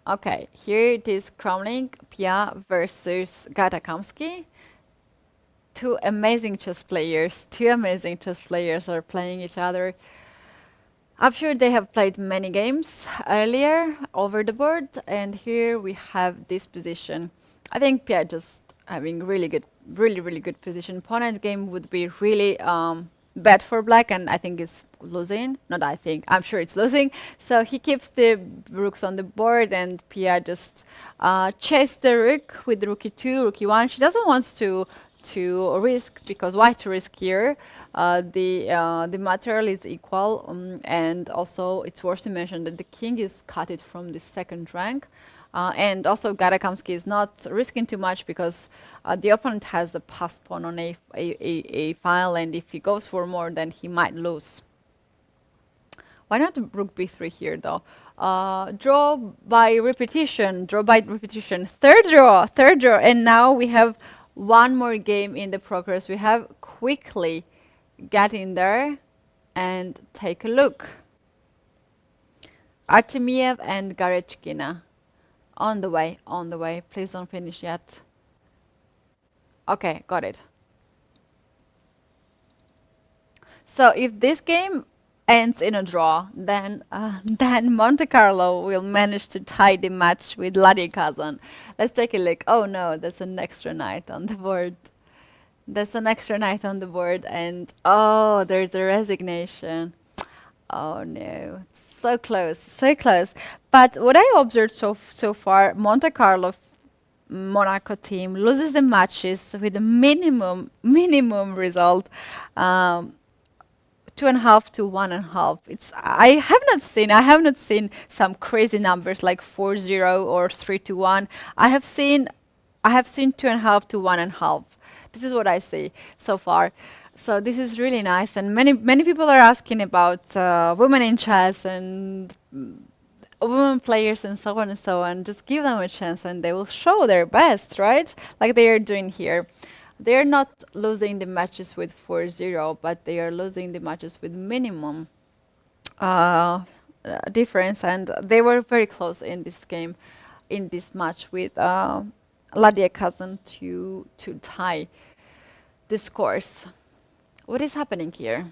Okay, here it is Kramnik, Pia versus Kamsky. Two amazing chess players. Two amazing chess players are playing each other. I'm sure they have played many games earlier over the board, and here we have this position. I think Pia just having really good position. Opponent game would be really bad for black, and I think it's losing. Not I think, I'm sure it's losing. So he keeps the rooks on the board, and Pia just chase the rook with rook e2, rook e1. She doesn't want to risk, because why to risk here? The material is equal, and also it's worth to mention that the king is cut from the second rank. And also Kamsky is not risking too much, because the opponent has a pass pawn on a file, and if he goes for more, then he might lose. Why not rook b3 here, though? Draw by repetition, third draw, and now we have one more game in the progress. We have quickly get in there and take a look. Artemiev and Goryachkina. On the way. Please don't finish yet. Okay, got it. So if this game ends in a draw, then Monte Carlo will manage to tie the match with Lade Kazan. Let's take a look. Oh no, that's an extra knight on the board. And oh, there's a resignation. Oh no, so close. But what I observed so far, Monte Carlo Monaco team loses the matches with a minimum result, 2.5 to 1.5. I have not seen some crazy numbers like 4-0 or 3-1. I have seen 2.5 to 1.5. This is what I see so far. So this is really nice, and many people are asking about women in chess and women players and so on and so on. Just give them a chance, and they will show their best, right? Like they are doing here. They are not losing the matches with 4-0, but they are losing the matches with minimum difference, and they were very close in this game, in this match with Lade Kazan to tie the scores. What is happening here?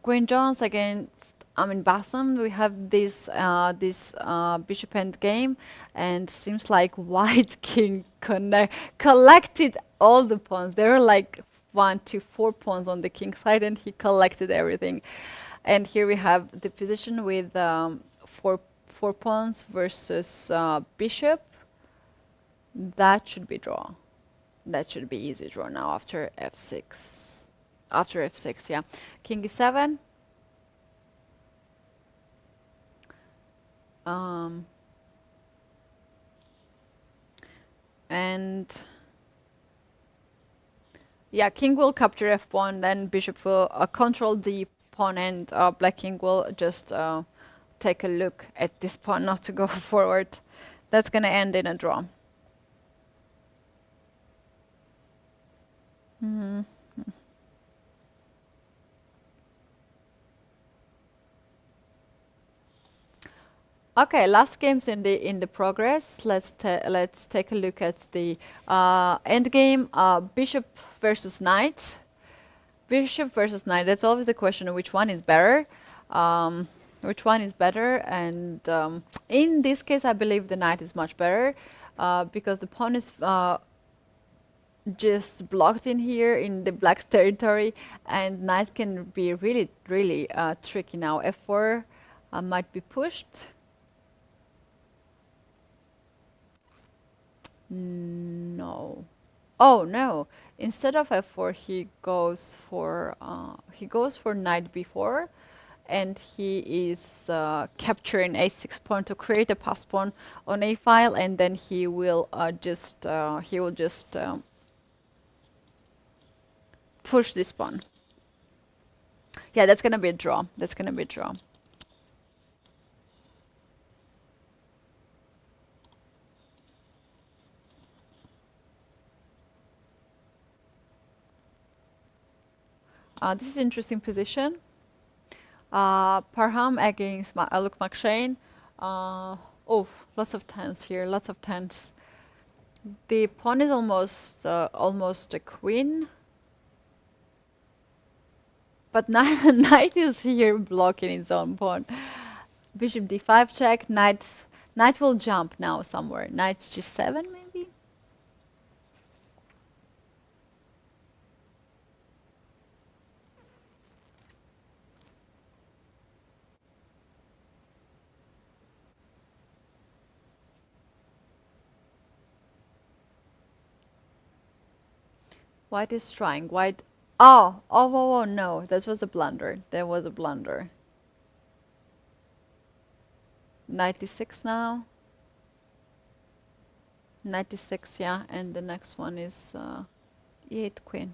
Queen Jones against Bassam. We have this bishop endgame, and seems like White King collected all the pawns. There are like 1 to 4 pawns on the king side, and he collected everything. And here we have the position with four pawns versus bishop. That should be draw. That should be easy draw now after f6. After f6, yeah. King e7. And yeah, king will capture f1, then bishop will control the pawn, and black king will just take a look at this pawn not to go forward. That's gonna end in a draw. Okay, last games in the progress. Let's take a look at the end game. Bishop versus knight. Bishop versus knight. That's always a question of which one is better. And in this case, I believe the knight is much better because the pawn is just blocked in here in the black's territory, and knight can be really tricky now. f4 might be pushed. No. Oh no. Instead of f4, he goes for knight b4, and he is capturing a6 pawn to create a pass pawn on a file, and then he will just push this pawn. Yeah, that's gonna be a draw. That's gonna be a draw. This is interesting position. Parham against Luke McShane. Oh, lots of tens here. Lots of tens. The pawn is almost a queen. But knight is here blocking its own pawn. Bishop d5 check. Knight will jump now somewhere. Knight g7 maybe. White is trying. White. Oh, no. That was a blunder. There was a blunder. Knight d6 now. 96, yeah, and the next one is e8 queen.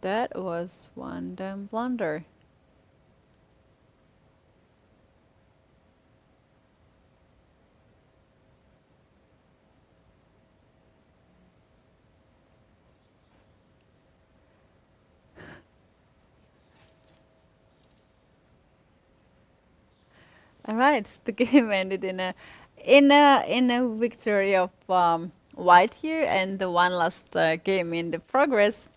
That was one damn blunder. All right, the game ended in a victory of white here, and the one last game in the progress.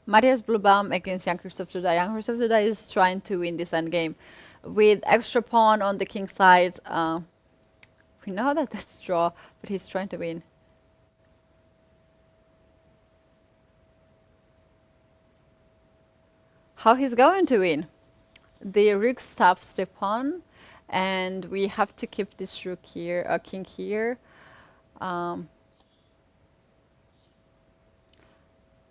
Matthias Bluebaum against Jan Krzysztof Duda. Jan Krzysztof Duda is trying to win this endgame with extra pawn on the king side. We know that that's draw, but he's trying to win. How he's going to win? The rook stops the pawn, and we have to keep this rook here, king here.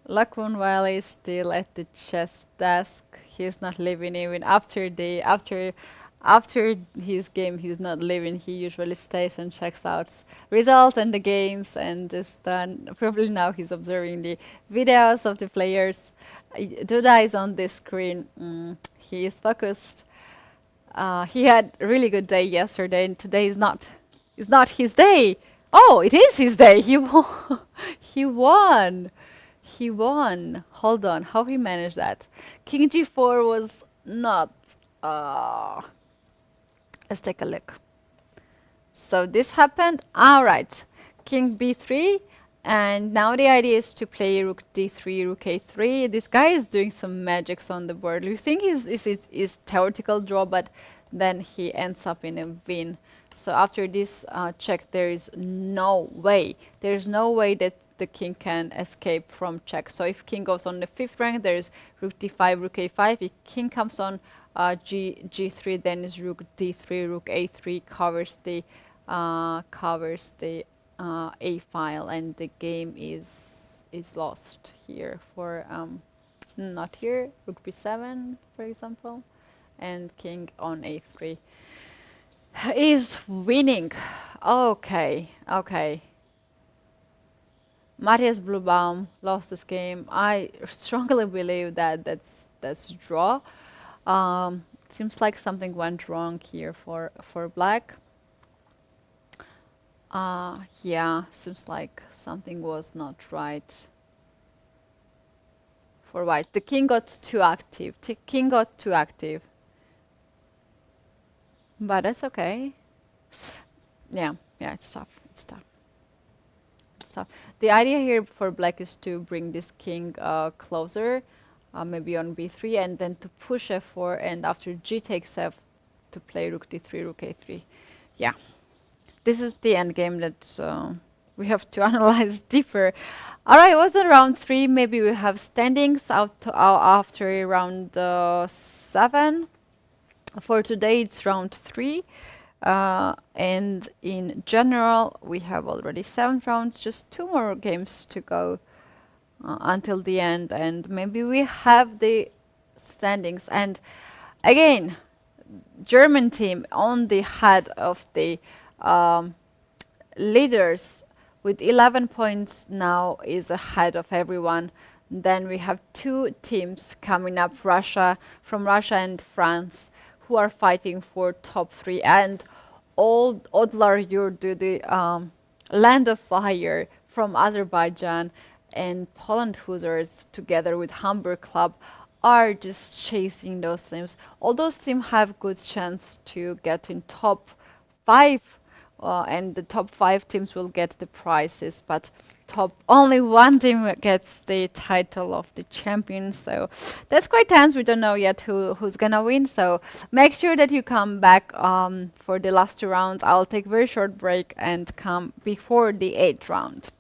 Lachlan Wiley is still at the chess desk. He's not leaving even after his game. He's not leaving. He usually stays and checks out results and the games, and just probably now he's observing the videos of the players. Duda is on the screen. He is focused. He had a really good day yesterday, and today is not. It's not his day. Oh, it is his day. He won. He won. He won. Hold on. How he managed that? King g4 was not. Let's take a look. So this happened. All right. King b3. And now the idea is to play rook d3, rook a3. This guy is doing some magics on the board. You think is theoretical draw, but then he ends up in a win. So after this check, there is no way. There's no way that the king can escape from check. So if king goes on the 5th rank, there's rook d5, rook a5. If king comes on g3, then is rook d3, rook a3 covers the a file, and the game is lost here for not here, rook b7 for example, and king on a3 is winning. Okay. Matthias Bluebaum lost this game. I strongly believe that that's a draw. Seems like something went wrong here for black. Yeah, seems like something was not right for white. The king got too active. The king got too active. But that's okay. Yeah, it's tough. It's tough. The idea here for black is to bring this king closer, maybe on b3, and then to push f4, and after g takes f, to play rook d3, rook a3. Yeah. This is the end game that we have to analyze deeper. All right, it was in round 3. Maybe we have standings after round 7. For today, it's round 3. And in general, we have already 7 rounds, just 2 more games to go until the end. And maybe we have the standings. And again, German team on the head of the um, leaders with 11 points now is ahead of everyone. Then we have two teams coming up, from Russia and France, who are fighting for top three. And old Odlar Yurdu, the Land of Fire from Azerbaijan, and Poland Hoosiers, together with Hamburg Club, are just chasing those teams. All those teams have good chance to get in top five, and the top five teams will get the prizes, but top only one team gets the title of the champion. So that's quite tense. We don't know yet who's gonna win. So make sure that you come back for the last two rounds. I'll take a very short break and come before the eighth round.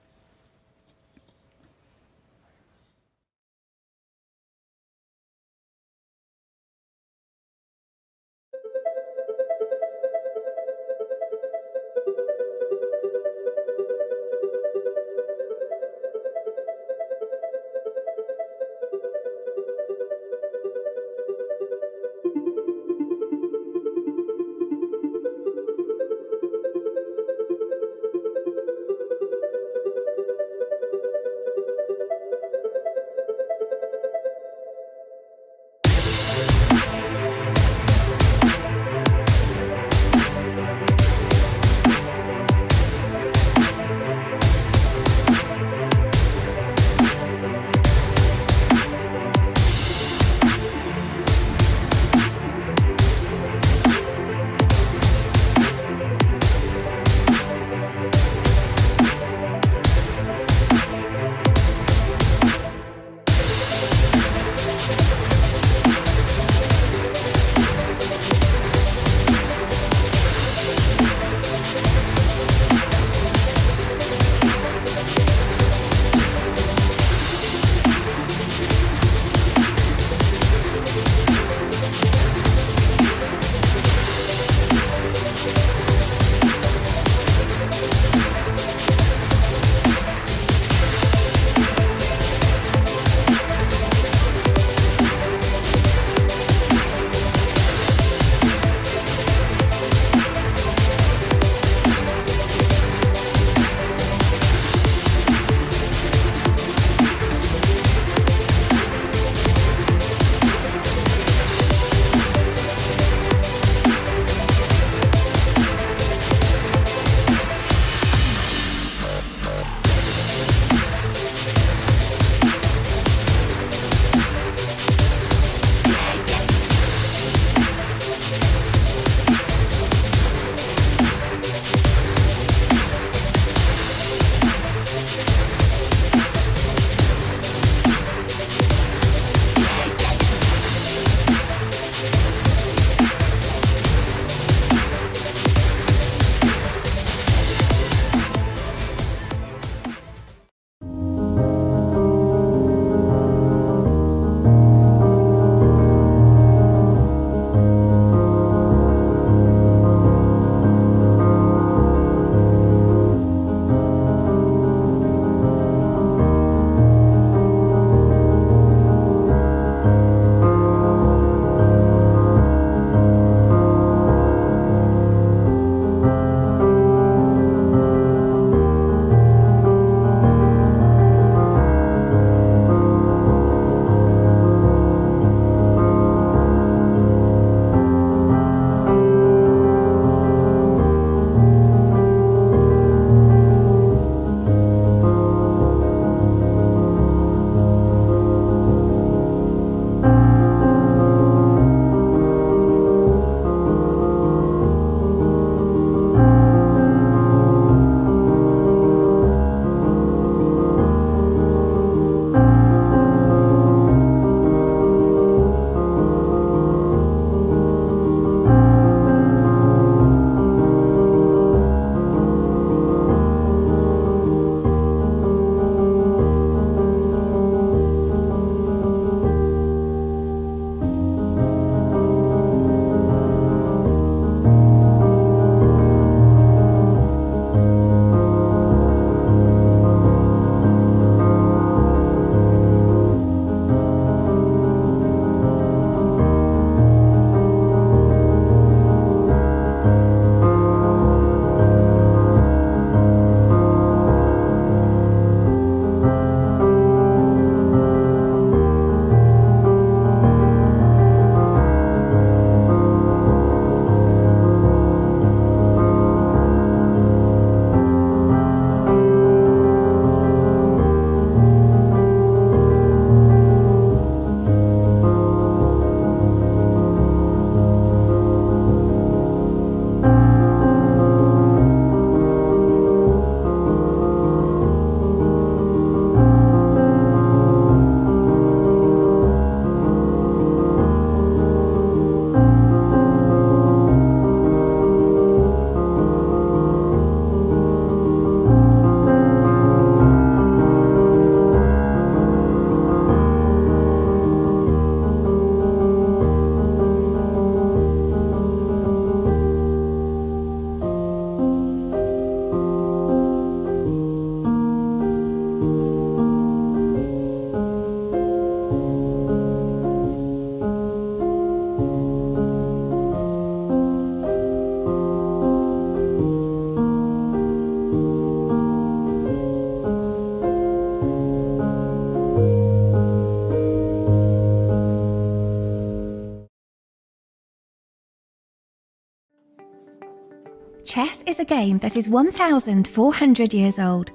Chess is a game that is 1,400 years old.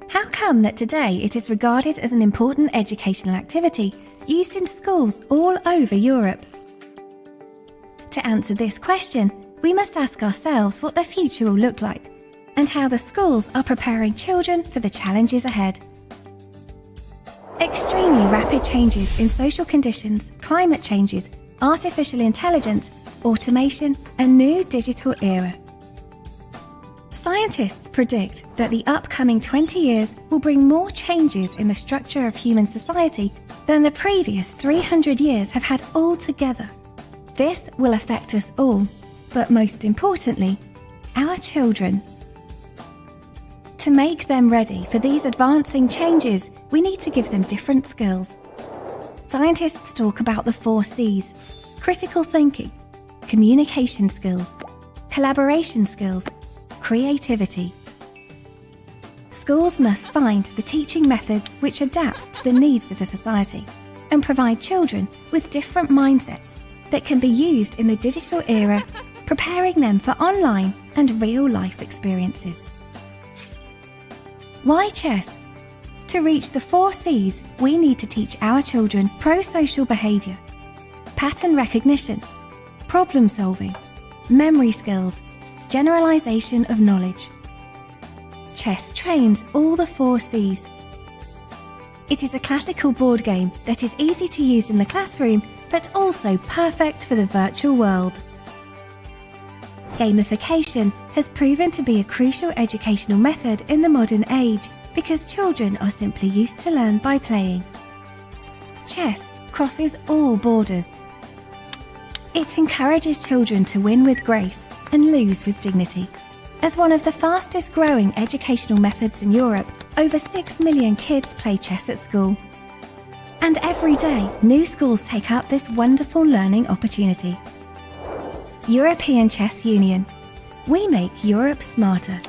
How come that today it is regarded as an important educational activity used in schools all over Europe? To answer this question, we must ask ourselves what the future will look like and how the schools are preparing children for the challenges ahead. Extremely rapid changes in social conditions, climate changes, artificial intelligence, automation, a new digital era. Scientists predict that the upcoming 20 years will bring more changes in the structure of human society than the previous 300 years have had altogether. This will affect us all, but most importantly, our children. To make them ready for these advancing changes, we need to give them different skills. Scientists talk about the 4 C's: critical thinking, communication skills, collaboration skills, creativity. Schools must find the teaching methods which adapts to the needs of the society and provide children with different mindsets that can be used in the digital era, preparing them for online and real-life experiences. Why chess? To reach the 4 C's, we need to teach our children pro-social behaviour, pattern recognition, problem solving, memory skills, generalization of knowledge. Chess trains all the 4 C's. It is a classical board game that is easy to use in the classroom, but also perfect for the virtual world. Gamification has proven to be a crucial educational method in the modern age because children are simply used to learn by playing. Chess crosses all borders. It encourages children to win with grace and lose with dignity. As one of the fastest growing educational methods in Europe, over 6 million kids play chess at school. And every day, new schools take up this wonderful learning opportunity. European Chess Union. We make Europe smarter.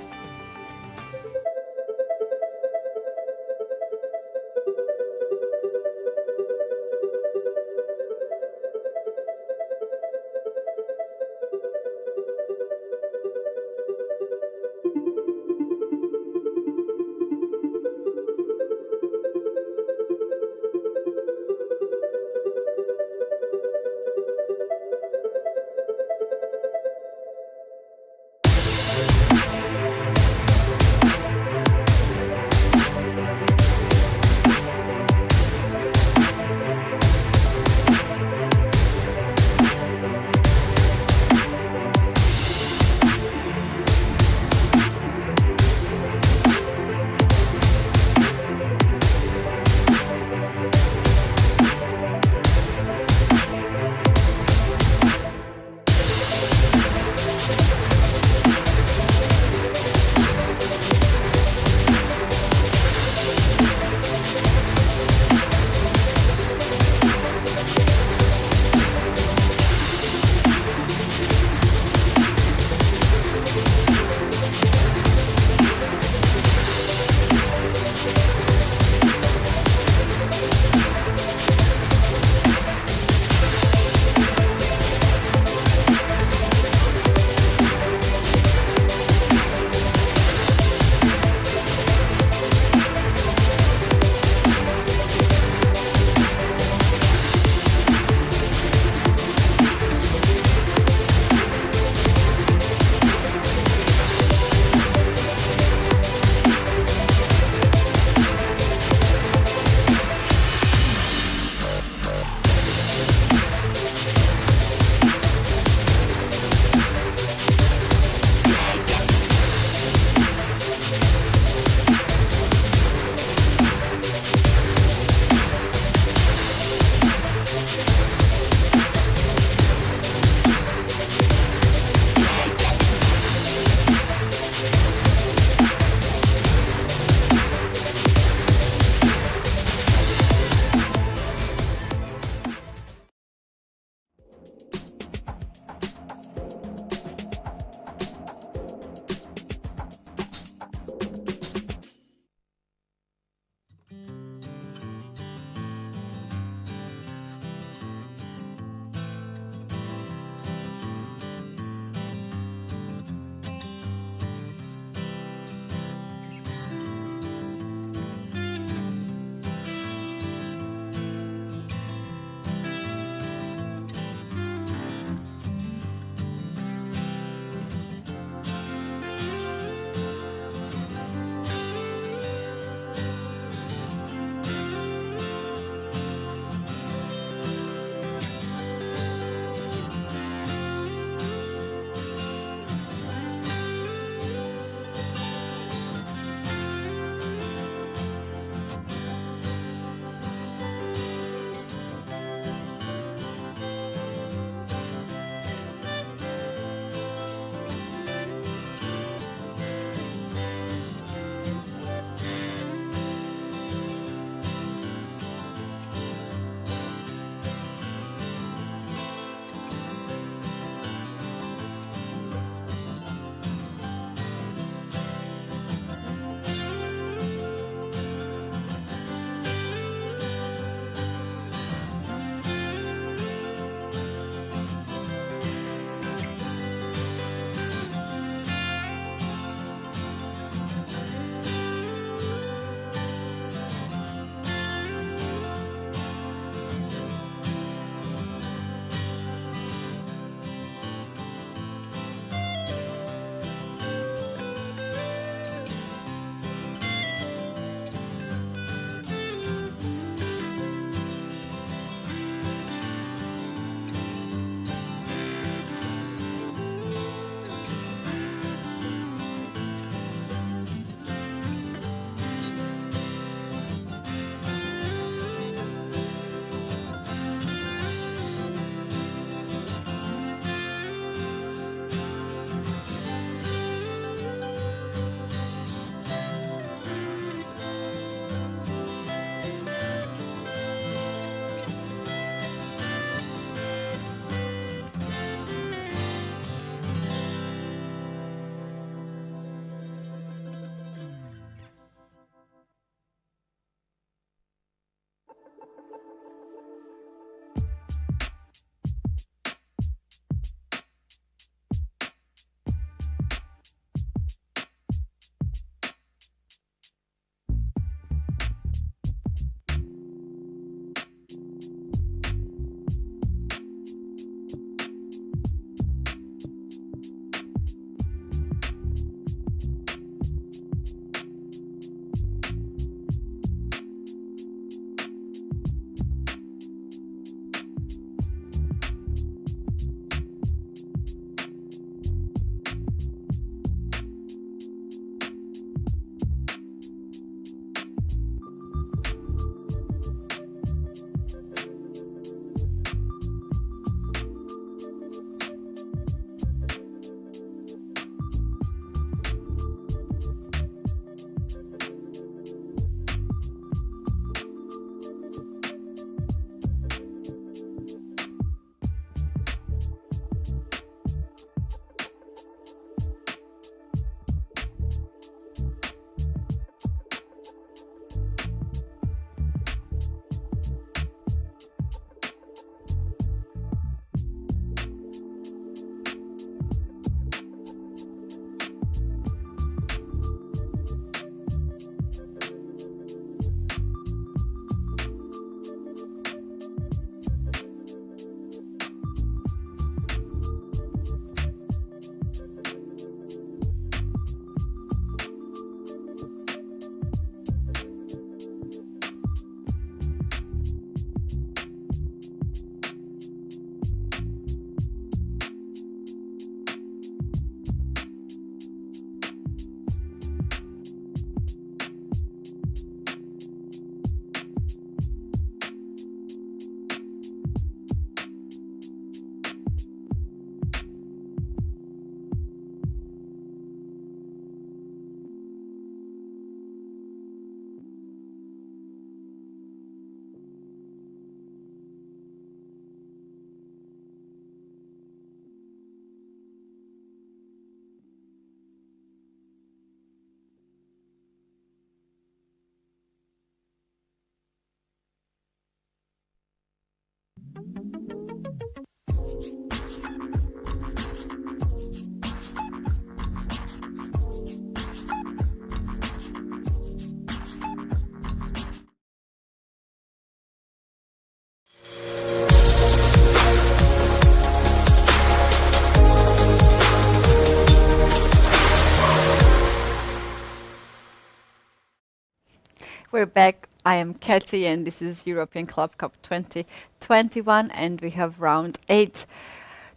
We're back. I am Katie, and this is European Club Cup 2021, and we have round 8.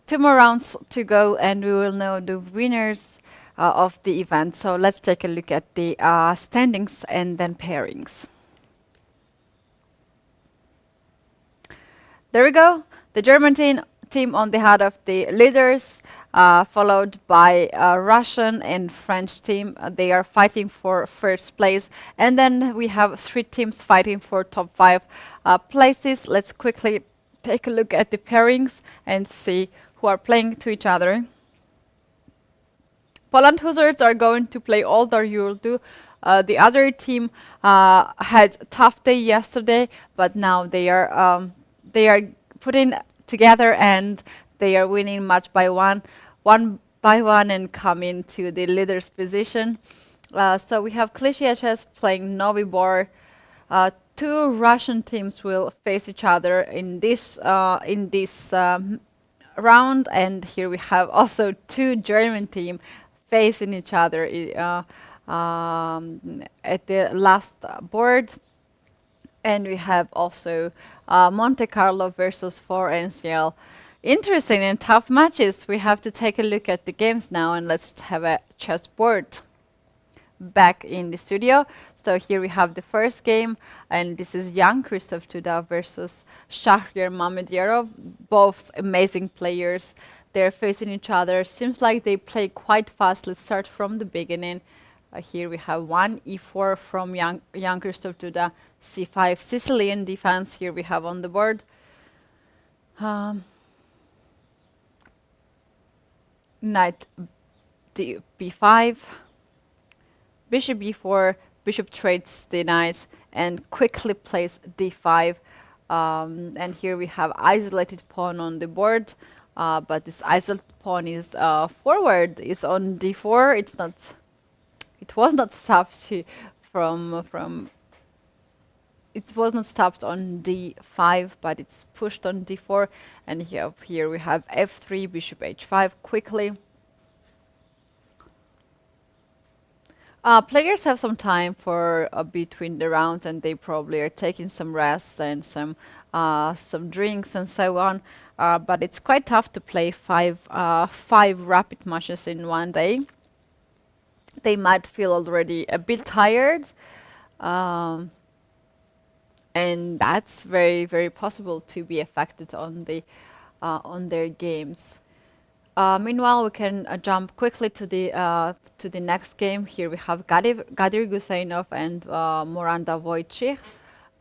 2 more rounds to go, and we will know the winners of the event. So let's take a look at the standings and then pairings. There we go. The German team on the head of the leaders, followed by Russian and French team. They are fighting for first place. And then we have 3 teams fighting for top 5 places. Let's quickly take a look at the pairings and see who are playing to each other. Poland Hussars are going to play Oldar Yurdu. The other team had a tough day yesterday, but now they are putting together and they are winning match by one by one, and coming to the leader's position. So we have Klishchs playing Novibor. 2 Russian teams will face each other in this round, and here we have also 2 German teams facing each other at the last board. And we have also Monte Carlo versus 4 NCL. Interesting and tough matches. We have to take a look at the games now, and let's have a chessboard back in the studio. So here we have the first game, and this is young Christoph Duda versus Shahriar Mamedyarov. Both amazing players. They're facing each other. Seems like they play quite fast. Let's start from the beginning. Here we have 1 e4 from young Christoph Duda, c5 Sicilian defense. Here we have on the board. Knight b5, bishop b4, bishop trades the knight and quickly plays d5. And here we have isolated pawn on the board, but this isolated pawn is forward. It's on d4. It was not stopped It was not stopped on d5, but it's pushed on d4. And here we have f3, bishop h5 quickly. Players have some time for between the rounds, and they probably are taking some rests and some drinks and so on. But it's quite tough to play five rapid matches in one day. They might feel already a bit tired. And that's very, very possible to be affected on their games. Meanwhile, we can jump quickly to the next game. Here we have Gadir Gusainov and Moranda Wojcik,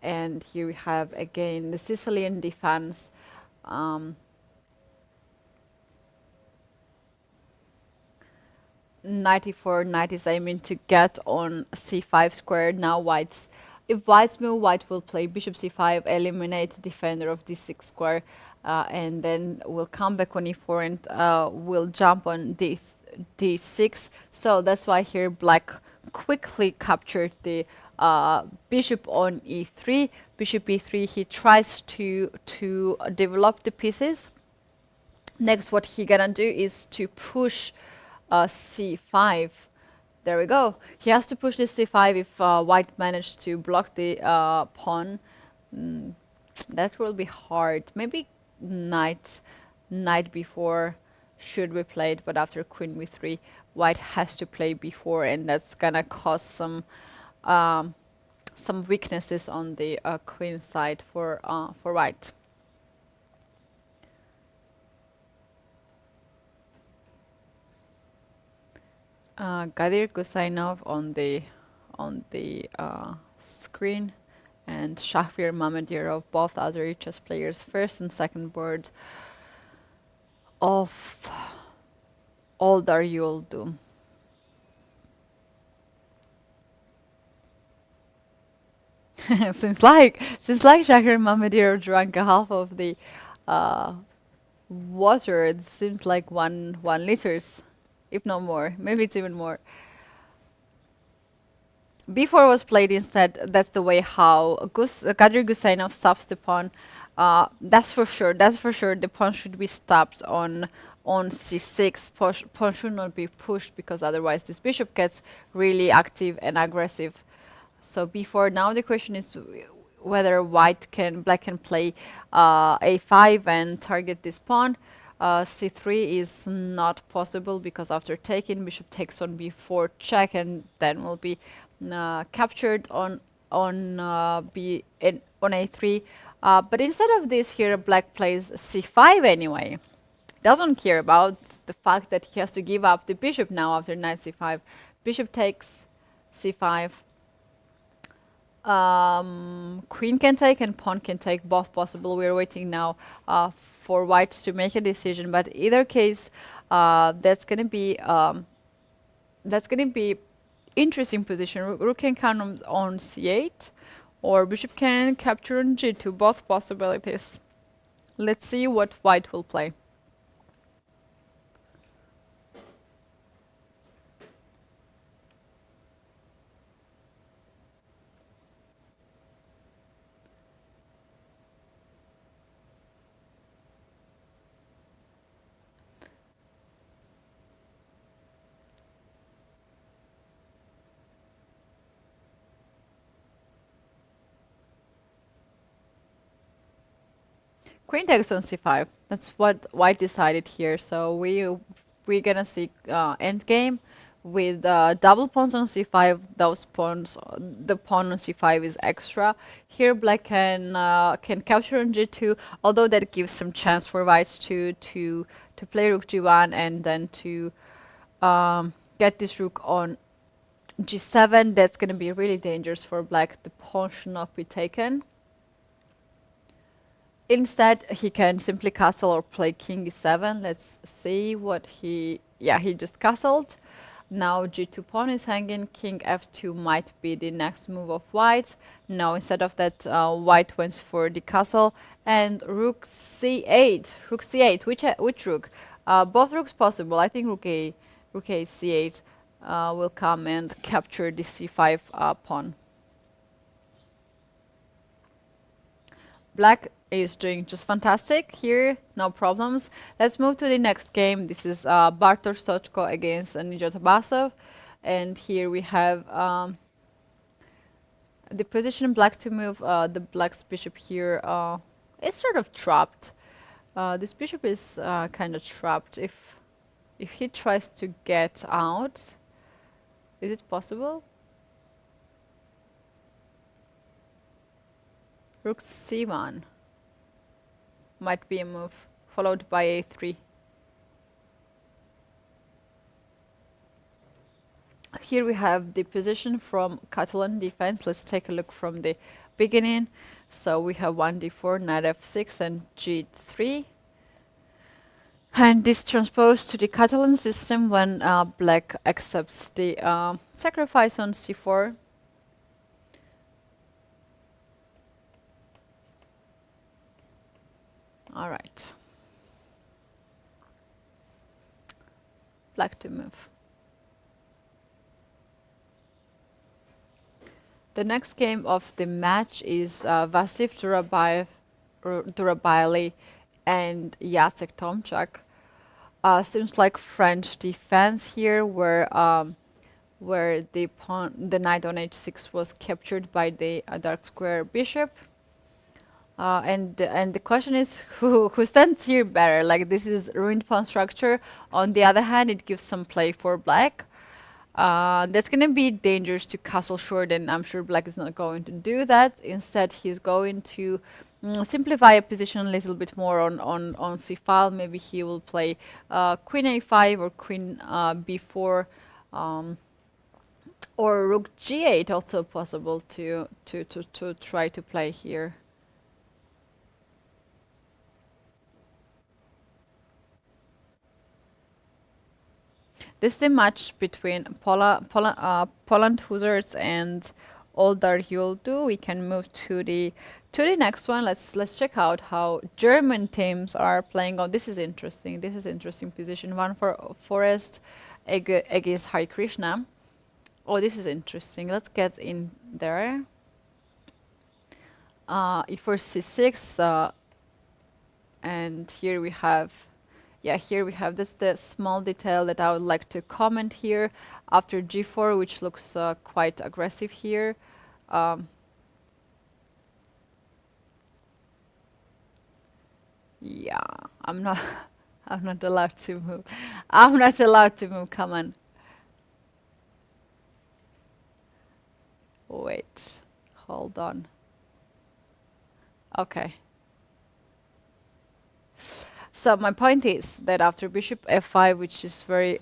and here we have again the Sicilian defense. Knight e4, knight is aiming to get on c5 square. Now if white's move, white will play bishop c5, eliminate defender of d6 square, and then we'll come back on e4 and we'll jump on d6. So that's why here black quickly captured the bishop on e3. Bishop e3, he tries to develop the pieces. Next, what he gonna do is to push c5. There we go. He has to push this c5 if white managed to block the pawn. That will be hard. Maybe knight b4 should be played, but after queen b3, white has to play b4, and that's gonna cause some weaknesses on the queen side for white. Gadir Gusainov on the screen, and Shahriar Mamedyarov, both other chess players, first and second board of Oldar Yurdu. Seems like Shahriar Mamedyarov drank a half of the water. It seems like 1 liters. If not more, maybe it's even more. b4 was played instead. That's the way how Gadir Gusainov stops the pawn. That's for sure. The pawn should be stopped on c6. Pawn should not be pushed, because otherwise this bishop gets really active and aggressive. So before now, the question is whether black can play a5 and target this pawn. C3 is not possible because after taking, bishop takes on b4 check, and then will be captured on on a3. But instead of this here, black plays c5 anyway. Doesn't care about the fact that he has to give up the bishop now after knight c5. Bishop takes c5. Queen can take and pawn can take, both possible. We're waiting now for white to make a decision, but either case, that's gonna be interesting position. Rook can come on c8, or bishop can capture on g2. Both possibilities. Let's see what white will play. Queen takes on c5. That's what white decided here. So we're gonna see endgame with double pawns on c5. Those pawns, the pawn on c5 is extra. Here black can capture on g2, although that gives some chance for white to play rook g1 and then to get this rook on g7. That's gonna be really dangerous for black. The pawn should not be taken. Instead, he can simply castle or play king e7. Let's see what he just castled. Now g2 pawn is hanging. King f2 might be the next move of white. No, instead of that, white went for the castle. And rook c8. Rook c8. Which rook? Both rooks possible. I think rook a c8 will come and capture the c5 pawn. Black is doing just fantastic here, no problems. Let's move to the next game. This is Bartosz Soćko against Ninja Tabasov, and here we have the position black to move. The black's bishop here is sort of trapped. This bishop is kind of trapped. If he tries to get out, is it possible? Rook c1 might be a move, followed by a3. Here we have the position from Catalan defense. Let's take a look from the beginning. So we have 1d4, knight f6, and g3. And this transposed to the Catalan system when black accepts the sacrifice on c4. All right. Black to move. The next game of the match is Vasif Durabaili and Jacek Tomczak. Seems like French defense here, where the knight on h6 was captured by the dark square bishop. And the question is who stands here better? Like, this is ruined pawn structure. On the other hand, it gives some play for black. That's going to be dangerous to castle short, and I'm sure black is not going to do that. Instead, he's going to simplify a position a little bit more on c file. Maybe he will play queen a5 or queen b4, or rook g8, also possible to try to play here. This is the match between Poland Hussars and Oldar Yuldu. We can move to the next one. Let's check out how German teams are playing. Oh, this is interesting. This is interesting position. One for Forest against Hare Krishna. Oh, this is interesting. Let's get in there. E4 c6, and here we have. Yeah, here we have this the small detail that I would like to comment here. After g4, which looks quite aggressive here, Yeah, I'm not. I'm not allowed to move. I'm not allowed to move. Come on. Wait. Hold on. Okay. So my point is that after bishop f5, which is very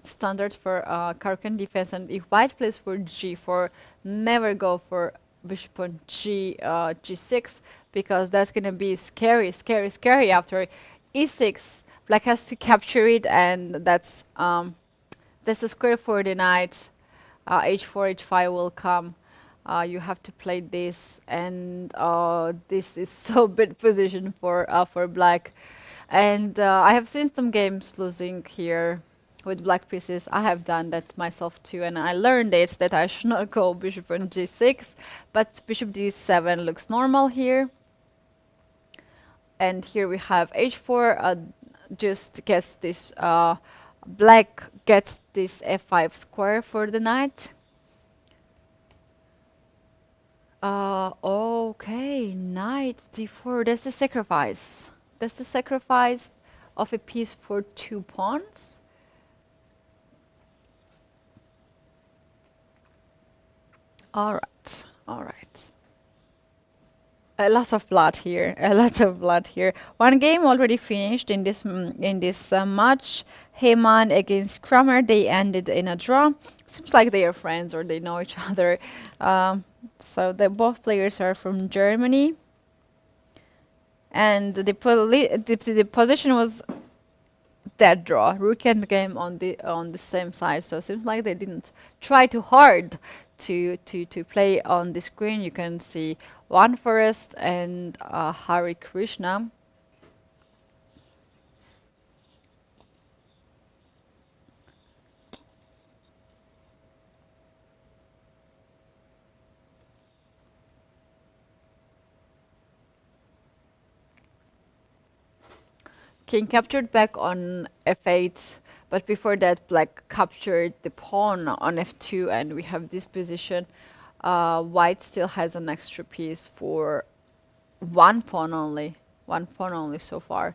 standard for Karkan defense, and if white plays for g4, never go for bishop on g6, because that's gonna be scary, scary, scary. After e6, black has to capture it, and that's the square for the knight. H4, H5 will come. You have to play this, and this is so bad position for black. And I have seen some games losing here with black pieces. I have done that myself too, and I learned it that I should not go bishop on g6, but bishop d7 looks normal here. And here we have h4, just gets this, black gets this f5 square for the knight. Okay, knight d4, that's the sacrifice. That's the sacrifice of a piece for 2 pawns. All right, all right. A lot of blood here. A lot of blood here. One game already finished in this match. Heyman against Kramer. They ended in a draw. Seems like they are friends or they know each other. So both players are from Germany. And the position was that draw. Rook and game on the same side. So it seems like they didn't try too hard to play on the screen. You can see One Forest and Hari Krishna. King captured back on f8, but before that black captured the pawn on f2, and we have this position. White still has an extra piece for one pawn only so far.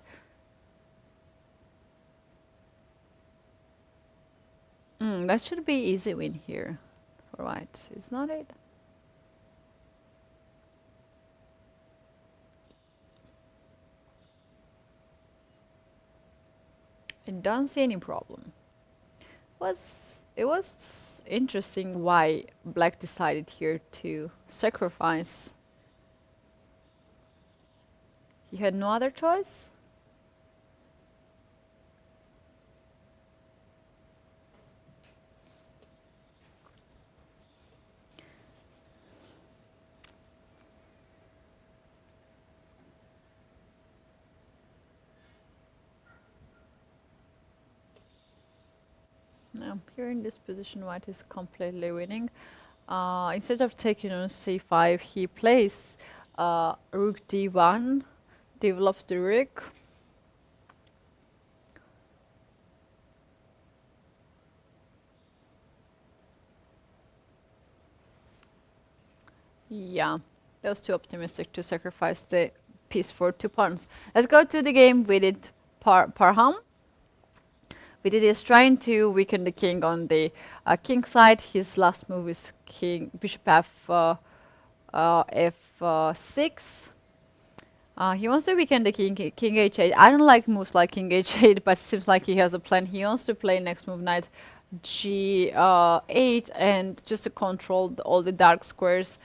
That should be easy win here for white, is not it? I don't see any problem. It was interesting why black decided here to sacrifice. He had no other choice? No, here in this position white is completely winning. Instead of taking on c5, he plays rook d1, develops the rook. Yeah, that was too optimistic to sacrifice the piece for 2 pawns. Let's go to the game with it, Parham. Vidit is trying to weaken the king on the king side. His last move is bishop f6. He wants to weaken the king h8. I don't like moves like king h8, but it seems like he has a plan. He wants to play next move knight g8 and just to control all the dark squares.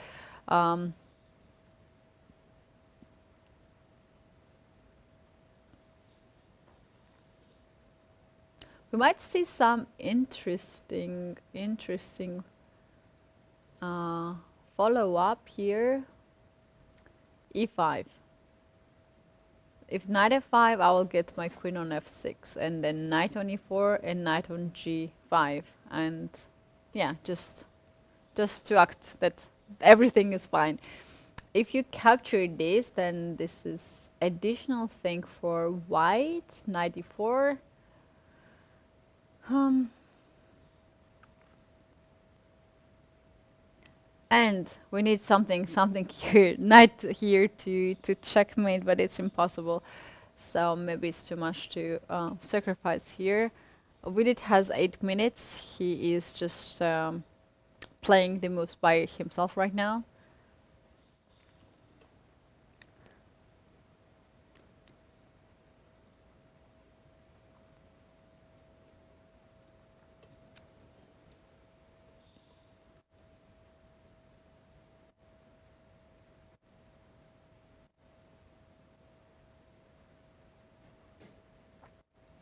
We might see some interesting follow-up here. e5. If knight f5, I will get my queen on f6, and then knight on e4 and knight on g5, and yeah, just to act that everything is fine. If you capture this, then this is additional thing for white. Knight e4. And we need something here, knight here to checkmate, but it's impossible. So maybe it's too much to sacrifice here. Vidit has 8 minutes. He is just playing the moves by himself right now.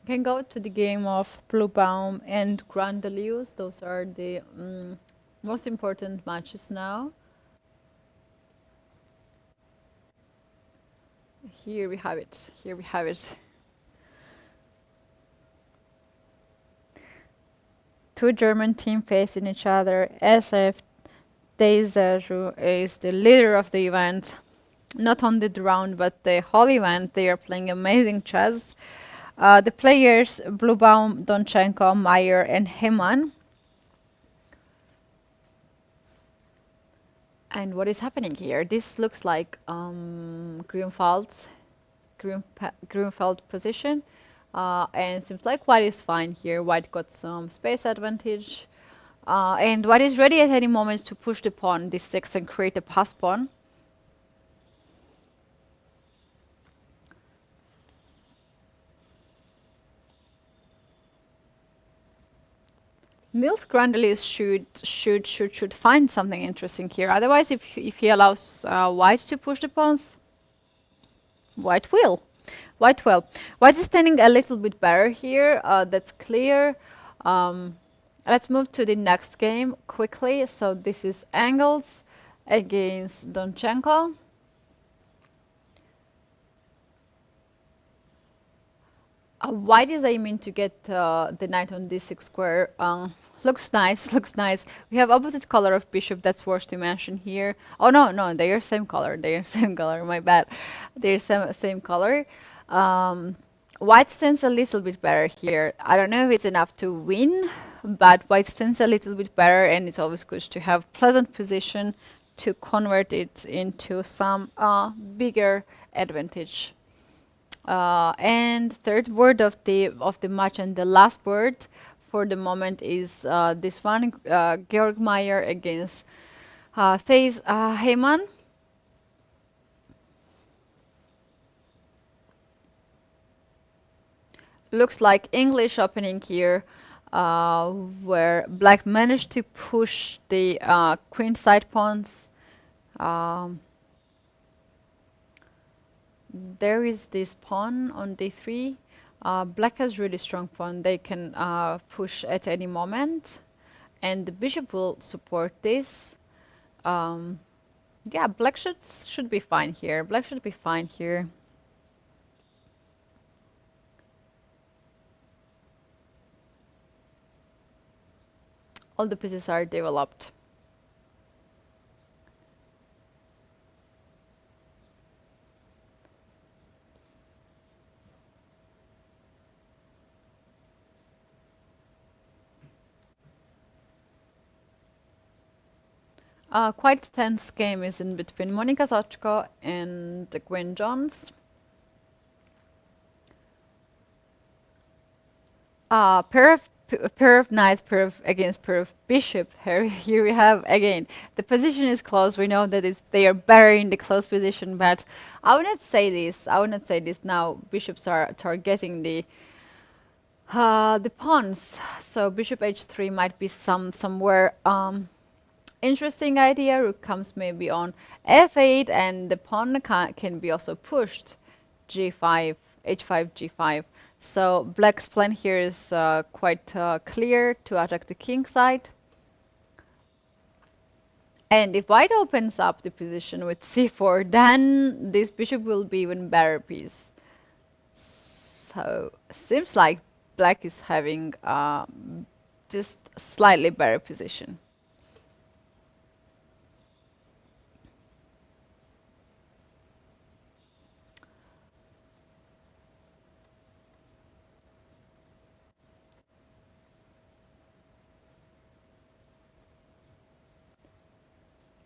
Can go to the game of Bluebaum and Grandelius. Those are the most important matches now. Here we have it. Here we have it. Two German teams facing each other. SF Deizaju is the leader of the event. Not only the round, but the whole event. They are playing amazing chess. The players Bluebaum, Donchenko, Meyer, and Heman. And what is happening here? This looks like Grünfeld's position. And seems like white is fine here. White got some space advantage. And white is ready at any moment to push the pawn, d6, and create a pass pawn. Nils Grandelius should find something interesting here. Otherwise, if he allows white to push the pawns, white will. White will. White is standing a little bit better here. That's clear. Let's move to the next game quickly. So this is Engels against Donchenko. White is aiming to get the knight on d6 square. Looks nice, looks nice. We have opposite color of bishop, that's worth to mention here. Oh no, they are same color, my bad. They're same color. White stands a little bit better here. I don't know if it's enough to win, but white stands a little bit better, and it's always good to have pleasant position to convert it into some bigger advantage. And third word of the match, and the last word for the moment is this one, Georg Meyer against Thais Heyman. Looks like English opening here, where black managed to push the queen side pawns. There is this pawn on d3. Black has really strong pawn. They can push at any moment, and the bishop will support this. Yeah, black should be fine here. Black should be fine here. All the pieces are developed. Quite tense game is in between Monika Soćko and Gwen Jones. Pair of knights, against pair of bishop. Here we have again the position is close. We know that they are better in the close position, but I would not say this. I would not say this now. Bishops are targeting the pawns. So bishop h3 might be somewhere interesting idea. Rook comes maybe on f8, and the pawn can be also pushed g5, h5, g5. So black's plan here is quite clear to attack the king side. And if white opens up the position with c4, then this bishop will be even better piece. So seems like black is having just slightly better position.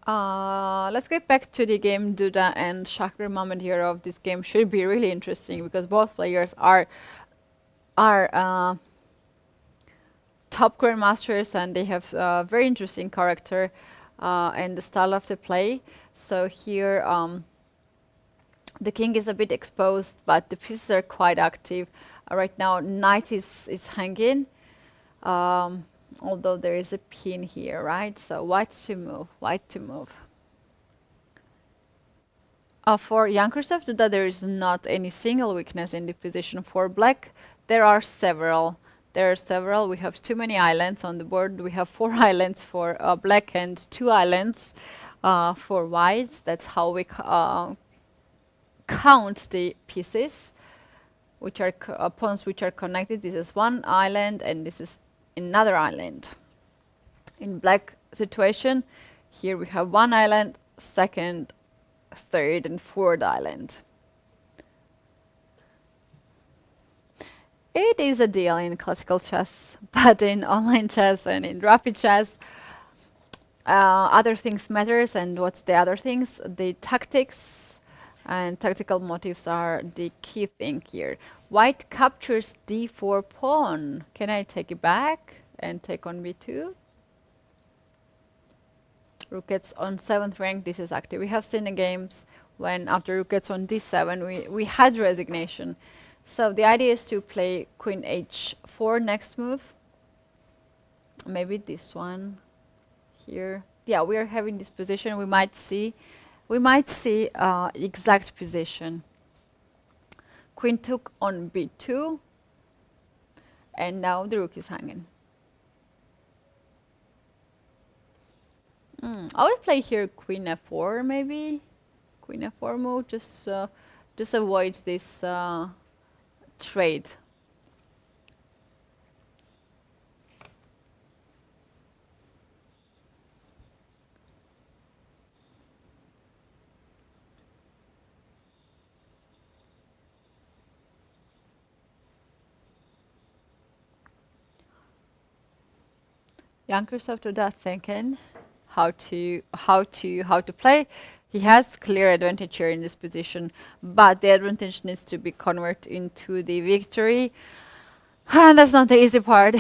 Let's get back to the game Duda and Mamedyarov. This game should be really interesting because both players are top grandmasters and they have very interesting character and the style of the play. So here the king is a bit exposed, but the pieces are quite active. Right now, knight is hanging, although there is a pin here, right? So white to move, white to move. For young Krishna, there is not any single weakness in the position. For black, there are several. There are several. We have too many islands on the board. We have 4 islands for black and 2 islands for white. That's how we count the pieces, which are pawns which are connected. This is 1 island and this is another island. In black situation, here we have 1 island, 2nd, 3rd and 4th island. It is a deal in classical chess, but in online chess and in rapid chess, other things matters. And what's the other things? The tactics and tactical motives are the key thing here. White captures d4 pawn. Can I take it back and take on b2? Rook gets on 7th rank. This is active. We have seen in games when after rook gets on d7, we had resignation. So the idea is to play queen h4 next move. Maybe this one here. Yeah, we are having this position. We might see exact position. Queen took on b2, and now the rook is hanging. I would play here queen f4 maybe. Queen f4 move, just avoid this trade. Yankersov to that thinking how to play. He has clear advantage here in this position, but the advantage needs to be converted into the victory. And that's not the easy part,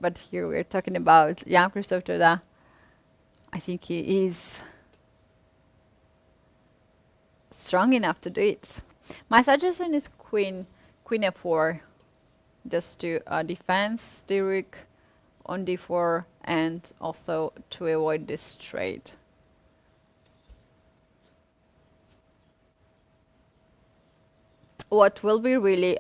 but here we're talking about Jan Christoph Duda. I think he is strong enough to do it. My suggestion is queen f4, just to defense the rook on d4 and also to avoid this trade. What will be really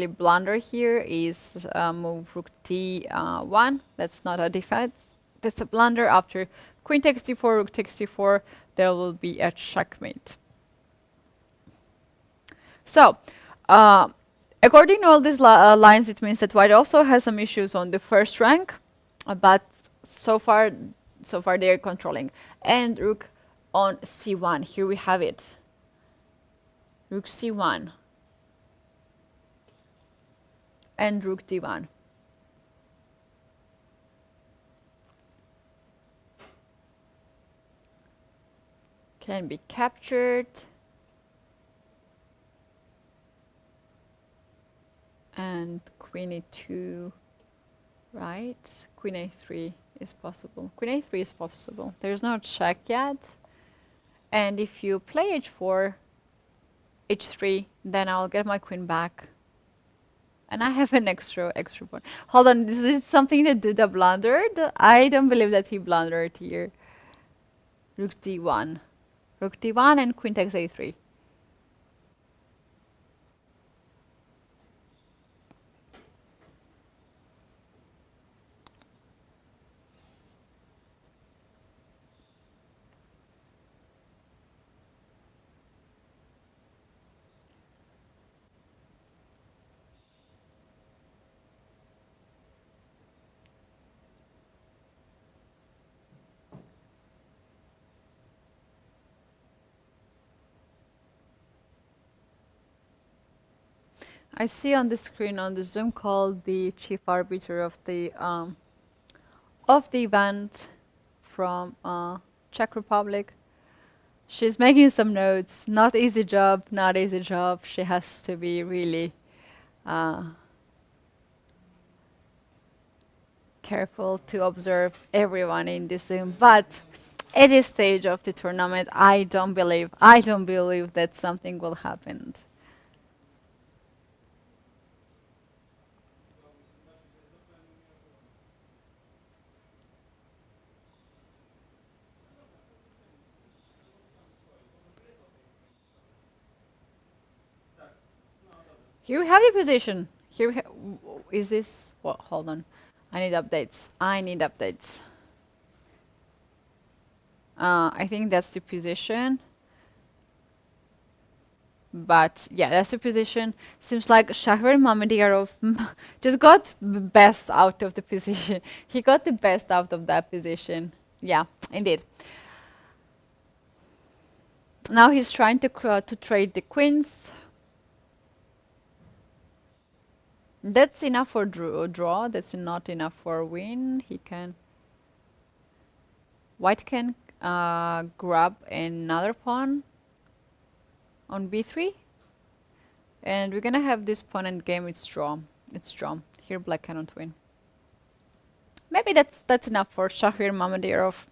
blunder here is move rook d1. That's not a defense. That's a blunder. After queen takes d4, rook takes d4, there will be a checkmate. So, according to all these lines, it means that white also has some issues on the first rank, but so far they are controlling. And rook on c1. Here we have it. Rook c1. And rook d1. Can be captured. And queen e2, right? Queen a3 is possible. Queen a3 is possible. There's no check yet. And if you play h4, h3, then I'll get my queen back. And I have an extra pawn. Hold on, this is something that Duda blundered. I don't believe that he blundered here. Rook d1. Rook d1 and queen takes a3. I see on the screen on the Zoom call the chief arbiter of the event from Czech Republic. She's making some notes. Not easy job, not easy job. She has to be really careful to observe everyone in the Zoom. But at this stage of the tournament, I don't believe that something will happen. Here we have the position. Here is this. Well, hold on. I need updates. I need updates. I think that's the position. But yeah, that's the position. Seems like Shahriar Mamedyarov just got the best out of the position. He got the best out of that position. Yeah, indeed. Now he's trying to trade the queens. That's enough for draw. That's not enough for win. White can grab another pawn on b3, and we're gonna have this pawn endgame. It's draw. It's draw. Here black cannot win. Maybe that's enough for Shahriar Mamedyarov.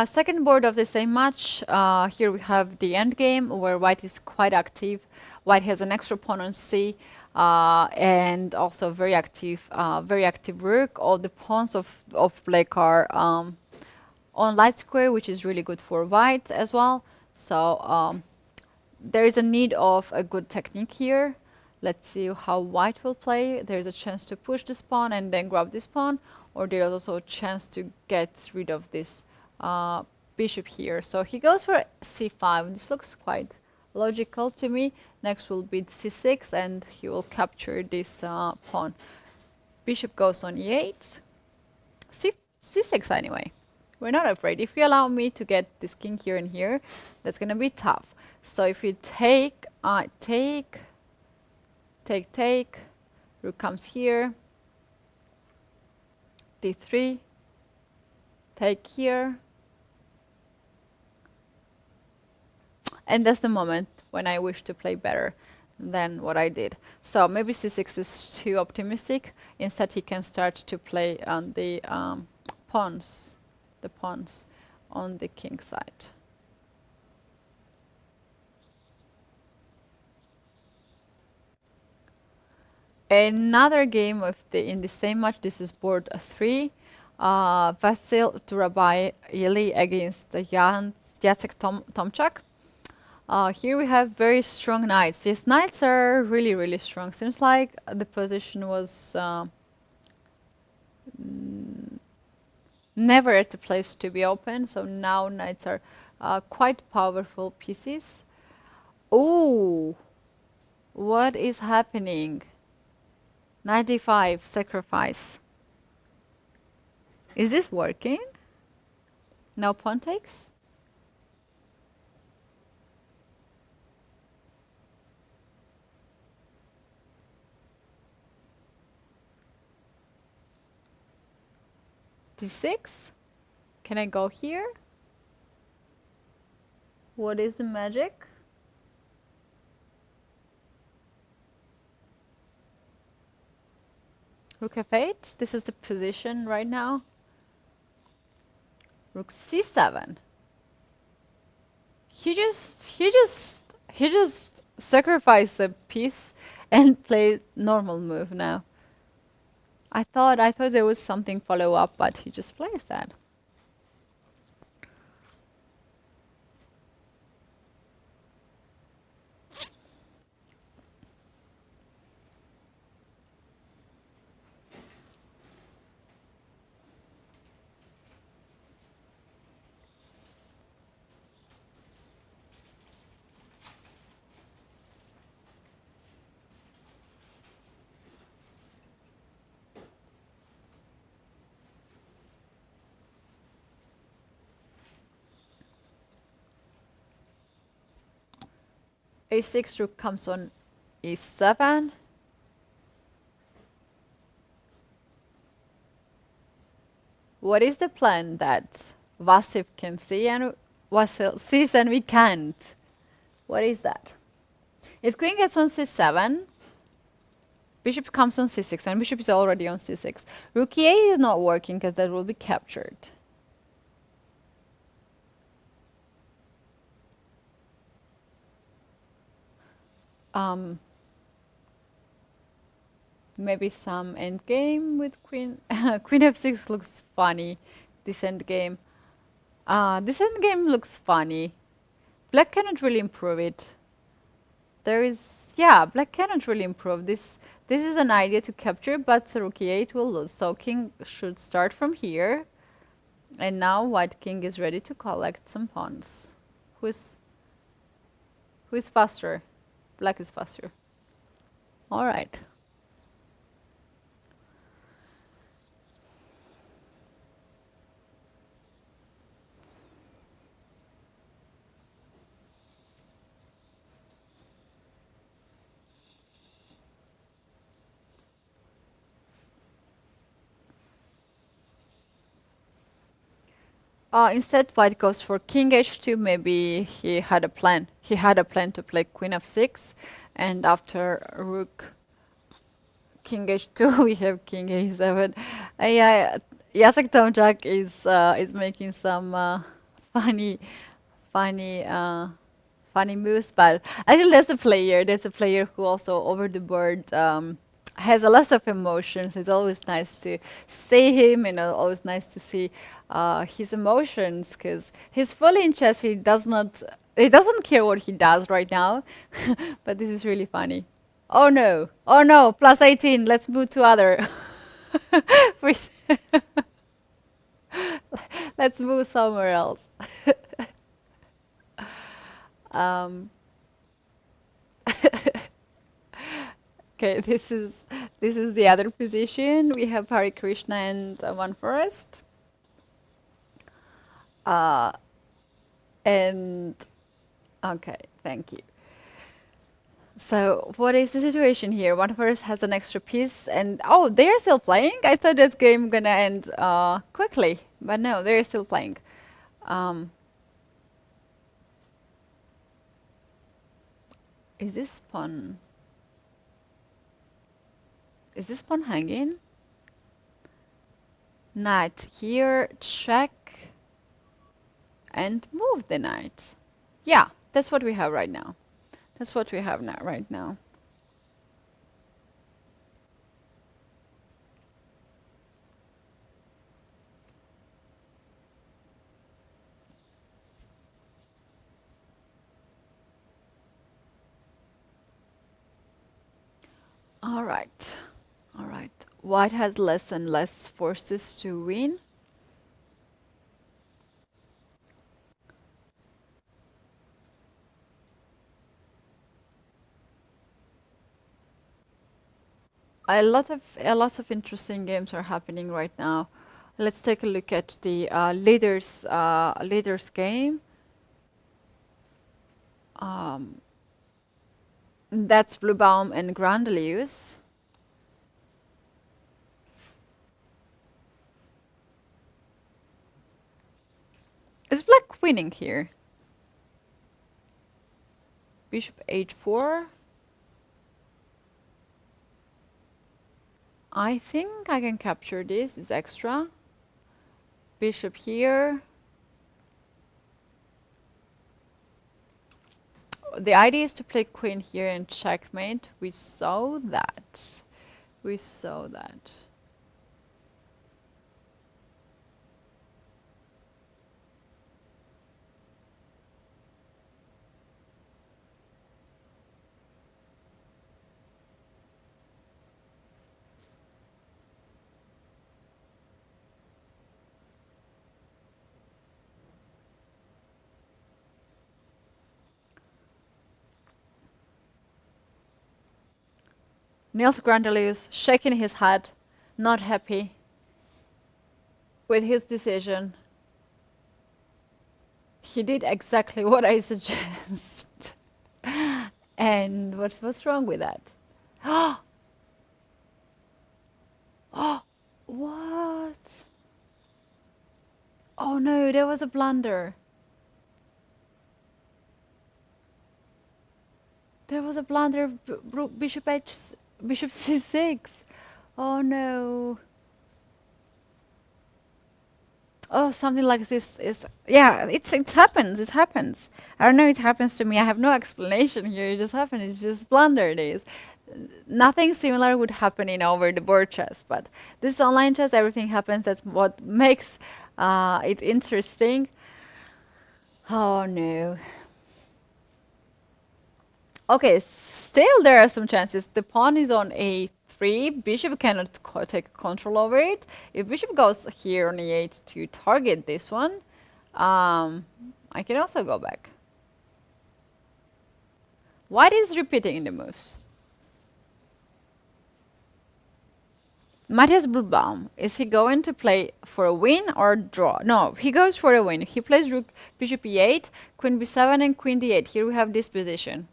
Second board of the same match. Here we have the endgame where white is quite active. White has an extra pawn on c and also very active rook. All the pawns of black are on light square, which is really good for white as well. So there is a need of a good technique here. Let's see how white will play. There's a chance to push this pawn and then grab this pawn, or there's also a chance to get rid of this bishop here. So he goes for c5. This looks quite logical to me. Next will be c6, and he will capture this pawn. Bishop goes on e8. c6 anyway. We're not afraid. If you allow me to get this king here and here, that's going to be tough. So if you take, rook comes here, d3, take here, and that's the moment when I wish to play better than what I did. So maybe c6 is too optimistic. Instead, he can start to play on the pawns on the king side. Another game in the same match. This is board 3. Vasil Turabayli against Jacek Tomczak. Here we have very strong knights. These knights are really, really strong. Seems like the position was never at the place to be open. So now knights are quite powerful pieces. Oh, what is happening? 95 sacrifice. Is this working? No pawn takes? d6? Can I go here? What is the magic? Rook f8. This is the position right now. Rook c7. He just sacrificed a piece and played normal move now. I thought there was something follow up, but he just plays that. a6 rook comes on e7. What is the plan that Vasil can see and Vasil sees and we can't? What is that? If queen gets on c7, bishop comes on c6, and bishop is already on c6. Rook e8 is not working because that will be captured. Maybe some endgame with queen. Queen f6 looks funny. This endgame. This endgame looks funny. Black cannot really improve it. Black cannot really improve this. This is an idea to capture, but rook e8 will lose. So king should start from here. And now white king is ready to collect some pawns. Who is faster? Black is faster. All right. Instead, white goes for king h2. Maybe he had a plan. He had a plan to play queen f6, and after rook king h2, we have king a7. Yeah, Jacek Tomczak is making some funny moves, but I think that's a player. That's a player who also over the board has a lot of emotions. It's always nice to see him, and always nice to see his emotions, because he's fully in chess. He doesn't care what he does right now. But this is really funny. Oh no, plus 18. Let's move to other. Let's move somewhere else. Okay, this is the other position. We have Hari Krishna and one forest. And okay, thank you. So what is the situation here? One forest has an extra piece, and oh, they're still playing. I thought this game gonna end quickly, but no, they're still playing. Is this pawn? Is this pawn hanging? Knight here, check, and move the knight. Yeah, that's what we have right now. That's what we have now, right now. All right. All right. White has less and less forces to win. A lot of interesting games are happening right now. Let's take a look at the leaders game. That's Bluebaum and Grandelius. Is black winning here? Bishop h4. I think I can capture this. It's extra. Bishop here. The idea is to play queen here and checkmate. We saw that. We saw that. Niels Grandelius shaking his head, not happy with his decision. He did exactly what I suggest. And what's wrong with that? Oh, what? Oh no, there was a blunder. There was a blunder. Bishop c6. Oh no. Oh, something like this is, yeah, it happens. It happens. I don't know. It happens to me. I have no explanation here. It just happens. It's just blunder days. Nothing similar would happen in over the board chess, but this is online chess. Everything happens. That's what makes it interesting. Oh no. Okay, still there are some chances. The pawn is on a3. Bishop cannot take control over it. If bishop goes here on e8 to target this one, I can also go back. White is repeating the moves. Matthias Bluebaum, is he going to play for a win or draw? No, he goes for a win. He plays rook, bishop e8, queen b7, and queen d8. Here we have this position.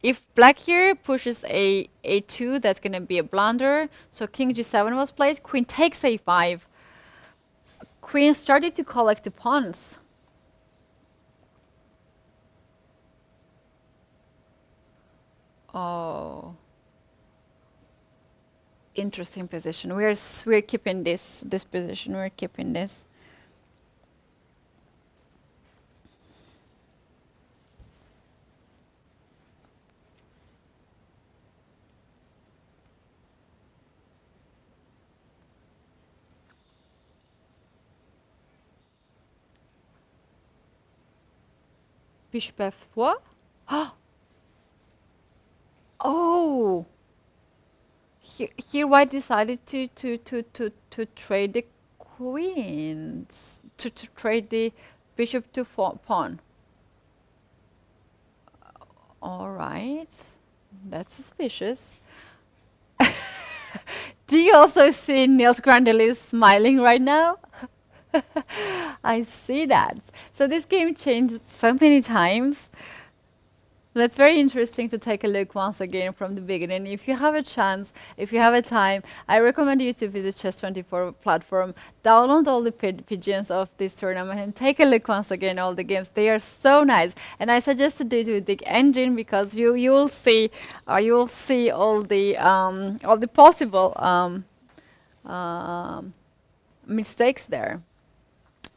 If black here pushes a2, that's going to be a blunder. So king g7 was played. Queen takes a5. Queen started to collect the pawns. Oh. Interesting position. We're keeping this position. We're keeping this. Bishop f4. Oh. Here white decided to trade the queens, to trade the bishop to pawn. All right, that's suspicious. Do you also see Niels Grandelius smiling right now? I see that. So this game changed so many times. That's very interesting to take a look once again from the beginning. If you have a chance, if you have a time, I recommend you to visit Chess24 platform, download all the pigeons of this tournament and take a look once again all the games. They are so nice, and I suggest to do it with the engine because you will see all the possible mistakes there.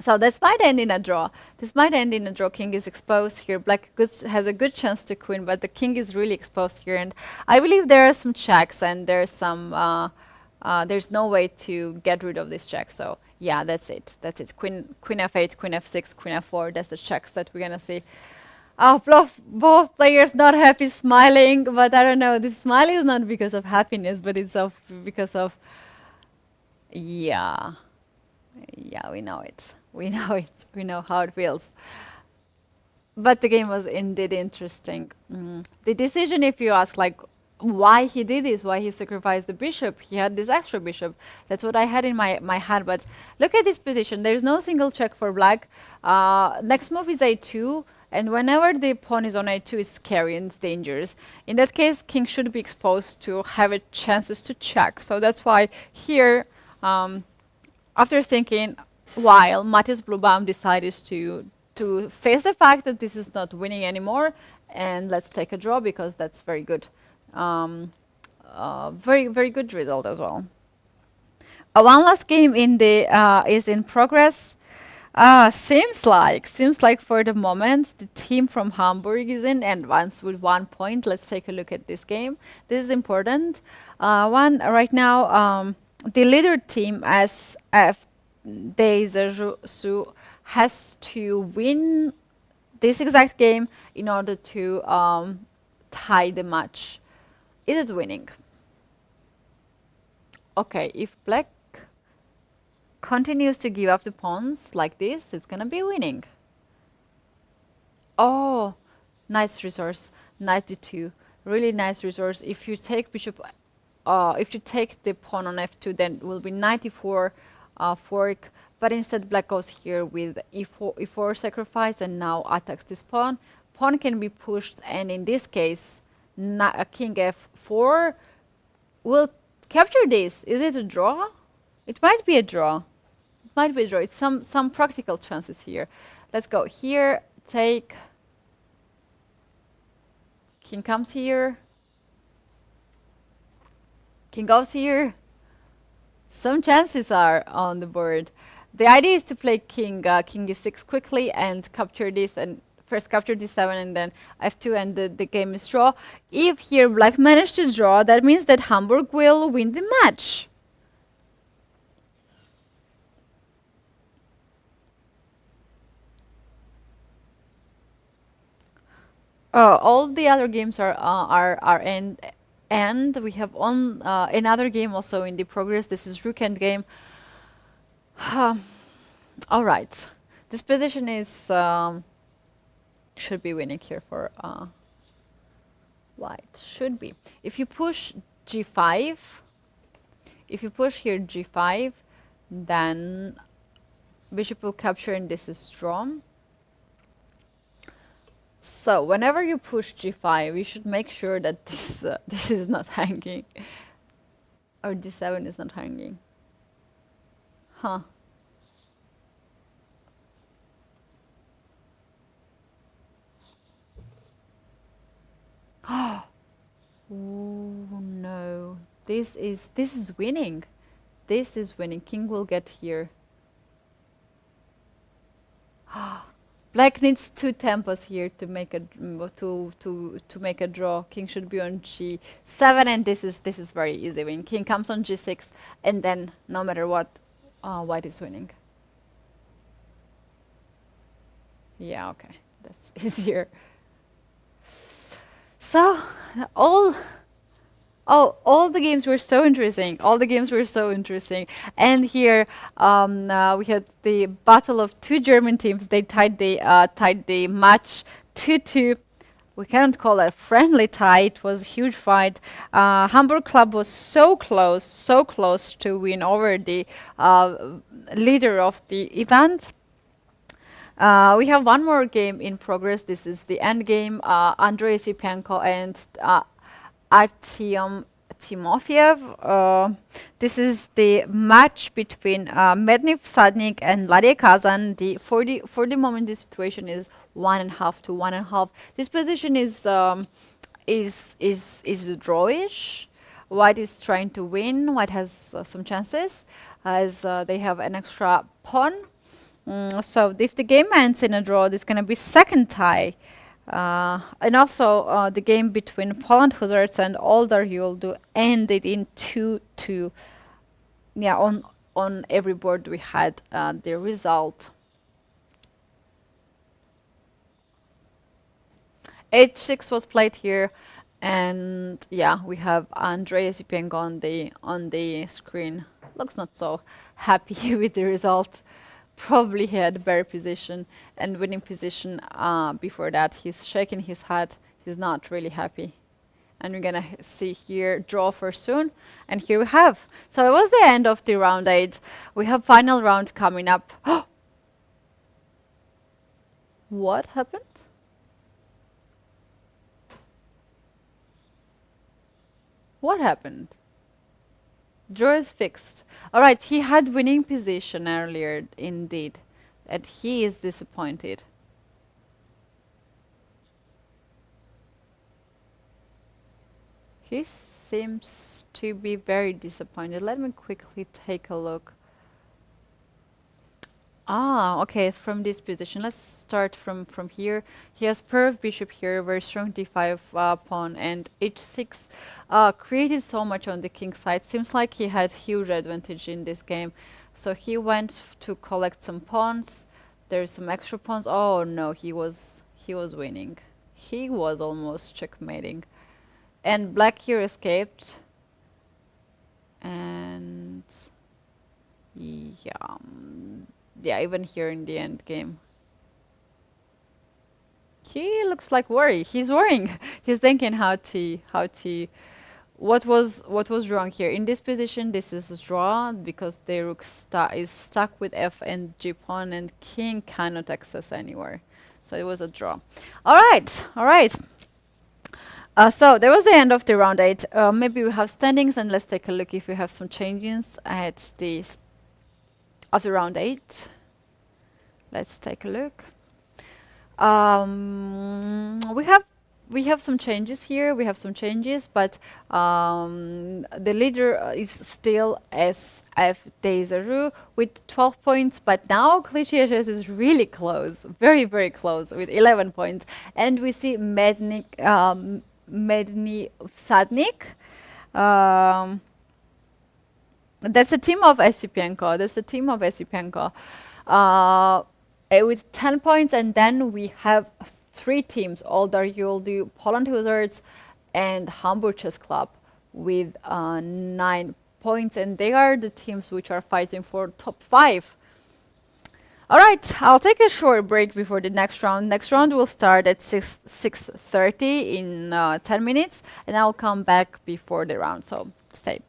So this might end in a draw. This might end in a draw. King is exposed here. Black has a good chance to queen, but the king is really exposed here. And I believe there are some checks, and there's some. There's no way to get rid of this check. So yeah, that's it. That's it. Queen f8, queen f6, queen f4. That's the checks that we're gonna see. Both players not happy, smiling, but I don't know. This smiling is not because of happiness, but it's because of. Yeah, we know it. We know it. We know how it feels. But the game was indeed interesting. The decision, if you ask, like, why he did this, why he sacrificed the bishop, he had this extra bishop. That's what I had in my hand. But look at this position. There's no single check for black. Next move is a2. And whenever the pawn is on a2, it's scary and it's dangerous. In that case, king should be exposed to have a chances to check. So that's why here, after thinking, while Matthias Bluebaum decided to face the fact that this is not winning anymore, and let's take a draw because that's very good, very good result as well. One last game in the is in progress. Seems like for the moment the team from Hamburg is in advance with 1 point. Let's take a look at this game. This is important. One right now, the leader team as Su has to win this exact game in order to tie the match. Is it winning? Okay, if black continues to give up the pawns like this, it's gonna be winning. Oh, nice resource, knight d2, really nice resource. If you take bishop, if you take the pawn on f2, then it will be knight e4 fork. But instead, black goes here with e4 sacrifice and now attacks this pawn. pawn can be pushed, and in this case, king f4 will capture this. Is it a draw? It might be a draw. It might be a draw. It's some practical chances here. Let's go here. Take. King comes here. King goes here. Some chances are on the board. The idea is to play king e6 quickly and capture this, and first capture d7 and then f2, and the game is draw. If here black managed to draw, that means that Hamburg will win the match. All the other games are end. And we have another game also in the progress. This is rook endgame. All right, this position is should be winning here for white. Should be. If you push g5, if you push here g5, then bishop will capture, and this is drawn. So whenever you push g5, you should make sure that this is not hanging, or d7 is not hanging. Huh. Oh no! This is winning. This is winning. King will get here. Black needs 2 tempos here to make a to make a draw. King should be on g7, and this is very easy win. King comes on g6, and then no matter what, white is winning. Yeah, okay, that's easier. So all the games were so interesting. All the games were so interesting. And here we had the battle of 2 German teams. They tied the match 2-2. We cannot call it a friendly tie. It was a huge fight. Hamburg club was so close to win over the leader of the event. We have one more game in progress. This is the end game. Andrei Sipenko and Artyom Timofeyev. This is the match between Medniv Sadnik and Ladia Kazan. For the moment, the situation is 1.5 to 1.5. This position is drawish. White is trying to win. White has some chances as they have an extra pawn. So if the game ends in a draw, there's going to be second tie. And also the game between Poland Hussars and Oldar Yuldu ended in 2-2. Yeah, on every board we had the result. H6 was played here, and yeah, we have Andrei Sipenko on the screen. Looks not so happy with the result. Probably he had a better position and winning position before that. He's shaking his head. He's not really happy. And we're gonna see here draw for soon. And here we have. So it was the end of the round 8. We have final round coming up. What happened? What happened? Draw is fixed. All right, he had winning position earlier, indeed, and he is disappointed. He seems to be very disappointed. Let me quickly take a look. Okay, from this position. Let's start from here. He has pair of bishop here, very strong d5 pawn, and h6 created so much on the king side. Seems like he had huge advantage in this game. So he went to collect some pawns. There's some extra pawns. Oh no, he was winning. He was almost checkmating. And black here escaped. And yeah, even here in the end game. He looks like worry. He's worrying. He's thinking what was wrong here. In this position, this is a draw because the rook is stuck with f and g pawn, and king cannot access anywhere. So it was a draw. All right. So that was the end of the round 8. Maybe we have standings, and let's take a look if we have some changes at the after round 8. Let's take a look. We have some changes here. We have some changes, but the leader is still SF Deizaru with 12 points. But now Clichés is really close, very, very close with 11 points. And we see Medni Sadnik. That's a team of Esipenko. With 10 points, and then we have 3 teams, Oldar Yuldu, Poland Wizards, and Hamburg Chess Club with 9 points, and they are the teams which are fighting for top 5. All right, I'll take a short break before the next round. Next round will start at 6:30 in 10 minutes, and I'll come back before the round, so stay.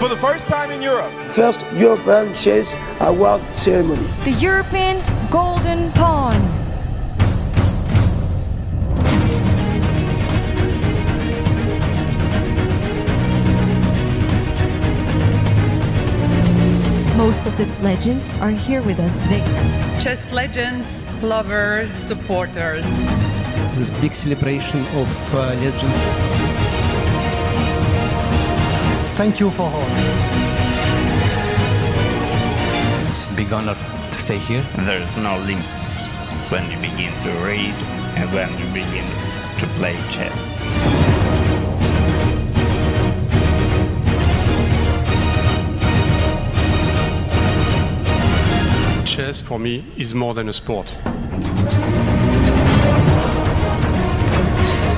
For the first time in Europe. First European Chess Award ceremony. The European Golden Pawn. Most of the legends are here with us today. Chess legends, lovers, supporters. This big celebration of legends. Thank you for all. It's a big honor to stay here. There's no limits when you begin to read and when you begin to play chess. Chess for me is more than a sport.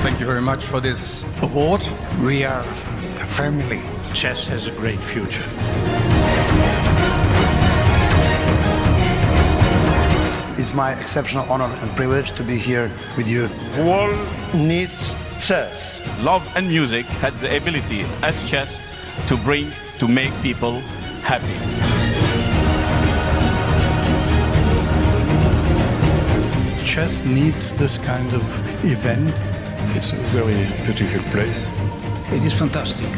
Thank you very much for this award. We are a family. Chess has a great future. It's my exceptional honor and privilege to be here with you. The world needs chess. Love and music has the ability as chess to make people happy. Chess needs this kind of event. It's a very beautiful place. It is fantastic.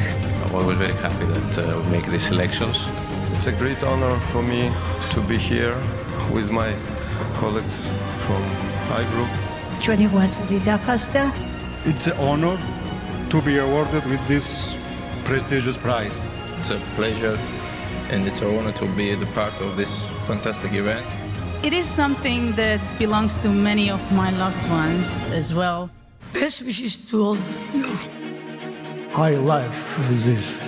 I'm always very happy that we make these selections. It's a great honor for me to be here with my colleagues from I Group. It's an honor to be awarded with this prestigious prize. It's a pleasure and it's an honor to be the part of this fantastic event. It is something that belongs to many of my loved ones as well. Best wishes to all you. High life with this.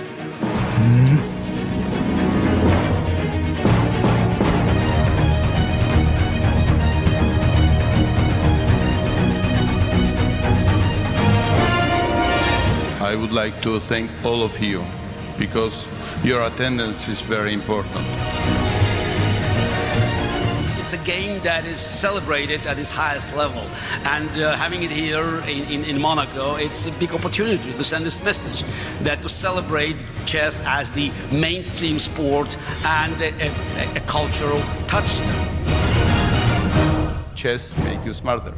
I would like to thank all of you because your attendance is very important. it's a game that is celebrated at its highest level. And having it here in Monaco, it's a big opportunity to send this message that to celebrate chess as the mainstream sport and a cultural touchstone. Chess make you smarter.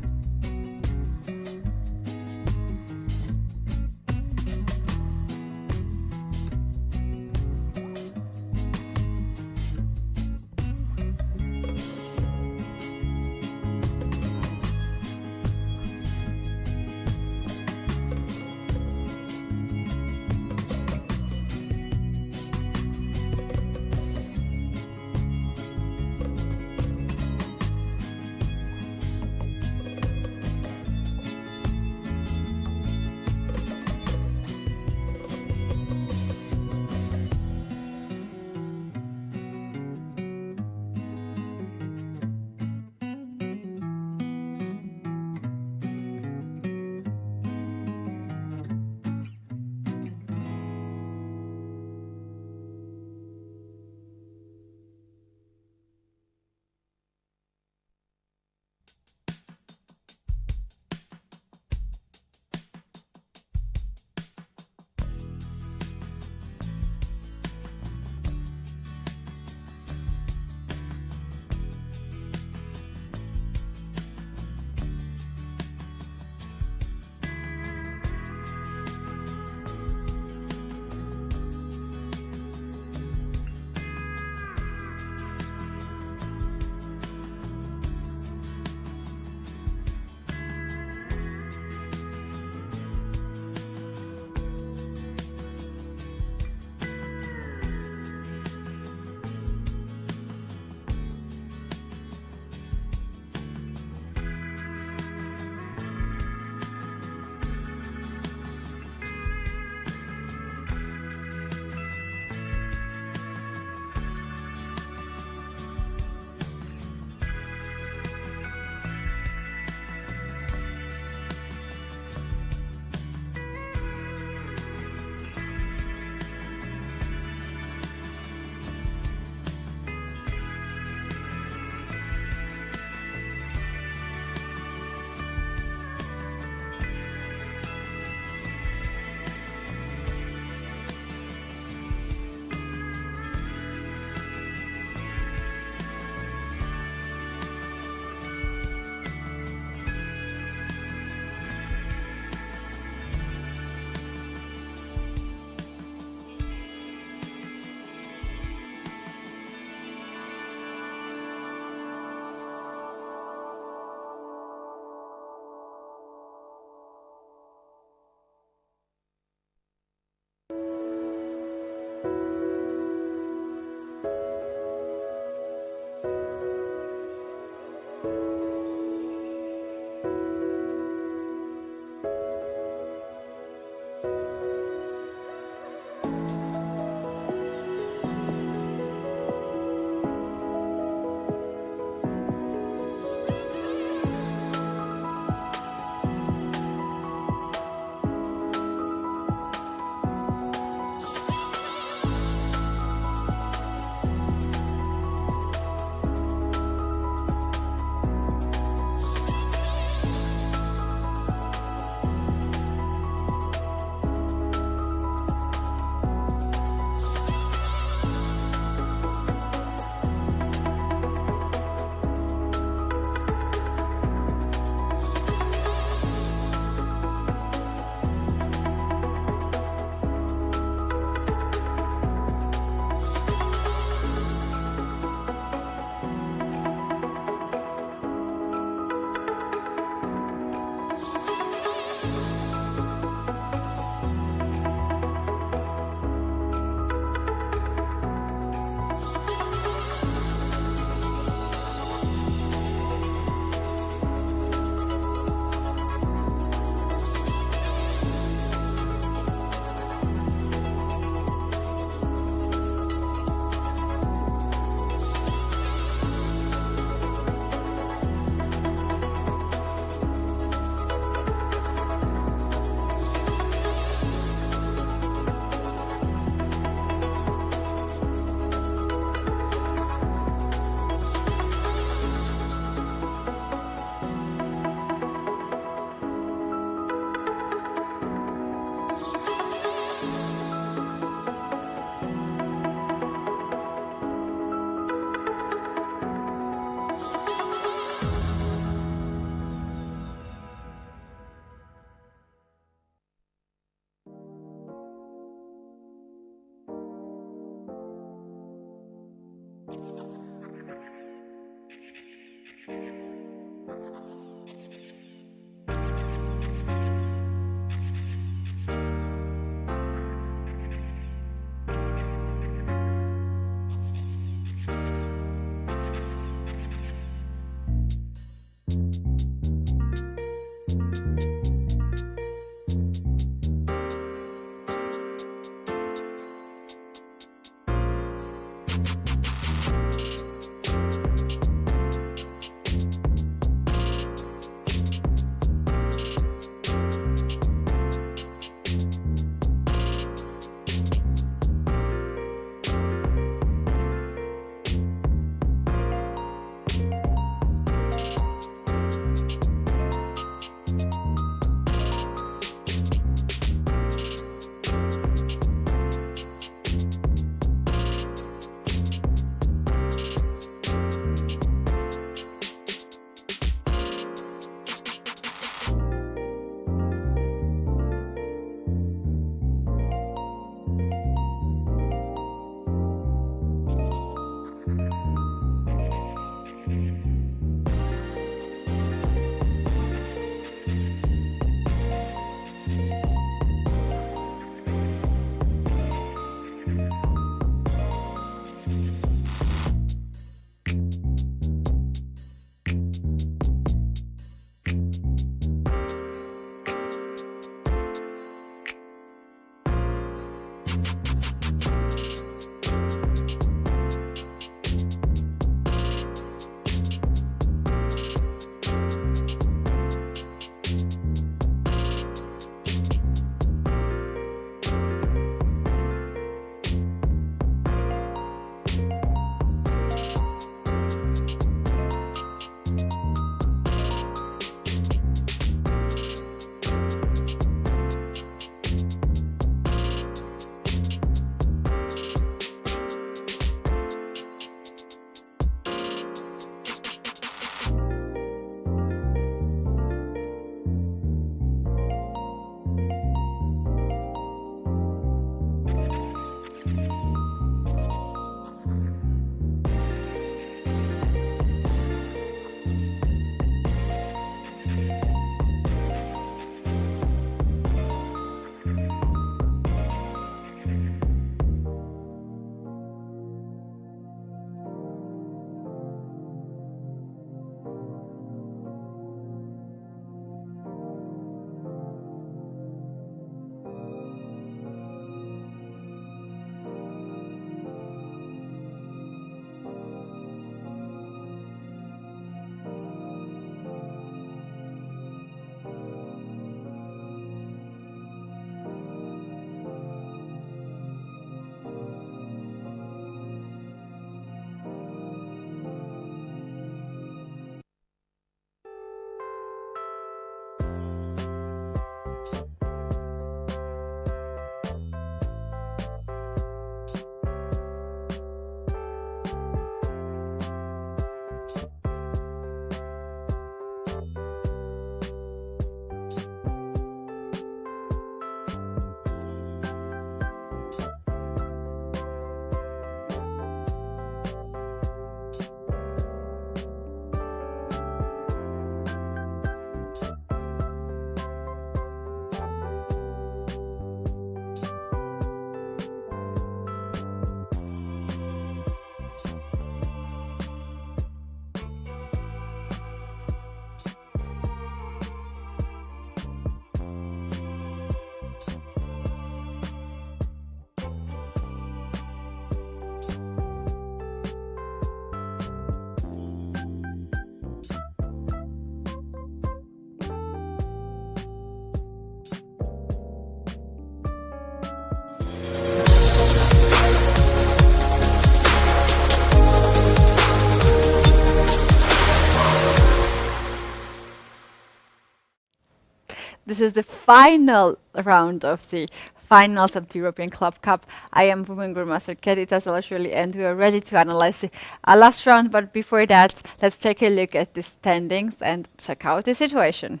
This is the final round of the finals of the European Club Cup. I am Women Grandmaster Kedita Zalashvili, and we are ready to analyze the last round. But before that, let's take a look at the standings and check out the situation.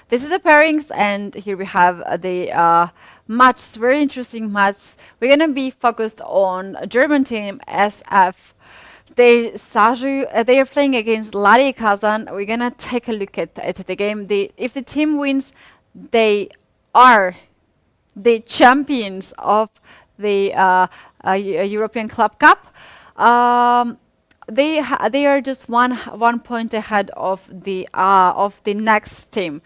this is the pairings, and here we have the match, very interesting match. We're going to be focused on a German team, SF. They are playing against Lari Kazan. We're going to take a look at the game. If the team wins, they are the champions of the European Club Cup. They are just one point ahead of the next team.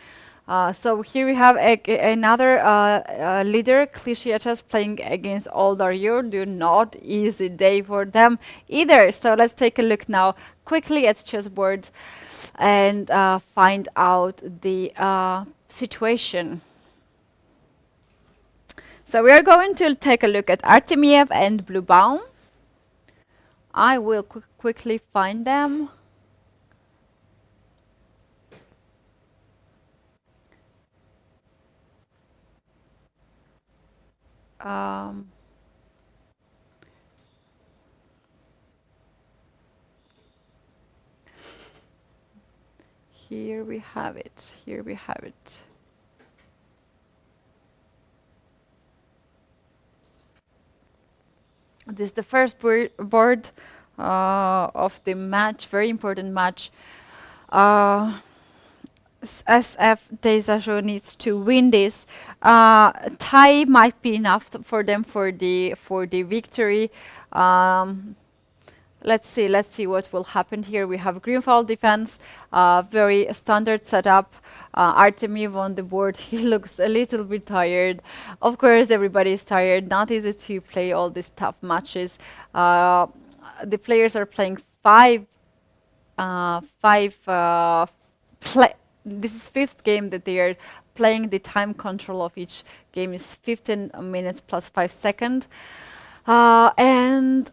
So here we have another leader, Klišiačas, playing against Oldar Yurdu. Not easy day for them either. So let's take a look now quickly at chessboard and find out the situation. So we are going to take a look at Artemiev and Bluebaum. I will quickly find them. Here we have it. Here we have it. This is the first board of the match, very important match. SF Desajo needs to win this. Tie might be enough for them for the victory. Let's see what will happen here. We have green file defense, very standard setup. Artemiev on the board, he looks a little bit tired. Of course, everybody is tired. Not easy to play all these tough matches. The players are playing this is fifth game that they are playing. The time control of each game is 15 minutes plus 5 seconds. And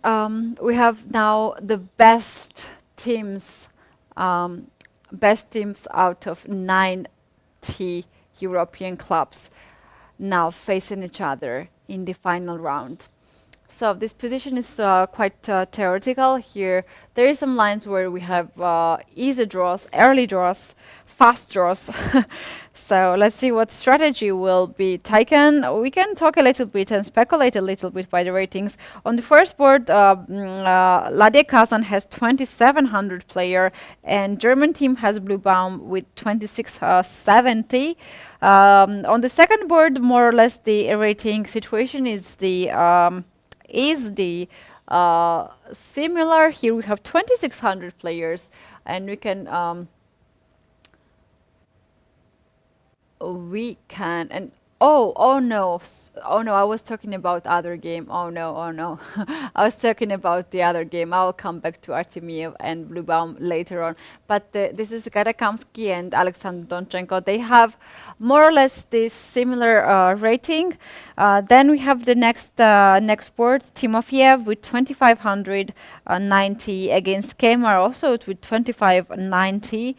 we have now the best teams out of 90 European clubs now facing each other in the final round. So this position is quite theoretical. Here there are some lines where we have easy draws, early draws, fast draws. So let's see what strategy will be taken. We can talk a little bit and speculate a little bit by the ratings. On the first board, Lade Kazan has 2,700 player, and German team has Bluebaum with 2,670. On the second board, more or less the rating situation is the similar. Here we have 2,600 players, and we can oh no, I was talking about other game. Oh no I was talking about the other game. I will come back to Artemiev and Bluebaum later on, but this is Kamsky and Alexander Donchenko. They have more or less this similar rating. Then we have the next board, Timofeyev with 2,590 against Kemar also with 2,590.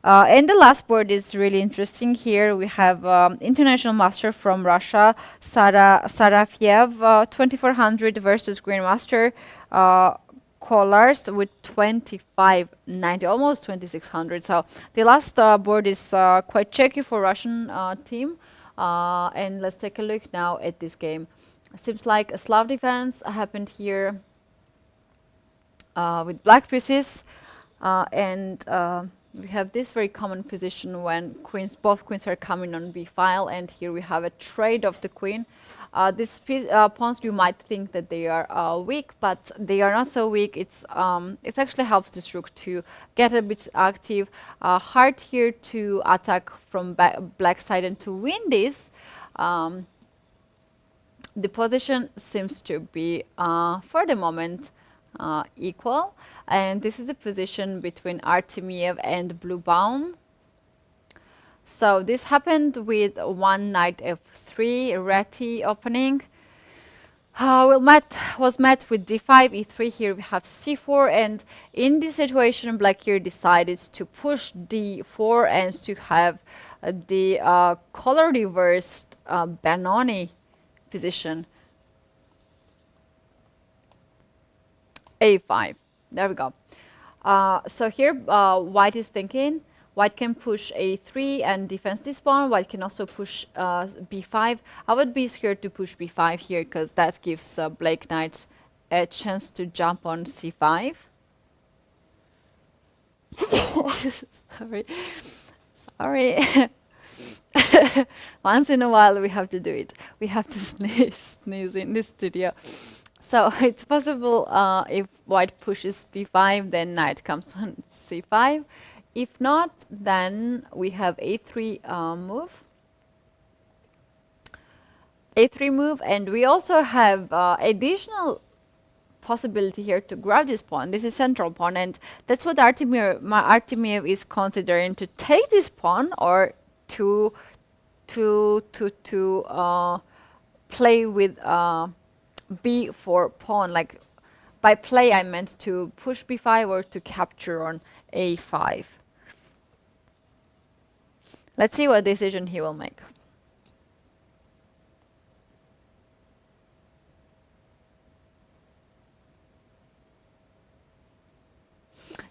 And the last board is really interesting. Here we have international master from Russia, Sarafyev, 2,400 versus Grandmaster Kolars with 2,590, almost 2,600. So the last board is quite tricky for Russian team. And let's take a look now at this game. Seems like a Slav defense happened here with black pieces, and we have this very common position when both queens are coming on b file, and here we have a trade of the queen. These pawns, you might think that they are weak, but they are not so weak. It actually helps this rook to get a bit active. Hard here to attack from black side and to win this. The position seems to be, for the moment, equal. And this is the position between Artemiev and Bluebaum. So this happened with one knight f3, Reti opening. Was met with d5, e3. Here we have c4, and in this situation, black here decided to push d4 and to have the color reversed Benoni position. a5. There we go. So here white is thinking, White can push a3 and defend this pawn. White can also push b5. I would be scared to push b5 here because that gives Black Knight a chance to jump on c5. Sorry. Sorry. Once in a while we have to do it. We have to sneeze in this studio. So it's possible if white pushes b5, then knight comes on c5. If not, then we have a3 move. A3 move, and we also have additional possibility here to grab this pawn. This is central pawn, and that's what Artemiev is considering, to take this pawn or to play with b4 pawn. Like by play, I meant to push b5 or to capture on a5. Let's see what decision he will make.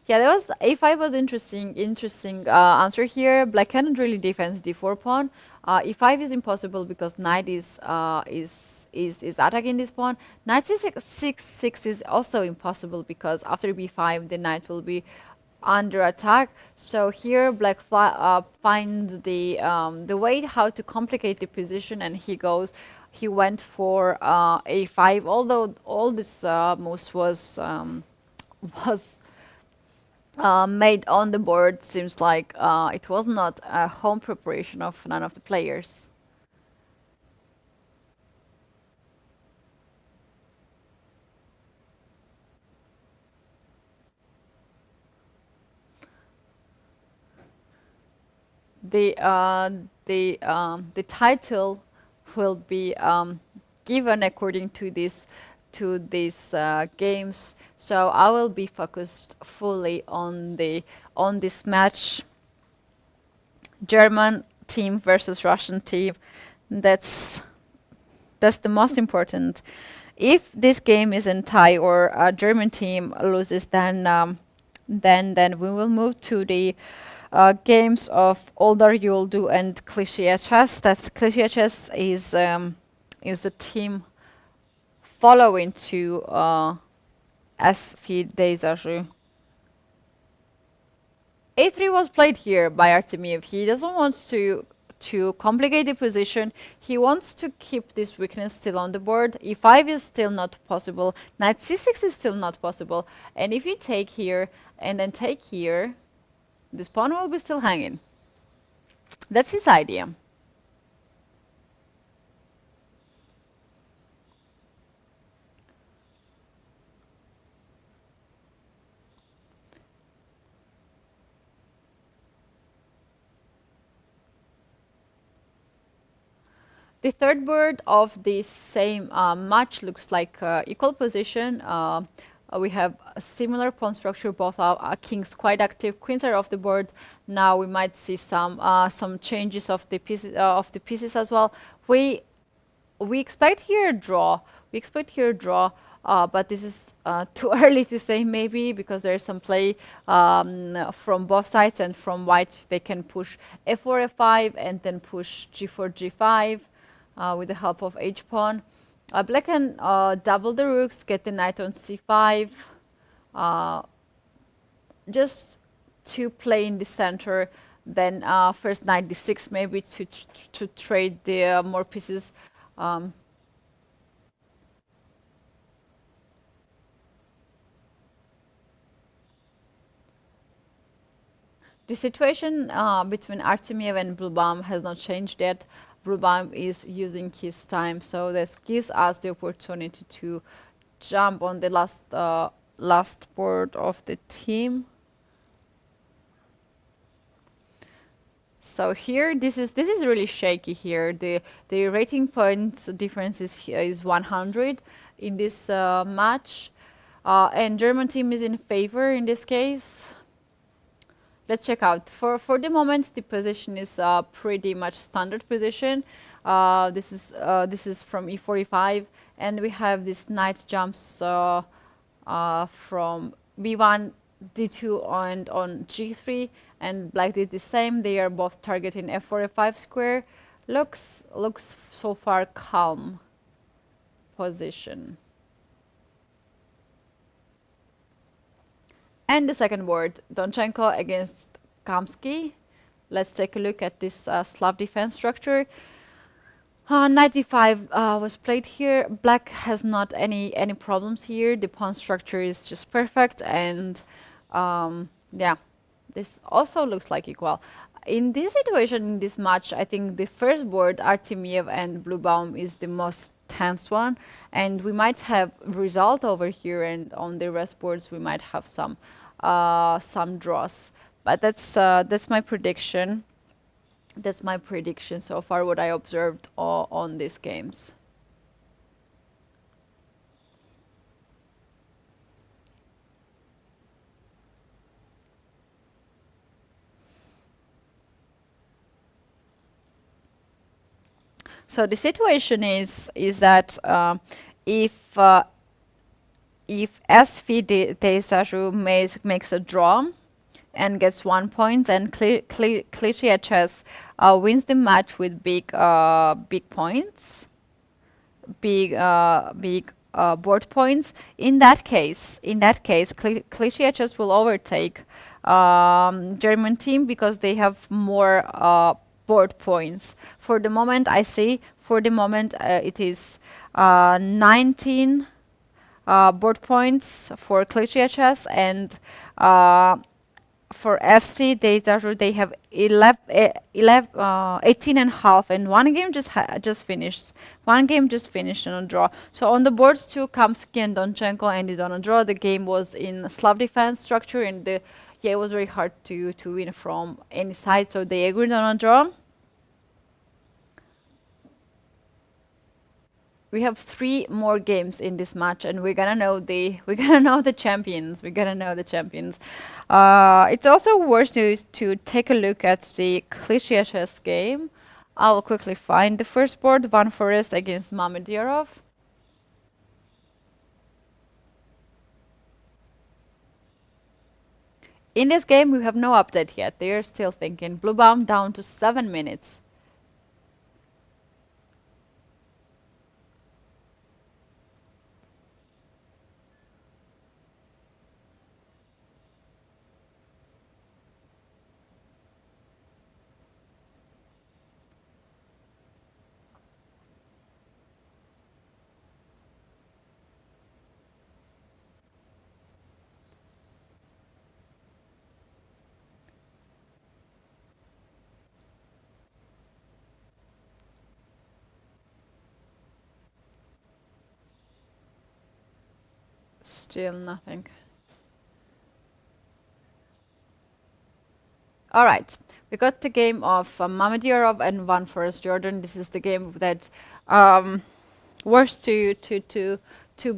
Yeah, that was a5 was interesting answer here. Black cannot really defend d4 pawn. e5 is impossible because knight is attacking this pawn. Knight c6 is also impossible because after b5 the knight will be under attack. So here Black finds the way how to complicate the position, and he went for a5. Although all this moves was made on the board, seems like it was not a home preparation of none of the players. The title will be given according to these games, so I will be focused fully on this match. German team versus Russian team. That's the most important. If this game is in tie or a German team loses, then we will move to the games of Oldar Yuldu and Cliché Chess. That's Cliché Chess is the team following to SV Deizaju. A3 was played here by Artemiev. He doesn't want to complicate the position. He wants to keep this weakness still on the board. E5 is still not possible. Knight c6 is still not possible. And if you take here and then take here, this pawn will be still hanging. That's his idea. The third board of the same match looks like equal position. We have a similar pawn structure. Both are kings quite active. Queens are off the board. Now we might see some changes of the pieces as well. We expect here a draw. But this is too early to say, maybe, because there's some play from both sides, and from white they can push f4, f5, and then push g4, g5 with the help of h-pawn. Black can double the rooks, get the knight on c5, just to play in the center. Then first knight d6, maybe to trade the more pieces. The situation between Artemiev and Bluebaum has not changed yet. Bluebaum is using his time, so this gives us the opportunity to jump on the last board of the team. So here, this is really shaky here. The rating points difference is 100 in this match, and German team is in favor in this case. Let's check out. For the moment, the position is pretty much standard position. This is from e45, and we have this knight jumps from b1 d2 on g3, and black did the same. They are both targeting f4, f5 square. Looks so far calm position. And the second board, Donchenko against Kamsky. Let's take a look at this Slav defense structure. Knight d5 was played here. Black has not any problems here. The pawn structure is just perfect, and yeah, this also looks like equal. In this situation, in this match, I think the first board, Artemiev and Bluebaum, is the most tense one, and we might have result over here, and on the rest boards we might have some draws. But that's my prediction. That's my prediction so far, what I observed on these games. So the situation is that if SV Desaju makes a draw and gets 1 point, and Clichy chess wins the match with big points, big board points. In that case, Clichy chess will overtake German team because they have more board points. For the moment, I see. For the moment, it is 19 board points for Clichy chess, and for FC, they have 18 and a half, and one game just finished. One game just finished on a draw. So on the boards too, Kamsky and Donchenko ended on a draw. The game was in Slav defense structure, and it was very hard to win from any side. So they agreed on a draw. We have 3 more games in this match, and we're gonna know the champions. We're gonna know the champions. It's also worth to take a look at the Clichy chess game. I'll quickly find the first board, Van Forest against Mamedyarov. In this game, we have no update yet. They are still thinking. Bluebaum down to 7 minutes. Still nothing. All right, we got the game of Mamedyarov and Van Forest Jordan. This is the game that was to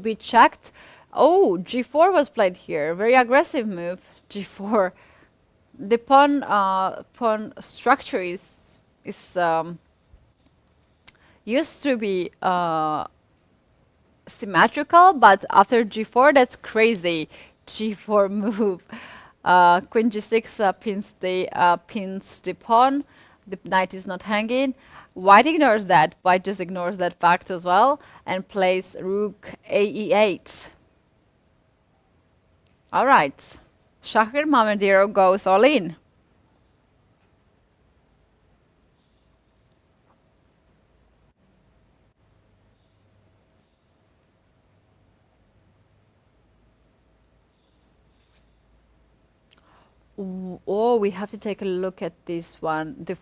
be checked. Oh, g4 was played here. Very aggressive move, g4. The pawn structure is used to be symmetrical, but after g4, that's crazy. G4 move. Queen g6 pins the pawn. The knight is not hanging. White ignores that. White just ignores that fact as well and plays rook ae8. All right, Shahir Mamedyarov goes all in. Oh, we have to take a look at this one. The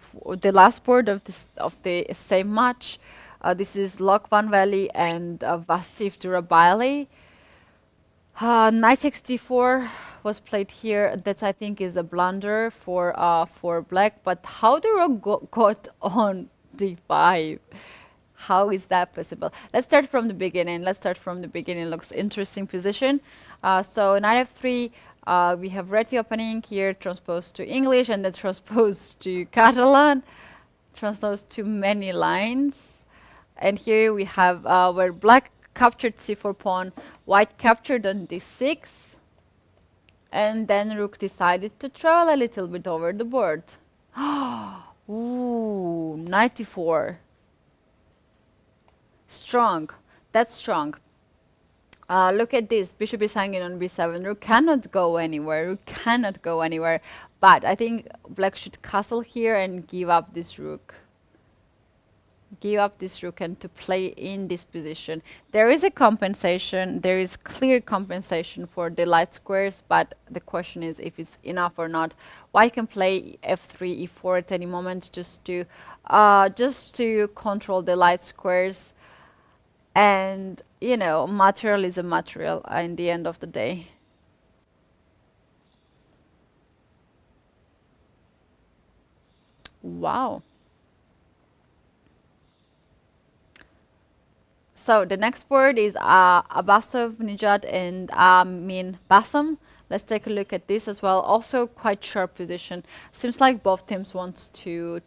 last board of the same match. This is Lokvan Valley and Vasif Durabali. Knight d4 was played here. That I think is a blunder for black. But how the rook got on d5? How is that possible? Let's start from the beginning. Looks interesting position. So knight f3. We have red opening here, transposed to English, and then transposed to Catalan, transposed to many lines. And here we have where black captured c4 pawn, white captured on d6. And then rook decided to travel a little bit over the board. Ooh, 94. Strong. That's strong. Look at this. Bishop is hanging on b7. Rook cannot go anywhere. Rook cannot go anywhere. But I think black should castle here and give up this rook. Give up this rook and to play in this position. There is a compensation. There is clear compensation for the light squares, but the question is if it's enough or not. White can play f3, e4 at any moment just to control the light squares. And, you know, material is a material in the end of the day. Wow. So the next board is Abbasov, Nijat, and Amin Bassam. Let's take a look at this as well. Also quite sharp position. Seems like both teams wants to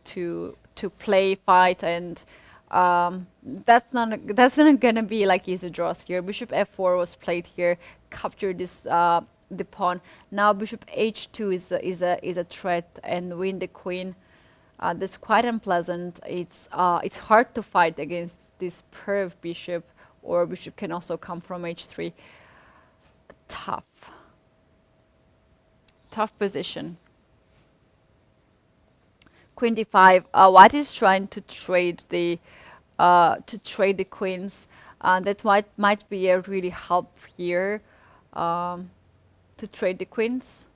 play, fight, and that's not gonna be like easy draws here. Bishop f4 was played here, captured this the pawn. Now bishop h2 is a threat and win the queen. That's quite unpleasant. It's hard to fight against this pair of bishop, or bishop can also come from h3. Tough position. Queen d5. White is trying to trade the queens. That might be a really help here to trade the queens.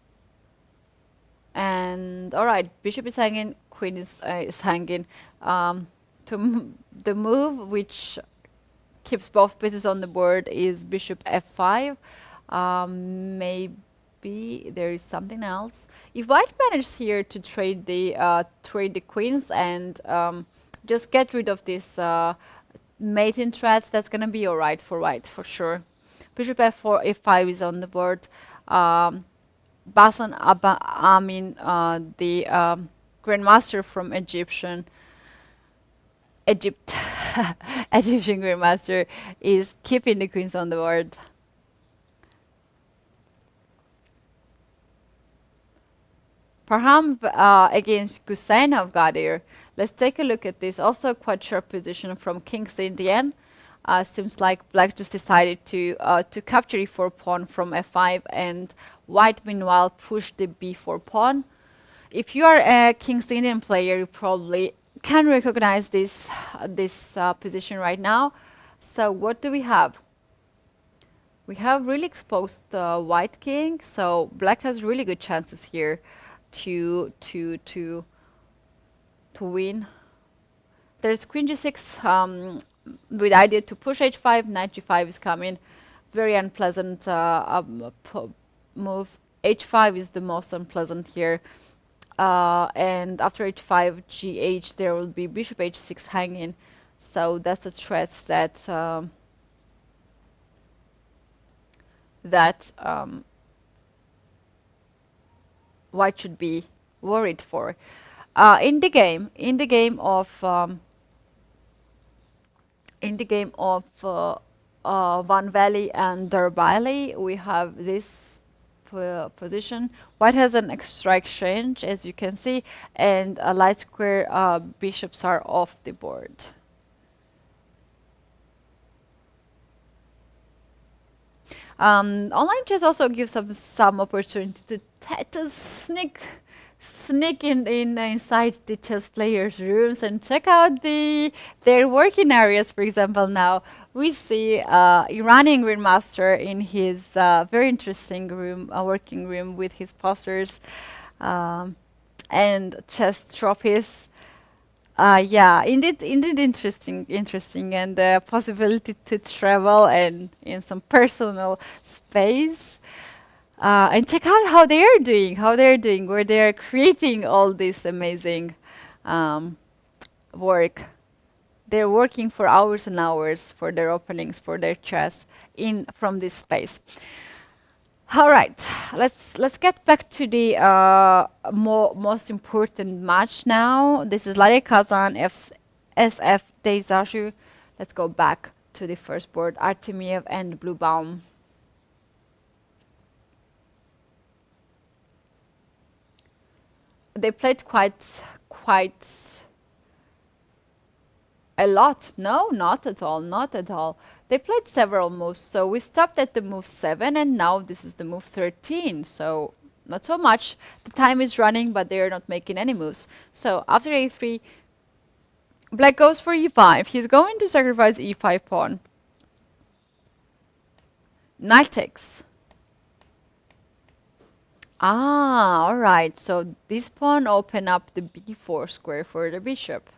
And all right, bishop is hanging, queen is hanging. The move which keeps both pieces on the board is bishop f5. Maybe there is something else. If white manages here to trade the queens and just get rid of this mating threat, that's gonna be alright for white for sure. Bishop f4, f5 is on the board. Basan Amin, the grandmaster from Egyptian grandmaster, is keeping the queens on the board. Parham against Gusainov Gadir. Let's take a look at this. Also quite sharp position from King's Indian. Seems like black just decided to capture e4 pawn from f5, and white meanwhile pushed the b4 pawn. If you are a King's Indian player, you probably can recognize this position right now. So what do we have? We have really exposed white king, so black has really good chances here to win. There's queen g6 with idea to push h5. Knight g5 is coming. Very unpleasant move. h5 is the most unpleasant here. And after h5, gh, there will be bishop h6 hanging. So that's a threat that white should be worried for. In the game of Van Valley and Derbyly, we have this position. White has an extra exchange, as you can see, and a light square bishops are off the board. Online chess also gives some opportunity to sneak inside the chess players' rooms and check out their working areas. For example, now we see Iranian grandmaster in his very interesting room, working room with his posters and chess trophies. Yeah, indeed interesting, and the possibility to travel and in some personal space. And check out how they're doing, where they're creating all this amazing work. They're working for hours and hours for their openings, for their chess from this space. All right, let's get back to the most important match now. This is Laria Kazan, SF Deizashu. Let's go back to the first board, Artemiev and Bluebaum. they played quite a lot. No, not at all, not at all. They played several moves, so we stopped at the move 7, and now this is the move 13, so not so much. The time is running, but they're not making any moves. So after a3, black goes for e5. He's going to sacrifice e5 pawn. Knight takes. Ah, all right. So this pawn open up the b4 square for the bishop.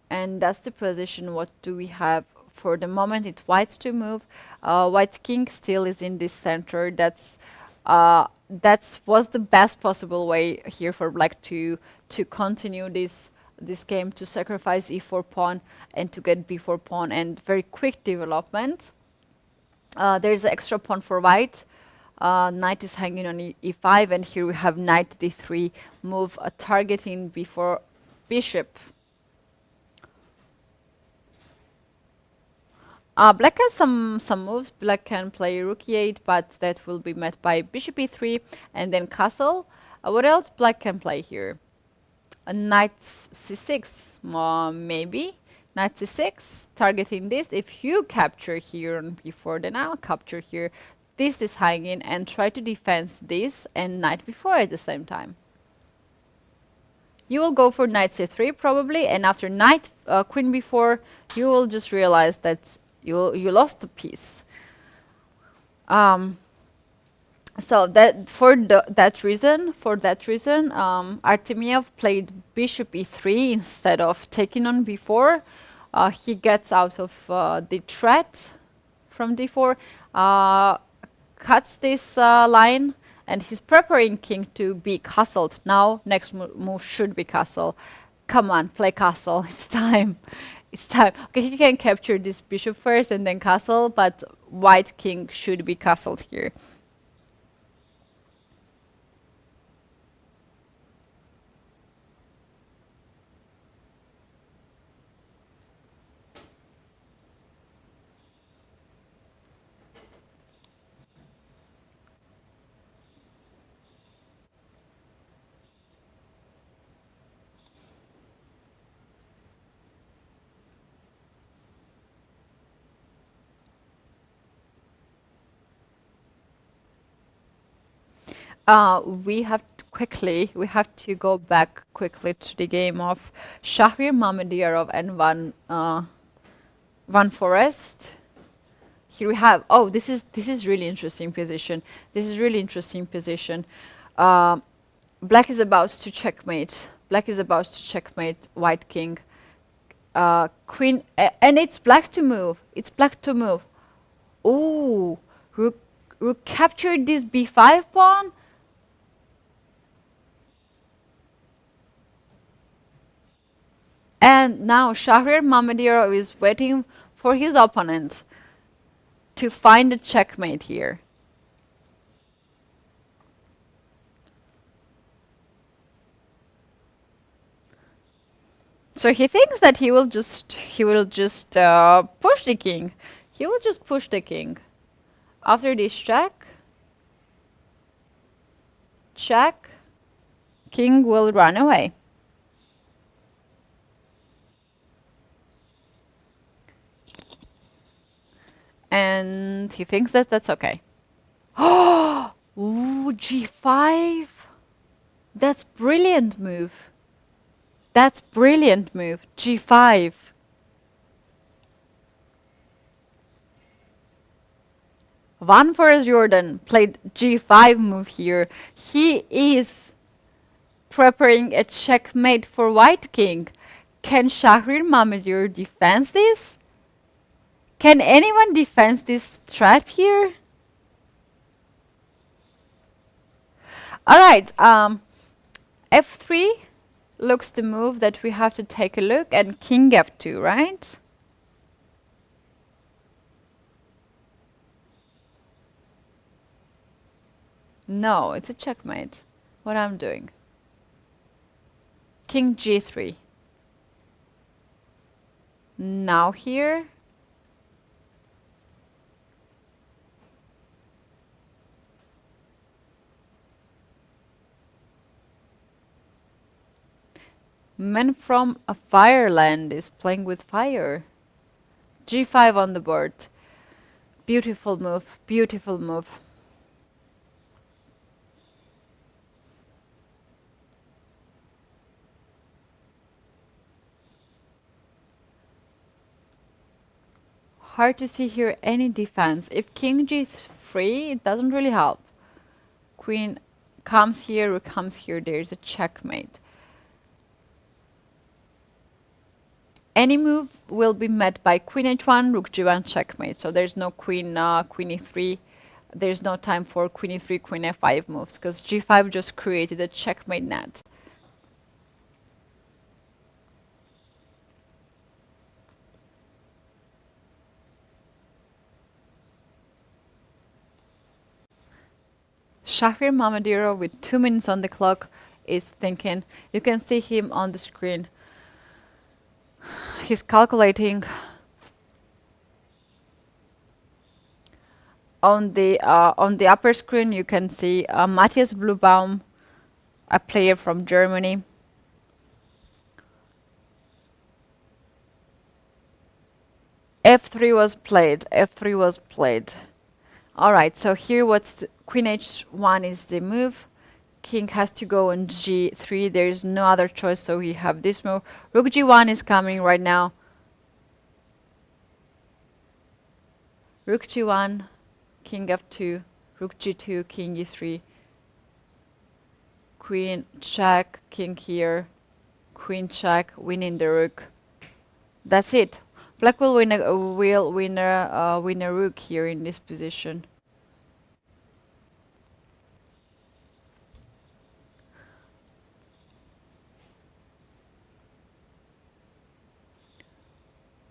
And that's the position. What do we have for the moment? It's white's to move. White's king still is in this center. That was the best possible way here for black to continue this game, to sacrifice e4 pawn and to get b4 pawn, and very quick development. There's an extra pawn for white. Knight is hanging on e5, and here we have knight d3 move, targeting before bishop. Black has some moves. Black can play rook e8, but that will be met by bishop e3 and then castle. What else black can play here? A knight c6, maybe. Knight c6, targeting this. If you capture here on b4, then I'll capture here. This is hanging and try to defend this and knight b4 at the same time. You will go for knight c3 probably, and after knight queen b4, you will just realize that you lost a piece. So that for that reason, Artemiev played bishop e3 instead of taking on b4. He gets out of the threat from d4, cuts this line, and he's preparing king to be castled. Now next move should be castle. Come on, play castle. It's time. It's time. Okay, he can capture this bishop first and then castle, but white king should be castled here. We have to go back quickly to the game of Shahrir Mamedyarov and Van Forest. Here we have, this is really interesting position. This is really interesting position. Black is about to checkmate. Black is about to checkmate white king. Queen, and it's black to move. It's black to move. Ooh, rook captured this b5 pawn. And now Shahrir Mamedyarov is waiting for his opponent to find a checkmate here. So he thinks that he will just push the king. He will just push the king. After this check, king will run away. And he thinks that that's okay. Oh, g5. That's brilliant move. That's brilliant move. g5. Van Forest Jordan played g5 move here. He is preparing a checkmate for white king. Can Shahrir Mamedyarov defend this? Can anyone defend this threat here? All right, f3 looks the move that we have to take a look, and king f2, right? No, it's a checkmate. What I'm doing. King g3. Now here. Man from a fireland is playing with fire. G5 on the board. Beautiful move, beautiful move. Hard to see here any defense. If king g3, it doesn't really help. Queen comes here or comes here, there's a checkmate. Any move will be met by queen h1, rook g1, checkmate. So there's no queen e3. There's no time for queen e3, queen f5 moves, because g5 just created a checkmate net. Shafir Mamedyarov with 2 minutes on the clock is thinking. You can see him on the screen. He's calculating. On the upper screen you can see Matthias Bluebaum, a player from Germany. F3 was played. F3 was played. All right, so here queen h1 is the move. King has to go on g3. There is no other choice, so we have this move. Rook g1 is coming right now. Rook g1, king f2, rook g2, king e3. Queen check, king here, queen check, winning the rook. That's it. Black will win a rook here in this position.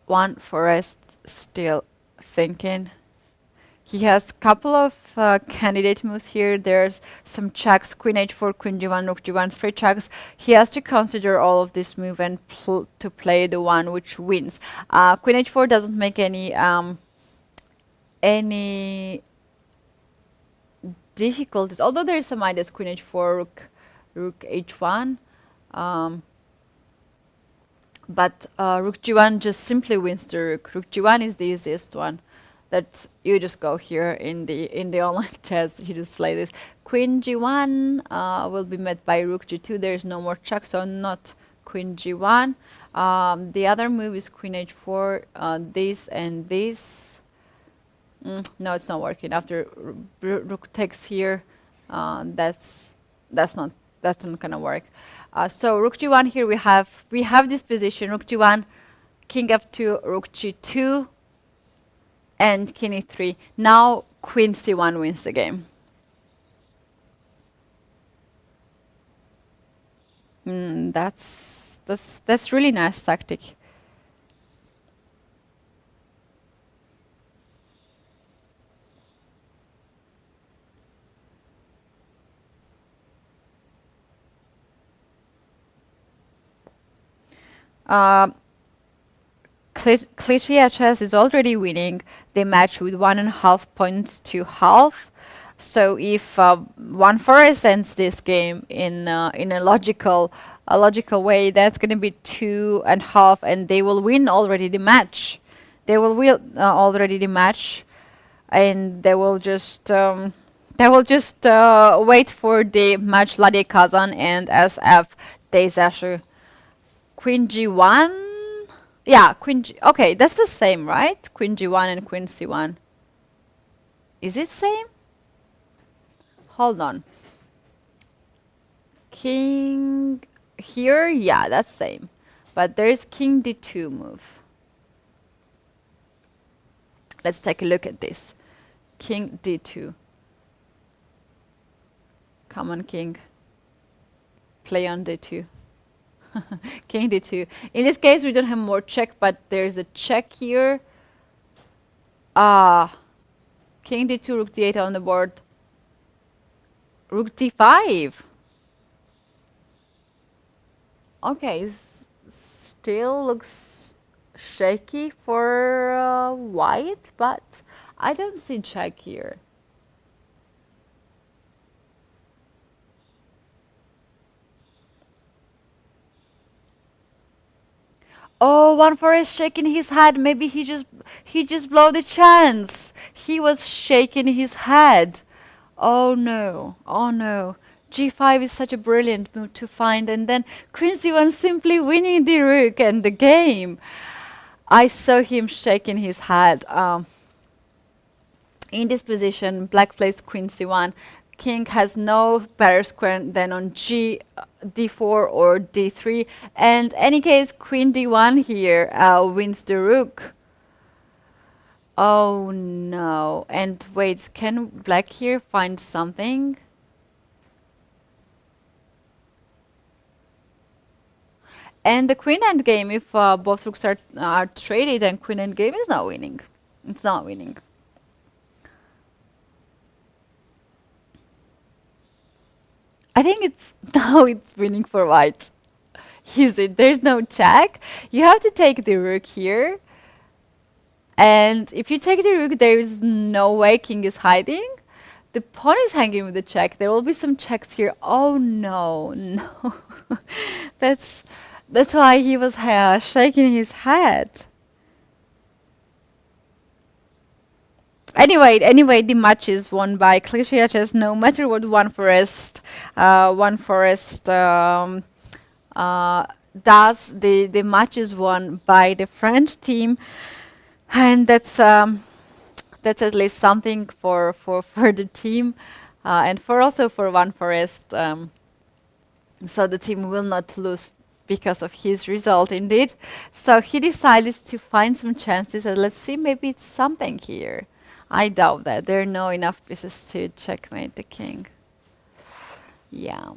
One Forest still thinking. He has a couple of candidate moves here. There's some checks, queen h4, queen g1, rook g1, 3 checks. He has to consider all of this move and to play the one which wins. Queen h4 doesn't make any difficulties, although there is some ideas, queen h4, rook h1. But rook g1 just simply wins the rook. Rook g1 is the easiest one. That you just go here in the online chess, you just play this. Queen g1 will be met by rook g2. There is no more check, so not queen g1. The other move is queen h4, this and this. No, it's not working. After rook takes here, that's not gonna work. So rook g1 here we have this position. Rook g1, king f2, rook g2. And king e3. Now queen c1 wins the game. That's really nice tactic. Cliché chess is already winning the match with 1.5 points to half. So if one Forest ends this game in a logical way, that's going to be 2.5, and they will win already the match. They will win already the match, and they will just wait for the match Ladie Kazan and SF Deizashu. Queen g1. Yeah, queen g. Okay, that's the same, right? Queen g1 and queen c1. Is it same? Hold on. King here, yeah, that's same. But there is king d2 move. Let's take a look at this. King d2. Come on, king. Play on d2. King d2. In this case, we don't have more check, but there's a check here. King d2, rook d8 on the board. Rook d5. Okay, still looks shaky for white, but I don't see check here. Oh, one forest shaking his head. Maybe he just blew the chance. He was shaking his head. Oh no. Oh no. G5 is such a brilliant move to find, and then Queen C1 simply winning the rook and the game. I saw him shaking his head. In this position, black plays Queen C1. King has no better square than on D4 or D3. And any case, Queen D1 here wins the rook. Oh no. And wait, can black here find something? And the queen endgame, if both rooks are traded, and queen endgame is not winning. It's not winning. I think it's now it's winning for white. Is it? There's no check. You have to take the rook here. And if you take the rook, there is no way king is hiding. The pawn is hanging with the check. There will be some checks here. Oh no, no. That's why he was shaking his head. Anyway, the match is won by Cliché Chess. No matter what one forest does, the match is won by the French team, and that's at least something for the team, and also for one forest. So the team will not lose because of his result, indeed. So he decided to find some chances, and let's see, maybe it's something here. I doubt that. There are no enough pieces to checkmate the king. Yeah.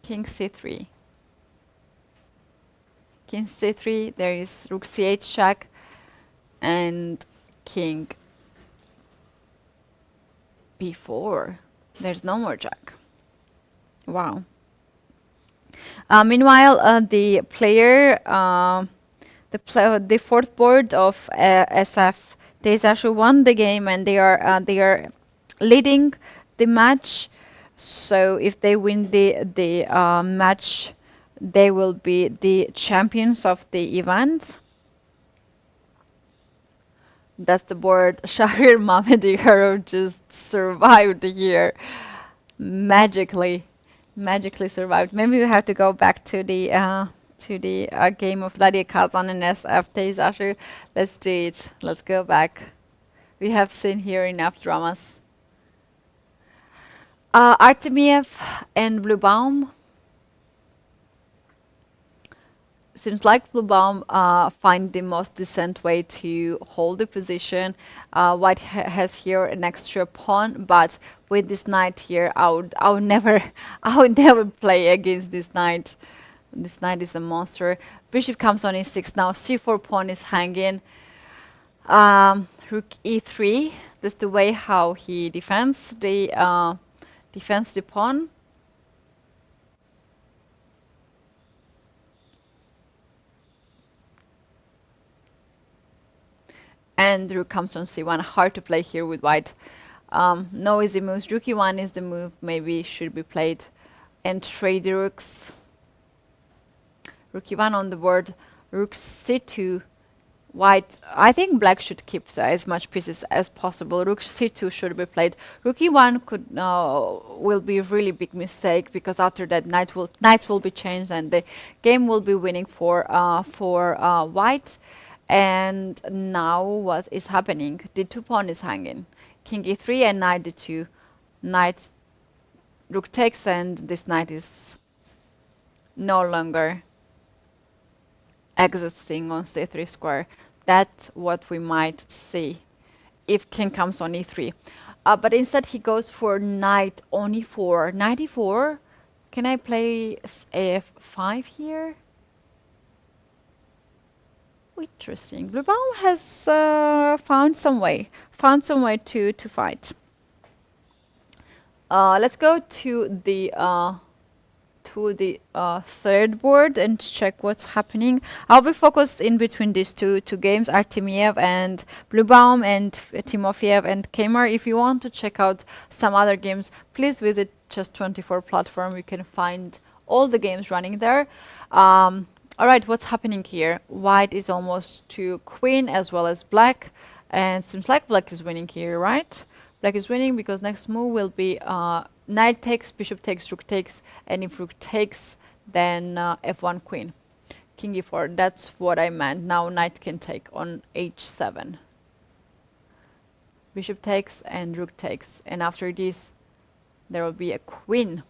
King c3. King c3, there is rook c8 check, and king b4. There's no more check. Wow. Meanwhile, the player, the fourth board of SF, they actually won the game, and they are leading the match. So if they win the match, they will be the champions of the event. That's the board. Shahrir Mamedyarov just survived here, magically survived. Maybe we have to go back to the game of Vladimir Kazan and SF Tezashu. Let's do it. Let's go back. We have seen here enough dramas. Artemiev and Bluebaum. Seems like Bluebaum find the most decent way to hold the position. White has here an extra pawn, but with this knight here, I would never play against this knight. This knight is a monster. Bishop comes on e6 now. C4 pawn is hanging. Rook e3. That's the way how he defends the pawn. And rook comes on c1. Hard to play here with white. No easy moves. Rook e1 is the move. Maybe should be played. And trade the rooks. Rook e1 on the board. Rook c2. White. I think black should keep as much pieces as possible. Rook c2 should be played. Rook e1 will be a really big mistake, because after that knights will be changed, and the game will be winning for white. And now what is happening? The two pawn is hanging. King e3 and knight d2. Knight, rook takes, and this knight is no longer existing on c3 square. That's what we might see if king comes on e3. But instead he goes for knight on e4. Knight e4. Can I play af5 here? Interesting. Bluebaum has found some way to fight. Let's go to the third board and check what's happening. I'll be focused in between these two games, Artemiev and Bluebaum, and Timofeev and Kmar. If you want to check out some other games, please visit Chess24 platform. You can find all the games running there. All right, what's happening here? White is almost to queen as well as black, and seems like black is winning here, right? Black is winning because next move will be knight takes, bishop takes, rook takes, and if rook takes, then f1 queen. King e4, that's what I meant. Now knight can take on h7. Bishop takes and rook takes, and after this there will be a queen.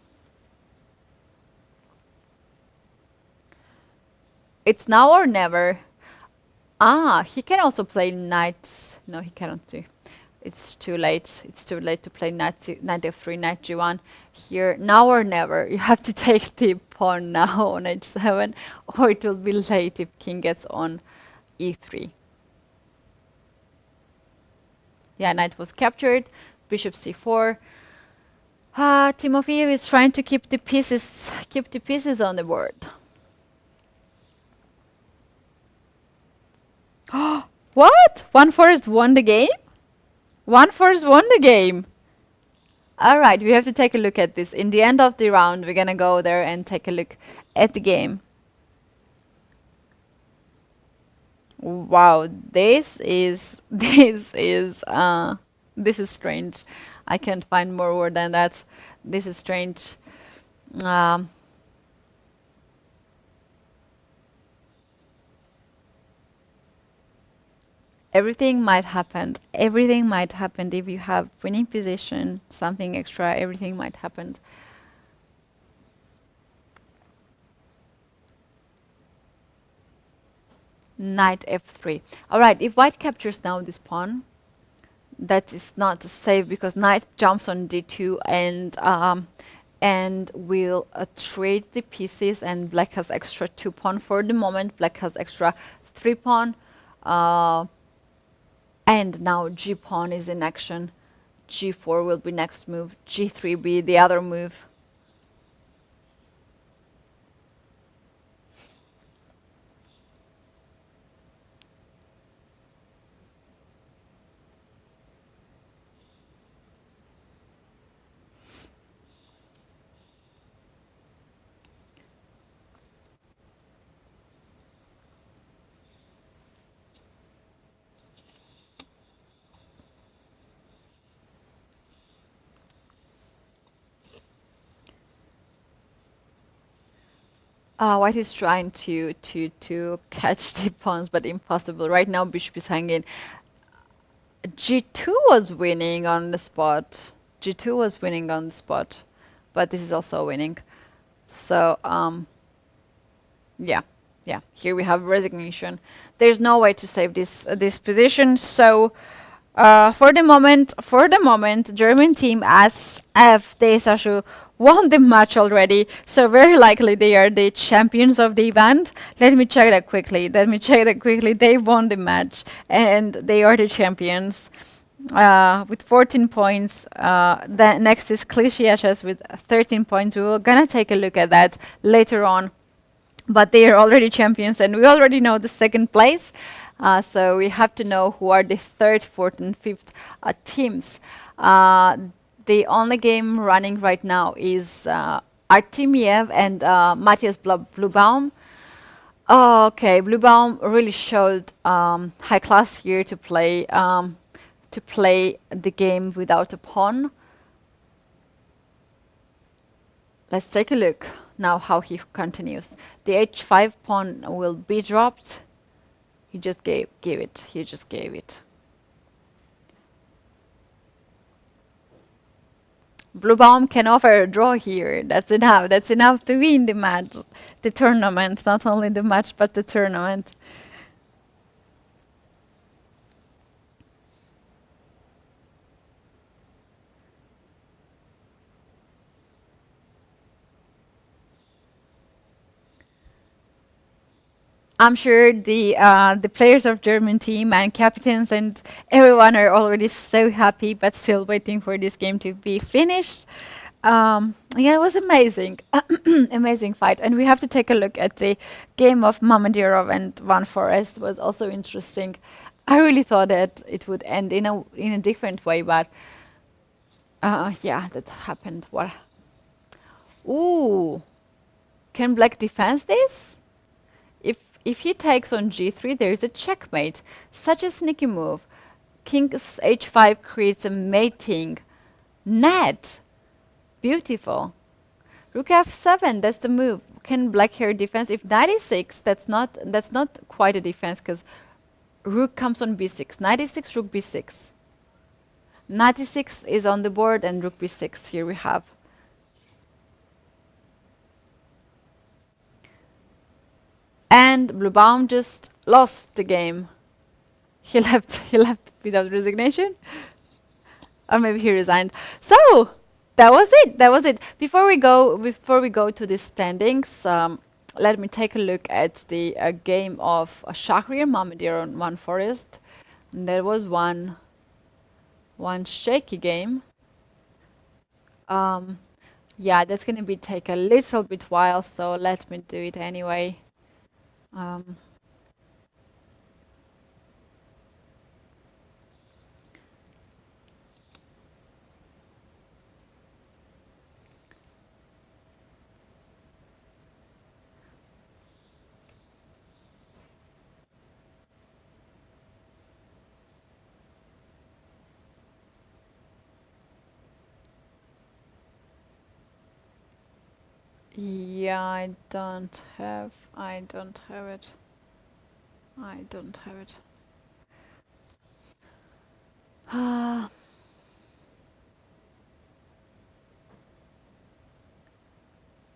It's now or never. Ah, he can also play knight. No, he cannot do. It's too late. It's too late to play knight f3, knight g1. Here, now or never. You have to take the pawn now on h7, or it will be late if king gets on e3. Yeah, knight was captured. Bishop c4. Timofeyev is trying to keep the pieces on the board. What? 1-4 won the game? 1-4 won the game. All right, we have to take a look at this. In the end of the round, we're gonna go there and take a look at the game. Wow, this is strange. I can't find more word than that. This is strange. Everything might happen. Everything might happen if you have winning position, something extra. Everything might happen. Knight f3. All right, if white captures now this pawn, that is not safe because knight jumps on d2 and will trade the pieces, and black has extra 2 pawn for the moment. Black has extra 3 pawn. And now g pawn is in action. g4 will be next move. g3 be the other move. White is trying to catch the pawns, but impossible. Right now, bishop is hanging. G2 was winning on the spot. G2 was winning on the spot, but this is also winning. So, yeah. Here we have resignation. There's no way to save this position. So, for the moment, German team as F Desashu won the match already, so very likely they are the champions of the event. Let me check that quickly. They won the match and they are the champions with 14 points. The next is Klišiačas with 13 points. We're gonna take a look at that later on, but they are already champions and we already know the second place. So we have to know who are the third, fourth and fifth teams. The only game running right now is Artemiev and Matthias Bluebaum. Okay, Bluebaum really showed high class here to play the game without a pawn. Let's take a look now how he continues. The h5 pawn will be dropped. He just gave it. He just gave it. Bluebaum can offer a draw here. That's enough. That's enough to win the match, the tournament. Not only the match, but the tournament. I'm sure the players of German team and captains and everyone are already so happy, but still waiting for this game to be finished. Yeah, it was amazing, amazing fight. And we have to take a look at the game of Mamedyarov and Van Forest. Was also interesting. I really thought that it would end in a different way, but yeah, that happened. What? Ooh, can Black defend this? If he takes on g3, there is a checkmate. Such a sneaky move. King h5 creates a mating net. Beautiful. Rook f7, that's the move. Can black here defense? If knight e6, that's not quite a defense because rook comes on b6. Knight e6, rook b6. Knight e6 is on the board and rook b6. Here we have. And Bluebaum just lost the game. He left without resignation. Or maybe he resigned. So that was it. Before we go to the standings, let me take a look at the game of Shahriar Mamedyarov won Forest. And there was one shaky game. Yeah, that's gonna take a little bit while, so let me do it anyway. Yeah, I don't have it.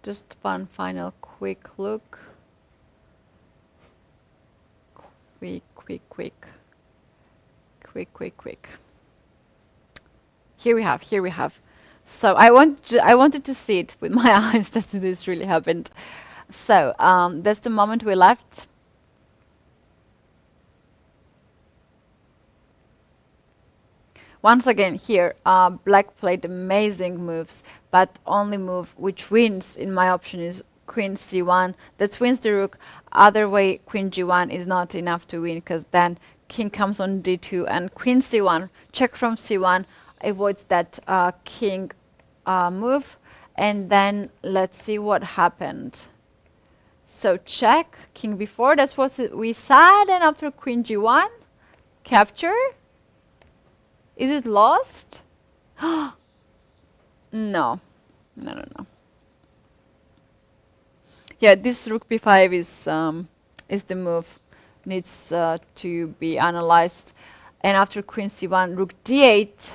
Just one final quick look. Quick. Here we have. So I wanted to see it with my eyes that this really happened. So that's the moment we left. Once again here, black played amazing moves, but only move which wins in my option is queen c1. That wins the rook. Other way, queen g1 is not enough to win because then king comes on d2 and queen c1, check from c1, avoids that king move. And then let's see what happened. So check, king b4, that's what we said, and after queen g1, capture. Is it lost? No. Yeah, this rook b5 is the move. Needs to be analyzed. And after queen c1, rook d8.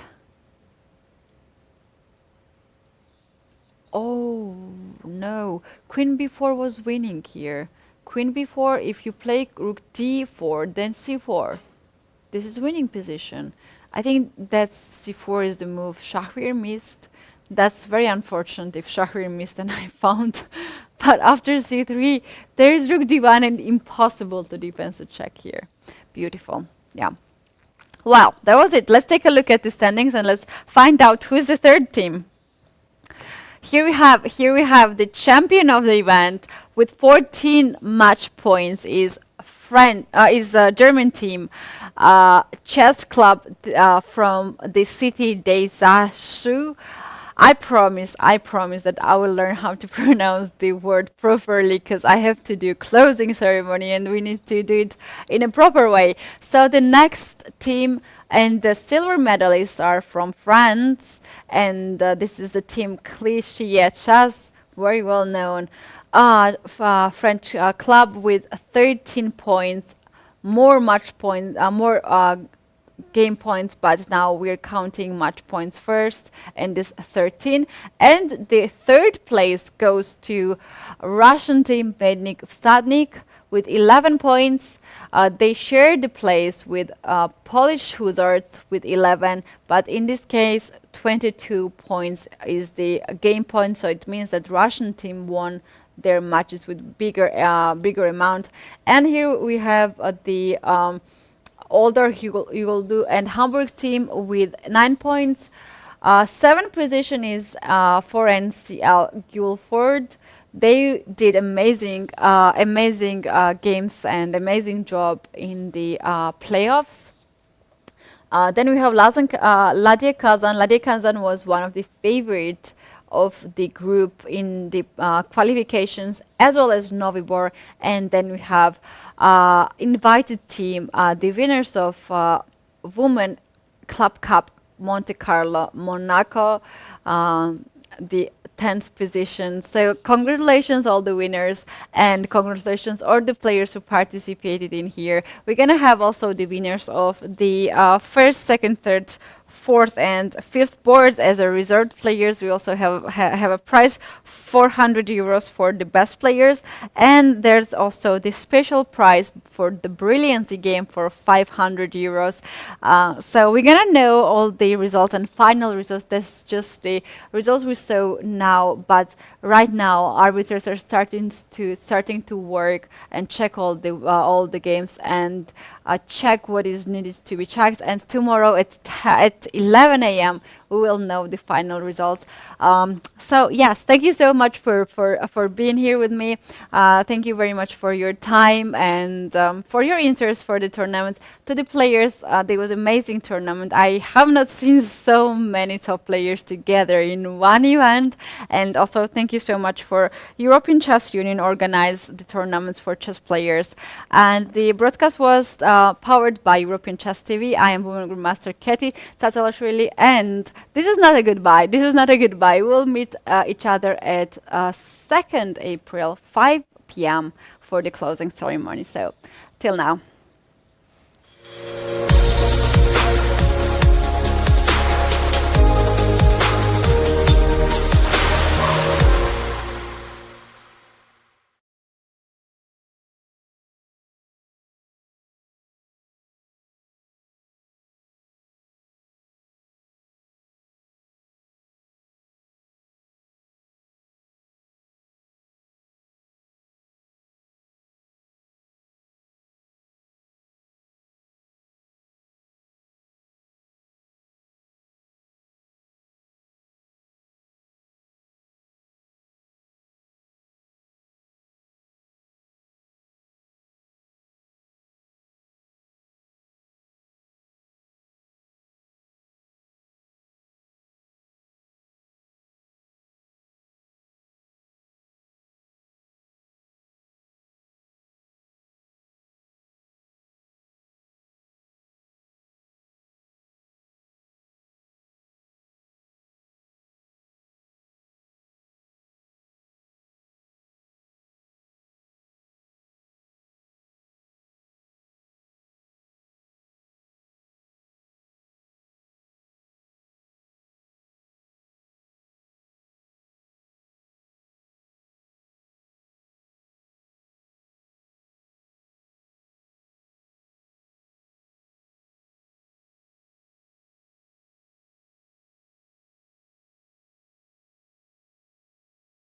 Oh no, queen b4 was winning here. Queen b4, if you play rook d4, then c4. This is winning position. I think that c4 is the move Shahriar missed. That's very unfortunate if Shahriar missed and I found. But after c3, there is rook d1 and impossible to defend the check here. Beautiful. Yeah. Well, that was it. Let's take a look at the standings and let's find out who is the third team. Here we have the champion of the event with 14 match points is a German team, chess club from the city Deisashu. I promise that I will learn how to pronounce the word properly because I have to do closing ceremony and we need to do it in a proper way. So the next team and the silver medalists are from France, and this is the team Cliché, very well known French club with 13 points, more game points, but now we're counting match points first, and this 13. And the third place goes to Russian team Mednik Vstadnik with 11 points. They share the place with Polish Hussars with 11, but in this case 22 points is the game point, so it means that Russian team won their matches with bigger amount. And here we have the older Hugel and Hamburg team with 9 points. 7th position is for NCL Guilford. They did amazing games and amazing job in the playoffs. Then we have Ladia Kazan. Ladia Kazan was one of the favorite of the group in the qualifications, as well as Novibor. And then we have invited team, the winners of Women Club Cup, Monte Carlo, Monaco, the 10th position. So congratulations all the winners, and congratulations all the players who participated in here. We're gonna have also the winners of the first, second, third, fourth and fifth boards as a result players. We also have a prize, 400 euros for the best players, and there's also the special prize for the brilliancy game for 500 euros. So we're gonna know all the results and final results. That's just the results we saw now, but right now arbiters are starting to work and check all the games and check what is needed to be checked. And tomorrow at 11 a.m. we will know the final results. So yes, thank you so much for being here with me. Thank you very much for your time and for your interest for the tournament. To the players, there was amazing tournament. I have not seen so many top players together in one event. And also thank you so much for European Chess Union organize the tournaments for chess players. And the broadcast was powered by European Chess TV. I am Women Grandmaster Keti Tsatalashvili, and this is not a goodbye. This is not a goodbye. We'll meet each other at 2nd April, 5 p.m. for the closing ceremony. So, till now.